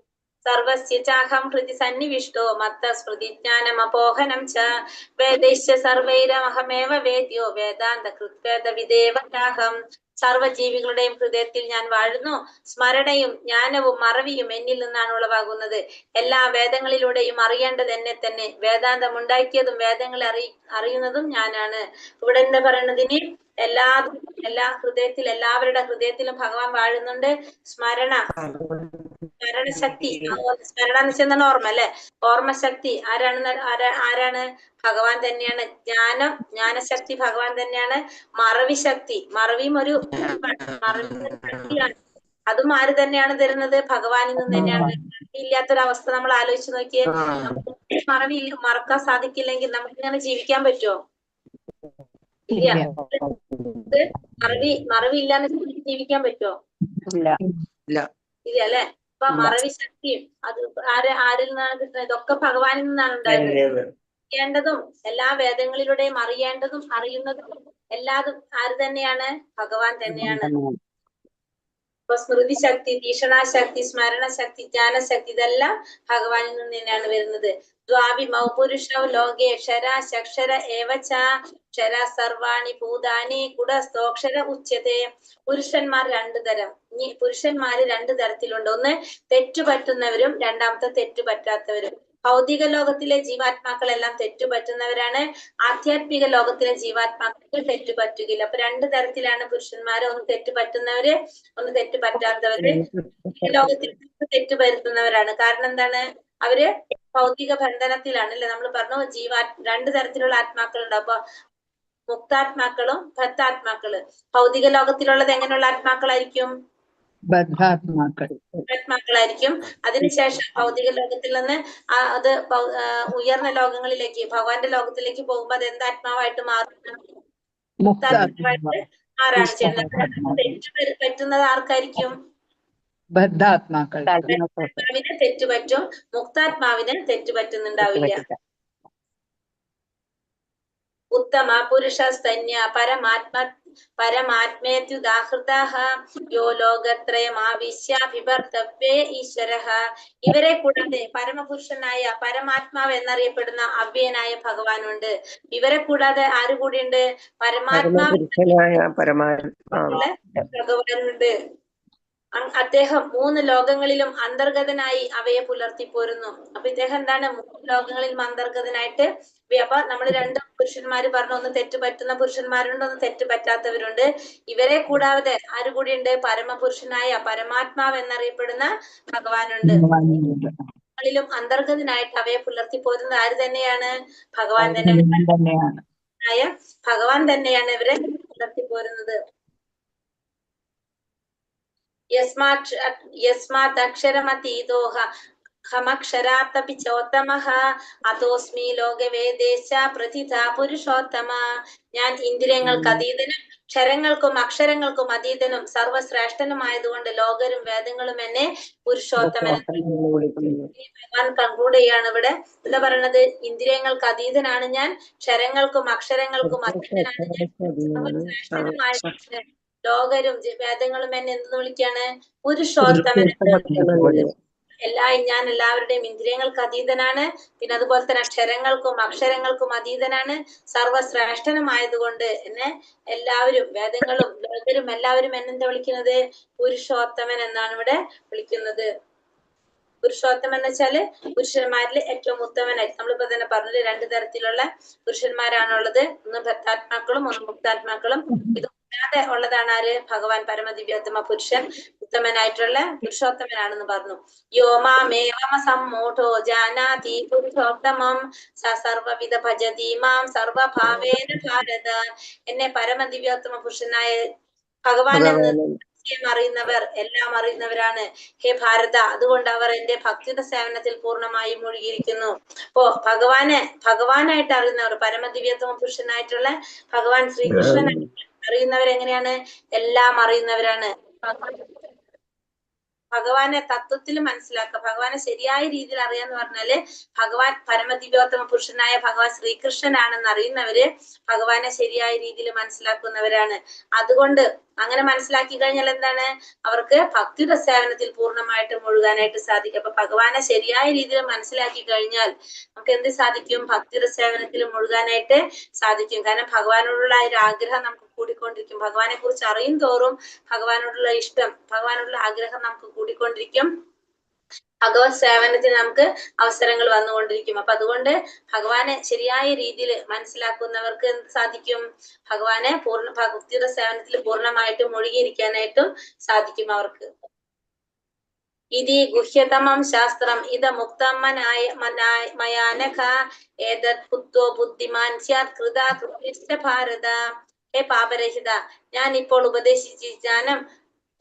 സർവസ്യ ചാഹം ഹൃദി സന്നിവിഷ്ടോ മത്ത സ്മൃതിജ്ഞാനമപോഹനം ച വേദൈശ്ച സർവൈരമഹമേവ വേദ്യോ വേദാന്ത കൃത്വേദ വിദേവതാഹം. സർവ്വജീവികളുടെയും ഹൃദയത്തിൽ ഞാൻ വാഴുന്നു. സ്മരണയും ജ്ഞാനവും മറവിയും എന്നിൽ നിന്നാണ് ഉളവാകുന്നത്. എല്ലാ വേദങ്ങളിലൂടെയും അറിയേണ്ടത് എന്നെ തന്നെ. വേദാന്തം ഉണ്ടാക്കിയതും വേദങ്ങളെ അറിയുന്നതും ഞാനാണ്. ഇവിടെ എന്താ പറയണതിന്? എല്ലാ ഹൃദയത്തിൽ, എല്ലാവരുടെ ഹൃദയത്തിലും ഭഗവാൻ വാഴുന്നുണ്ട്. സ്മരണശക്തി, സ്മരണ എന്ന് വെച്ചാൽ ഓർമ്മ അല്ലെ? ഓർമ്മശക്തി ആരാണ്? ഭഗവാൻ തന്നെയാണ്. ജ്ഞാനശക്തി ഭഗവാൻ തന്നെയാണ്. മറവി ശക്തി, മറവിയും ഒരു ശക്തിയാണ്. അതും ആര് തന്നെയാണ് തരുന്നത്? ഭഗവാനിൽ നിന്ന് തന്നെയാണ്. ഇല്ലാത്തൊരവസ്ഥ നമ്മൾ ആലോചിച്ച് നോക്കിയേ. മറക്കാൻ സാധിക്കില്ലെങ്കിൽ നമുക്ക് ഇങ്ങനെ ജീവിക്കാൻ പറ്റുമോ? ഇല്ല. മറവി ഇല്ലാന്ന് ജീവിക്കാൻ പറ്റുമോ? ഇല്ല അല്ലെ? അപ്പൊ മറവി ശക്തിയും അത് ആരിൽ നിന്നാണ് കിട്ടുന്നത്? ഇതൊക്കെ ഭഗവാനിൽ നിന്നാണ് ഉണ്ടായത്. അറിയേണ്ടതും എല്ലാ വേദങ്ങളിലൂടെയും അറിയേണ്ടതും അറിയുന്നതും എല്ലാതും ആര് തന്നെയാണ്? ഭഗവാൻ തന്നെയാണ്. ഇപ്പൊ സ്മൃതി ശക്തി, തീക്ഷണാശക്തി, സ്മരണശക്തി, ജ്ഞാനശക്തി ഇതെല്ലാം ഭഗവാനിൽ നിന്ന് തന്നെയാണ് വരുന്നത്. ദ്വാവിമൗ പുരുഷൗ ലോകേ ക്ഷര ഏവച ക്ഷര സർവാണി ഭൂതാനി കുടസ്ഥോക്ഷര ഉച്യത്തെ. പുരുഷന്മാർ 2 തരം. ഇനി പുരുഷന്മാര് 2 തരത്തിലുണ്ട്. ഒന്ന് തെറ്റുപറ്റുന്നവരും, രണ്ടാമത്തെ തെറ്റുപറ്റാത്തവരും. ഭൗതിക ലോകത്തിലെ ജീവാത്മാക്കളെല്ലാം തെറ്റുപറ്റുന്നവരാണ്. ആധ്യാത്മിക ലോകത്തിലെ ജീവാത്മാക്കൾക്ക് തെറ്റുപറ്റുകയില്ല. അപ്പൊ 2 തരത്തിലാണ് പുരുഷന്മാര്. ഒന്ന് തെറ്റുപറ്റുന്നവര്, ഒന്ന് തെറ്റുപറ്റാത്തവര്. ലോകത്തിൽ തെറ്റുപറ്റുന്നവരാണ്. കാരണം എന്താണ്? അവര് ഭൗതിക ബന്ധനത്തിലാണ് അല്ലെ? നമ്മൾ പറഞ്ഞു 2 തരത്തിലുള്ള ആത്മാക്കളുണ്ട്. അപ്പൊ മുക്താത്മാക്കളും ബദ്ധാത്മാക്കള്. ഭൗതിക ലോകത്തിലുള്ളത് എങ്ങനെയുള്ള ആത്മാക്കളായിരിക്കും? ആത്മാക്കളായിരിക്കും. അതിനുശേഷം ഭൗതിക ലോകത്തിൽ നിന്ന് അത് ഉയർന്ന ലോകങ്ങളിലേക്ക്, ഭഗവാന്റെ ലോകത്തിലേക്ക് പോകുമ്പോ അത് എന്ത് ആത്മാവായിട്ട് മാറും? മുക്താത്മാവായിട്ട് മാറാണ് ചെയ്യുന്നത്. തെറ്റുപറ്റുന്നത് ആർക്കായിരിക്കും? ബദ്ധാത്മാവിന് തെറ്റുപറ്റും, മുക്താത്മാവിന് തെറ്റുപറ്റുന്നുണ്ടാവില്ല. ഉത്തമ പുരുഷസ്തന്യ പരമാത്മേത്യുദാഹൃതാഃ യോ ലോകത്രയമാവിശ്യാഭിവർത്തവ്യേ ഈശ്വരഃ. ഇവരെ കൂടാതെ പരമപുരുഷനായ പരമാത്മാവ് എന്നറിയപ്പെടുന്ന അവ്യയനായ ഭഗവാനുണ്ട്. ഇവരെ കൂടാതെ ആര് കൂടിയുണ്ട്? ഭഗവാനുണ്ട്. അദ്ദേഹം 3 ലോകങ്ങളിലും അന്തർഗതനായി അവയെ പുലർത്തിപ്പോരുന്നു. അപ്പൊ ഇദ്ദേഹം എന്താണ് 3 ലോകങ്ങളിലും അന്തർഗതനായിട്ട് അപ്പൊ നമ്മൾ 2 പുരുഷന്മാര് പറഞ്ഞു, ഒന്ന് തെറ്റ് പറ്റുന്ന പുരുഷന്മാരുണ്ട്, ഒന്ന് തെറ്റ് പറ്റാത്തവരുണ്ട്. ഇവരെ കൂടാതെ ആര് കൂടിയുണ്ട്? പരമപുരുഷനായ പരമാത്മാവ് എന്നറിയപ്പെടുന്ന ഭഗവാനുണ്ട്. ിലും അന്തർഗതനായിട്ട് അവയെ പുലർത്തി പോരുന്നത് ആര് തന്നെയാണ്? ഭഗവാൻ തന്നെയാണ്. ഭഗവാൻ തന്നെയാണ് ഇവരെ പുലർത്തി പോരുന്നത്. യസ്മാത് അക്ഷരമതീതോഹ ഹമക്ഷരാത്തപി ചോത്തമഃ അതോസ്മി ലോകവേദേശ പ്രതിഥ പുരുഷോത്തമ. ഞാൻ ഇന്ദ്രിയങ്ങൾക്ക് അതീതനും ക്ഷരങ്ങൾക്കും അക്ഷരങ്ങൾക്കും അതീതനും സർവശ്രേഷ്ഠനുമായതുകൊണ്ട് ലോകരും വേദങ്ങളും എന്നെ പുരുഷോത്തമൻ. ഭഗവാൻ കൺക്ലൂഡ് ചെയ്യാണ് ഇവിടെ. എന്താ പറയണത്? ഇന്ദ്രിയങ്ങൾക്ക് അതീതനാണ് ഞാൻ, ക്ഷരങ്ങൾക്കും അക്ഷരങ്ങൾക്കും അതീതനാണ് ഞാൻ, സർവശ്രേഷ്ഠനുമായതുകൊണ്ട് ലോകരും വേദങ്ങളും എന്നെ എന്തെന്ന് വിളിക്കാണ്? പുരുഷോത്തമൻ. ഞാൻ എല്ലാവരുടെയും ഇന്ദ്രിയങ്ങൾക്ക് അതീതനാണ്, പിന്നെ അതുപോലെ തന്നെ അക്ഷരങ്ങൾക്കും അക്ഷരങ്ങൾക്കും അതീതനാണ്, സർവശ്രേഷ്ഠനുമായതുകൊണ്ട് എന്നെ എല്ലാവരും വേദങ്ങളും ലോകരും എല്ലാവരും എന്നെന്താ വിളിക്കുന്നത്? പുരുഷോത്തമൻ എന്നാണ് ഇവിടെ വിളിക്കുന്നത്. പുരുഷോത്തമൻ എന്ന് വെച്ചാല് പുരുഷന്മാരിൽ ഏറ്റവും ഉത്തമനായി. നമ്മളിപ്പോ തന്നെ പറഞ്ഞത് 2 തരത്തിലുള്ള പുരുഷന്മാരാണുള്ളത്. ഒന്ന് ഭക്താത്മാക്കളും ഒന്ന് മുക്താത്മാക്കളും. ഇത് കൂടാതെ ഉള്ളതാണ് ആര്? ഭഗവാൻ പരമദിവ്യോത്തമ പുരുഷൻ, ഉത്തമനായിട്ടുള്ള പുരുഷോത്തമനാണെന്ന് പറഞ്ഞു. യോമാമേവമ സമ്മൂഢോ ജാനാതി പുരുഷോത്തമം സ സർവവിധ ഭജതി മാം സർവഭാവേന ഭാരത. എന്നെ പരമദിവ്യോത്തമ പുരുഷനായ ഭഗവാൻ എന്ന് അറിയുന്നവർ എല്ലാം അറിയുന്നവരാണ് ഹേ ഭാരത. അതുകൊണ്ട് അവർ എന്റെ ഭക്തിയുടെ സേവനത്തിൽ പൂർണ്ണമായും മുഴുകിയിരിക്കുന്നു. അപ്പോ ഭഗവാനായിട്ട് അറിയുന്നവർ, പരമദിവ്യോത്തമ പുരുഷനായിട്ടുള്ള ഭഗവാൻ ശ്രീകൃഷ്ണൻ അറിയുന്നവരെങ്ങനെയാണ്? എല്ലാം അറിയുന്നവരാണ്. ഭഗവാനെ തത്വത്തിൽ മനസ്സിലാക്കുക, ഭഗവാനെ ശരിയായ രീതിയിൽ അറിയാന്ന് പറഞ്ഞാല് ഭഗവാൻ പരമദിവ്യോത്തമ പുരുഷനായ ഭഗവാൻ ശ്രീകൃഷ്ണനാണെന്ന് അറിയുന്നവര് ഭഗവാനെ ശരിയായ രീതിയിൽ മനസ്സിലാക്കുന്നവരാണ്. അതുകൊണ്ട് അങ്ങനെ മനസ്സിലാക്കി കഴിഞ്ഞാൽ എന്താണ്? അവർക്ക് ഭക്തിയുടെ സേവനത്തിൽ പൂർണ്ണമായിട്ട് മുഴുകാനായിട്ട് സാധിക്കും. അപ്പൊ ഭഗവാനെ ശരിയായ രീതിയിൽ മനസ്സിലാക്കി കഴിഞ്ഞാൽ നമുക്ക് എന്ത് സാധിക്കും? ഭക്തിയുടെ സേവനത്തിൽ മുഴുകാനായിട്ട് സാധിക്കും. കാരണം ഭഗവാനോടുള്ള ഒരു ആഗ്രഹം നമുക്ക് കൂടിക്കൊണ്ടിരിക്കും. ഭഗവാനെ കുറിച്ച് അറിയും തോറും ഭഗവാനോടുള്ള ഇഷ്ടം, ഭഗവാനോടുള്ള ആഗ്രഹം നമുക്ക് കൂടിക്കൊണ്ടിരിക്കും. ഭഗവത് സേവനത്തിന് നമുക്ക് അവസരങ്ങൾ വന്നുകൊണ്ടിരിക്കും. അപ്പൊ അതുകൊണ്ട് ഭഗവാനെ ശരിയായ രീതിയിൽ മനസ്സിലാക്കുന്നവർക്ക് എന്ത് സാധിക്കും? ഭഗവാനെ ഭക്തിയുടെ സേവനത്തിൽ പൂർണ്ണമായിട്ടും മുഴുകിയിരിക്കാനായിട്ടും സാധിക്കും അവർക്ക്. ഇതി ഗുഹ്യതമം ശാസ്ത്രം ഇത മുക്തം മയാനഘ ഏതത് ബുദ്ധോ ബുദ്ധിമാൻ സ്യാത് കൃതാ കൃത്യശ്ച ഭാരത. ഹേ പാപരഹിത, ഞാൻ ഇപ്പോൾ ഉപദേശിച്ച ജ്ഞാനം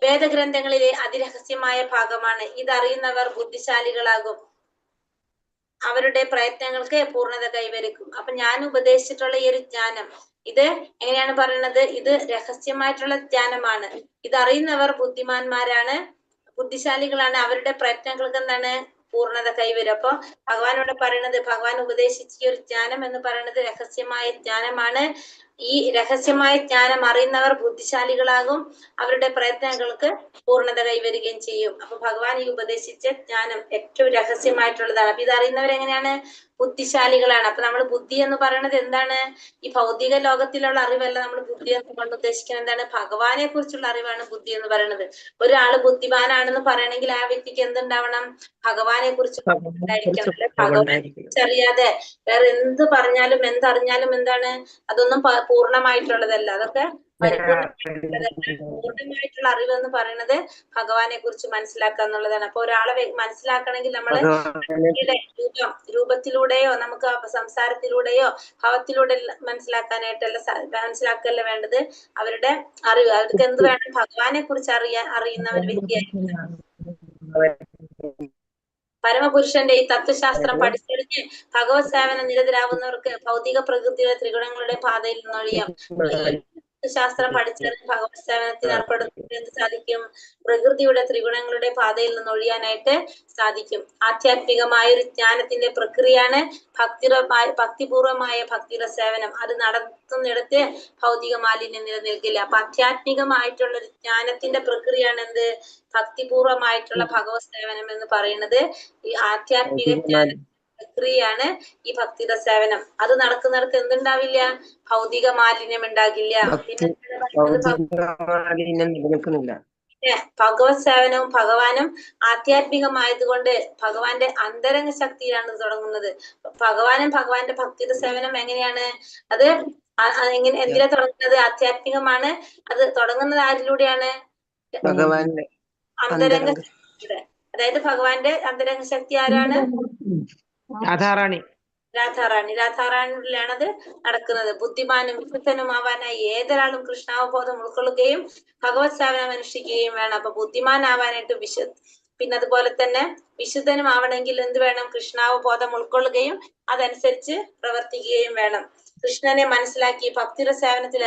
വേദഗ്രന്ഥങ്ങളിലെ അതിരഹസ്യമായ ഭാഗമാണ്. ഇതറിയുന്നവർ ബുദ്ധിശാലികളാകും, അവരുടെ പ്രയത്നങ്ങൾക്ക് പൂർണ്ണത കൈവരിക്കും. അപ്പൊ ഞാൻ ഉപദേശിച്ചിട്ടുള്ള ഈ ഒരു ജ്ഞാനം ഇത് എങ്ങനെയാണ് പറയുന്നത്? ഇത് രഹസ്യമായിട്ടുള്ള ജ്ഞാനമാണ്. ഇതറിയുന്നവർ ബുദ്ധിമാന്മാരാണ്, ബുദ്ധിശാലികളാണ്, അവരുടെ പ്രയത്നങ്ങൾക്ക് എന്താണ്? പൂർണ്ണത കൈവരും. അപ്പൊ ഭഗവാനോട് പറയുന്നത്, ഭഗവാൻ ഉപദേശിച്ച ഒരു ജ്ഞാനം എന്ന് പറയുന്നത് രഹസ്യമായ ജ്ഞാനമാണ്. ഈ രഹസ്യമായ ജ്ഞാനം അറിയുന്നവർ ബുദ്ധിശാലികളാകും, അവരുടെ പ്രയത്നങ്ങൾക്ക് പൂർണ്ണത കൈവരികയും ചെയ്യും. അപ്പൊ ഭഗവാൻ ഈ ഉപദേശിച്ച ജ്ഞാനം ഏറ്റവും രഹസ്യമായിട്ടുള്ളതാണ്. അപ്പൊ ഇത് അറിയുന്നവരെങ്ങനെയാണ്? ബുദ്ധിശാലികളാണ്. അപ്പൊ നമ്മൾ ബുദ്ധി എന്ന് പറയുന്നത് എന്താണ്? ഈ ഭൗതിക ലോകത്തിലുള്ള അറിവല്ല നമ്മൾ ബുദ്ധി എന്ന് കൊണ്ട് ഉദ്ദേശിക്കുന്നത്. എന്താണ്? ഭഗവാനെ കുറിച്ചുള്ള അറിവാണ് ബുദ്ധി എന്ന് പറയുന്നത്. ഒരാള് ബുദ്ധിമാനാണെന്ന് പറയണമെങ്കിൽ ആ വ്യക്തിക്ക് എന്തുണ്ടാവണം? ഭഗവാനെ കുറിച്ച് ഉണ്ടായിരിക്കണം. അല്ലെ ഭഗവാനെ കുറിച്ച് അറിയാതെ വേറെ എന്ത് പറഞ്ഞാലും എന്തറിഞ്ഞാലും എന്താണ്? അതൊന്നും പൂർണ്ണമായിട്ടുള്ളതല്ല. അതൊക്കെ പൂർണ്ണമായിട്ടുള്ള അറിവ് എന്ന് പറയുന്നത് ഭഗവാനെ കുറിച്ച് മനസ്സിലാക്കുക എന്നുള്ളതാണ്. അപ്പൊ ഒരാളെ മനസ്സിലാക്കണമെങ്കിൽ നമ്മള് രൂപത്തിലൂടെയോ നമുക്ക് സംസാരത്തിലൂടെയോ ഭാവത്തിലൂടെ മനസ്സിലാക്കല്ല വേണ്ടത്. അവരുടെ അറിവ്, അവർക്ക് എന്ത് വേണം? ഭഗവാനെ കുറിച്ച് അറിയുന്ന ഒരു വ്യക്തിയായിരിക്കും. പരമപുരുഷന്റെ ഈ തത്വശാസ്ത്രം പഠിച്ചെടുത്ത് ഭഗവത് സേവന നിരതരാകുന്നവർക്ക് ഭൗതിക പ്രകൃതിയുടെ ത്രിഗുണങ്ങളുടെ പാതയിൽ നിന്നൊഴിയാം. ശാസ്ത്രം പഠിച്ചറിഞ്ഞ് ഭഗവത് സേവനത്തിൽ ഏർപ്പെടുന്നതിന് എന്ത് സാധിക്കും? പ്രകൃതിയുടെ ത്രിഗുണങ്ങളുടെ പാതയിൽ നിന്ന് ഒഴിയാനായിട്ട് സാധിക്കും. ആധ്യാത്മികമായ ഒരു ജ്ഞാനത്തിന്റെ പ്രക്രിയയാണ് ഭക്തിപൂർവമായ ഭക്തിയുടെ സേവനം. അത് നടത്തുന്നിടത്ത് ഭൗതിക മാലിന്യം നിലനിൽക്കില്ല. അപ്പൊ ആധ്യാത്മികമായിട്ടുള്ള ഒരു ജ്ഞാനത്തിന്റെ പ്രക്രിയയാണ് എന്ത്? ഭക്തിപൂർവമായിട്ടുള്ള ഭഗവത് സേവനം എന്ന് പറയുന്നത്. ഈ ആധ്യാത്മിക ജ്ഞാന പ്രക്രിയയാണ് ഈ ഭക്തിയുടെ സേവനം. അത് നടക്കുന്നിടത്ത് എന്തുണ്ടാവില്ല? ഭൗതിക മാലിന്യം ഉണ്ടാകില്ല. നിലനിൽക്കുന്നില്ല. ഭഗവത് സേവനവും ഭഗവാനും ആധ്യാത്മികമായതുകൊണ്ട് ഭഗവാന്റെ അന്തരംഗ ശക്തിയിലാണ് തുടങ്ങുന്നത്. ഭഗവാനും ഭഗവാന്റെ ഭക്തിയുടെ സേവനം എങ്ങനെയാണ്? അത് എങ്ങനെ എന്തിനാ തുടങ്ങുന്നത്? ആധ്യാത്മികമാണ്. അത് തുടങ്ങുന്നത് ആരിലൂടെയാണ്? ഭഗവാന്റെ അന്തരംഗ ശക്തിയുടെ. അതായത് ഭഗവാന്റെ അന്തരംഗ ശക്തി ആരാണ്? രാധാറാണി. രാധാറാണിയിലാണ് അത് നടക്കുന്നത്. ബുദ്ധിമാനും വിശുദ്ധനുമാവാനായി ഏതൊരാളും കൃഷ്ണാവബോധം ഉൾക്കൊള്ളുകയും ഭഗവത് സേവനം അനുഷ്ഠിക്കുകയും വേണം. അപ്പൊ ബുദ്ധിമാനാവാനായിട്ട് പിന്നെ അതുപോലെ തന്നെ വിശുദ്ധനും ആവണമെങ്കിൽ എന്ത് വേണം? കൃഷ്ണാവബോധം ഉൾക്കൊള്ളുകയും അതനുസരിച്ച് പ്രവർത്തിക്കുകയും വേണം. കൃഷ്ണനെ മനസ്സിലാക്കി ഭക്തിയുടെ സേവനത്തിൽ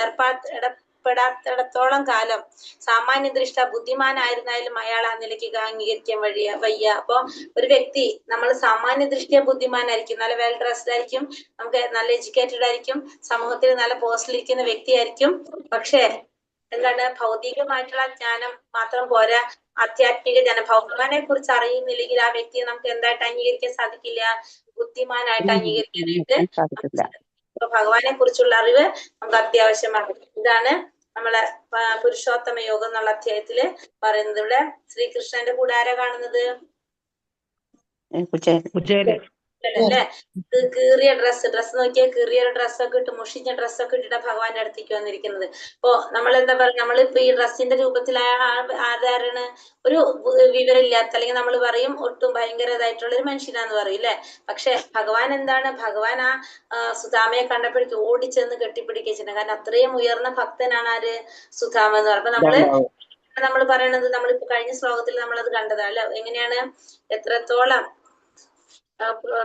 ഏർപ്പെടാത്തിടത്തോളം കാലം സാമാന്യ ദൃഷ്ട ബുദ്ധിമാനായിരുന്നാലും അയാൾ ആ നിലയ്ക്ക് അംഗീകരിക്കാൻ വയ്യ. അപ്പൊ ഒരു വ്യക്തി നമ്മൾ സാമാന്യ ദൃഷ്ടിയ ബുദ്ധിമാനായിരിക്കും, നല്ല വെൽ ഡ്രസ്ഡ് ആയിരിക്കും, നമുക്ക് നല്ല എഡ്യൂക്കേറ്റഡ് ആയിരിക്കും, സമൂഹത്തിൽ നല്ല പോസ്റ്റിലിരിക്കുന്ന വ്യക്തിയായിരിക്കും. പക്ഷെ എന്താണ്? ഭൗതികമായിട്ടുള്ള ജ്ഞാനം മാത്രം പോരാ, ആധ്യാത്മിക ജ്ഞാനം. ഭഗവാനെ കുറിച്ച് അറിയുന്നില്ലെങ്കിൽ ആ വ്യക്തിയെ നമുക്ക് എന്തായിട്ട് അംഗീകരിക്കാൻ സാധിക്കില്ല? ബുദ്ധിമാനായിട്ട് അംഗീകരിക്കാനായിട്ട് സാധിക്കില്ല. അപ്പൊ ഭഗവാനെ കുറിച്ചുള്ള അറിവ് നമുക്ക് അത്യാവശ്യമാണ്. ഇതാണ് നമ്മളെ പുരുഷോത്തമ യോഗം എന്നുള്ള അധ്യായത്തില് പറയുന്നത്. ഇവിടെ ശ്രീകൃഷ്ണന്റെ കൂടെ ആരാ കാണുന്നത്? അല്ലേ? കീറിയ ഡ്രസ്സ് നോക്കിയാൽ കീറിയ ഡ്രസ്സൊക്കെ ഇട്ട് മുഷിഞ്ഞ ഡ്രസ്സൊക്കെ ഇട്ടിട്ട് ഭഗവാന്റെ അടുത്തേക്ക് വന്നിരിക്കുന്നത്. അപ്പൊ നമ്മൾ എന്താ പറയുക? നമ്മളിപ്പോ ഈ ഡ്രസ്സിന്റെ രൂപത്തിൽ ആരാണ്? ഒരു വിവരമില്ലാത്ത, അല്ലെങ്കിൽ നമ്മൾ പറയും ഒട്ടും ഭയങ്കരതായിട്ടുള്ള ഒരു മനുഷ്യനാന്ന് പറയും അല്ലെ? പക്ഷെ ഭഗവാൻ എന്താണ്? ഭഗവാൻ ആ സുധാമയെ കണ്ടപ്പോഴേക്ക് ഓടിച്ചെന്ന് കെട്ടിപ്പിടിച്ചിട്ടുണ്ട്. കാരണം അത്രയും ഉയർന്ന ഭക്തനാണ് ആര്? സുധാമ എന്ന് പറയുന്നത്. അപ്പൊ നമ്മൾ പറയണത്, നമ്മളിപ്പോ കഴിഞ്ഞ ശ്ലോകത്തിൽ നമ്മളത് കണ്ടതാണ് അല്ലെ? എങ്ങനെയാണ്? എത്രത്തോളം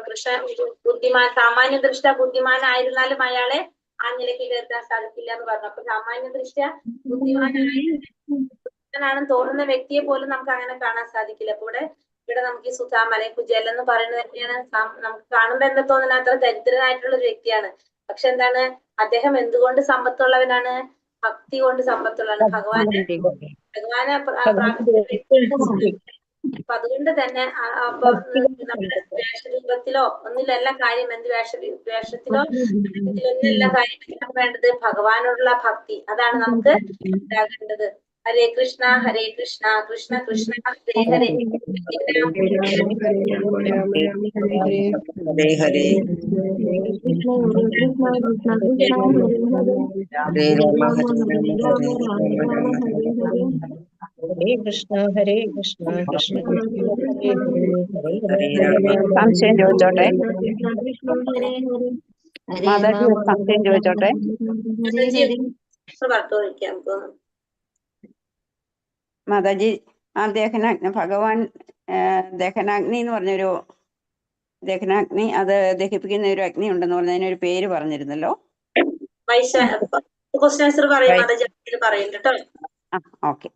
കൃഷ്ണ സാമാന്യ ദൃഷ്ട ബുദ്ധിമാനായിരുന്നാലും അയാളെ ആ നിലയ്ക്ക് കയറ്റാൻ സാധിക്കില്ല എന്ന് പറഞ്ഞു. അപ്പൊ സാമാന്യ ദൃഷ്ട ബുദ്ധിമാനാണെന്ന് തോന്നുന്ന വ്യക്തിയെ പോലും നമുക്ക് അങ്ങനെ കാണാൻ സാധിക്കില്ല. അപ്പൊ ഇവിടെ നമുക്ക് ഈ സുധാമ അല്ലെങ്കിൽ കുചേലൻ എന്ന് പറയുന്നത് തന്നെയാണ്. നമുക്ക് കാണുമ്പോ എന്താ തോന്നുന്നത്? അത്ര ദരിദ്രനായിട്ടുള്ള ഒരു വ്യക്തിയാണ്. പക്ഷെ എന്താണ്? അദ്ദേഹം എന്തുകൊണ്ട് സമ്പത്തുള്ളവനാണ്? ഭക്തി കൊണ്ട് സമ്പത്തുള്ളതാണ്. ഭഗവാനെ അപ്പൊ അതുകൊണ്ട് തന്നെ നമ്മുടെ വേഷരൂപത്തിലോ ഒന്നിലല്ല കാര്യം. എന്ത് വേഷത്തിലോ ഒന്നില്ല കാര്യം. വേണ്ടത് ഭഗവാനോടുള്ള ഭക്തി. അതാണ് നമുക്ക് ഉണ്ടാകേണ്ടത്. ഹരേ കൃഷ്ണ കൃഷ്ണ കൃഷ്ണ ഹരേ ഹരേ ഹരേ ഹരേ കൃഷ്ണ കൃഷ്ണ സംശയം ചോദിച്ചോട്ടെ? മാതാജി ഒരു സംശയം ചോദിച്ചോട്ടെ? മാതാജി, ആ ദഹനാഗ്നി, ഭഗവാൻ ദഹനാഗ്നി എന്ന് പറഞ്ഞൊരു ദഹനാഗ്നി, അത് ദഹിപ്പിക്കുന്ന ഒരു അഗ്നി ഉണ്ടെന്ന് പറഞ്ഞ ഒരു പേര് പറഞ്ഞിരുന്നല്ലോ. ഓക്കെ.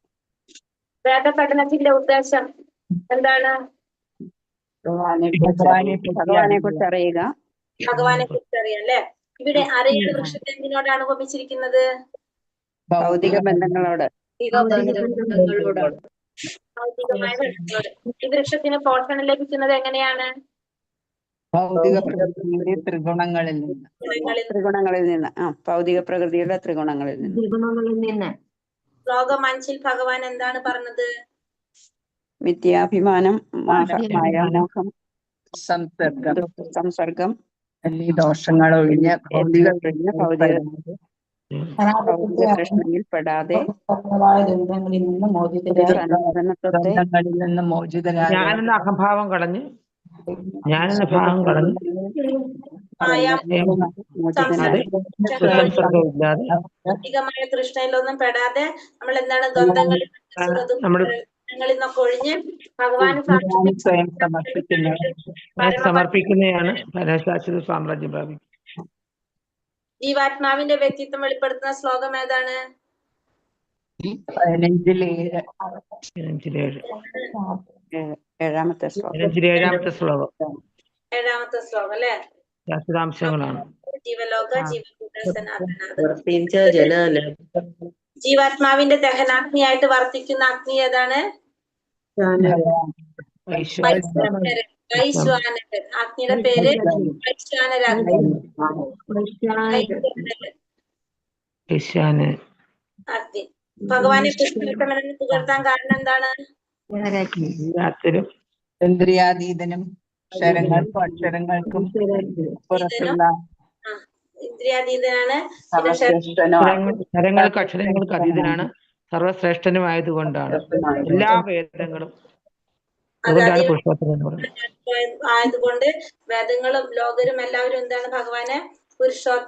വേദപഠനത്തിന്റെ ഉദ്ദേശം എന്താണ്? ഭഗവാനെ കുറിച്ച് അറിയുക. ഭഗവാനെ കുറിച്ച് അറിയാം അല്ലെ? ഇവിടെ അറിയുന്ന വൃക്ഷത്തെ എന്തിനോടാണ് ഉപമിച്ചിരിക്കുന്നത്? ഭൗതിക ബന്ധങ്ങളോട്. ഭൗതികമായ ബന്ധങ്ങളോട്. ഈ വൃക്ഷത്തിന് പോഷണം ലഭിക്കുന്നത് എങ്ങനെയാണ്? ഭൗതിക പ്രകൃതിയുടെ ത്രിഗുണങ്ങളിൽ നിന്ന്. ഭൗതിക പ്രകൃതിയുടെ ത്രിഗുണങ്ങളിൽ നിന്ന്. ശ്ലോകം 5 ഭഗവാൻ എന്താണ് പറഞ്ഞത്? വിദ്യാഭിമാനം, മായാമോഹം, സംസർഗം എന്നീ ദോഷങ്ങൾ ഒഴിഞ്ഞ ഭൗതിക പ്രശ്നങ്ങളിൽ പെടാതെ ബന്ധങ്ങളിൽ നിന്ന് മോചിതരായ ഞാനെന്ന അഹംഭാവം കളഞ്ഞ് ഭാവം കളഞ്ഞ് ഭൗതികമായ തൃഷ്ണയിലൊന്നും പെടാതെ നമ്മൾ എന്താണ്? ദ്വന്ദ്ങ്ങളിൽ നിന്നൊക്കെ ഒഴിഞ്ഞ് ഭഗവാന് സ്വയം സമർപ്പിക്കുന്നതാണ് ശാശ്വത സാമ്രാജ്യം പ്രാപിക്കും. ജീവാത്മാവിന്റെ വ്യക്തിത്വം വെളിപ്പെടുത്തുന്ന ശ്ലോകം ഏതാണ്? 15:7. ഏഴാമത്തെ ശ്ലോകം. 7ാമത്തെ ശ്ലോകം. 7ാമത്തെ ശ്ലോകം അല്ലെ? ശാശ്വതാംശങ്ങളാണ്. ജീവലോക ജീവാത്മാവിന്റെ ദഹനാഗ്നിയായിട്ട് വർത്തിക്കുന്ന അഗ്നി ഏതാണ്? വൈശ്വാനരൻ. അഗ്നിയുടെ പേര് വൈശ്വാനരാഗ്നി. അഗ്നി. ഭഗവാനെ പുരുഷോത്തമനെന്ന് പുകഴ്ത്താൻ കാരണം എന്താണ്? എല്ലാത്തിലും ഇന്ദ്രിയാതീതനും ക്ഷരങ്ങൾക്കും അക്ഷരങ്ങൾക്കും പുറത്തുള്ള ഇന്ദ്രിയാതീതനാണ്. ക്ഷരങ്ങൾക്ക് അക്ഷരങ്ങൾക്ക് അതീതനാണ്, സർവശ്രേഷ്ഠനുമായതുകൊണ്ടാണ് എല്ലാ വേദങ്ങളും. അതുകൊണ്ടാണ് പുരുഷോത്തമൻ എന്ന് പറയുന്നത്. ആയതുകൊണ്ട് വേദങ്ങളും ലോകരും എല്ലാവരും എന്താണ് ഭഗവാനെ പുരുഷോത്തമൻ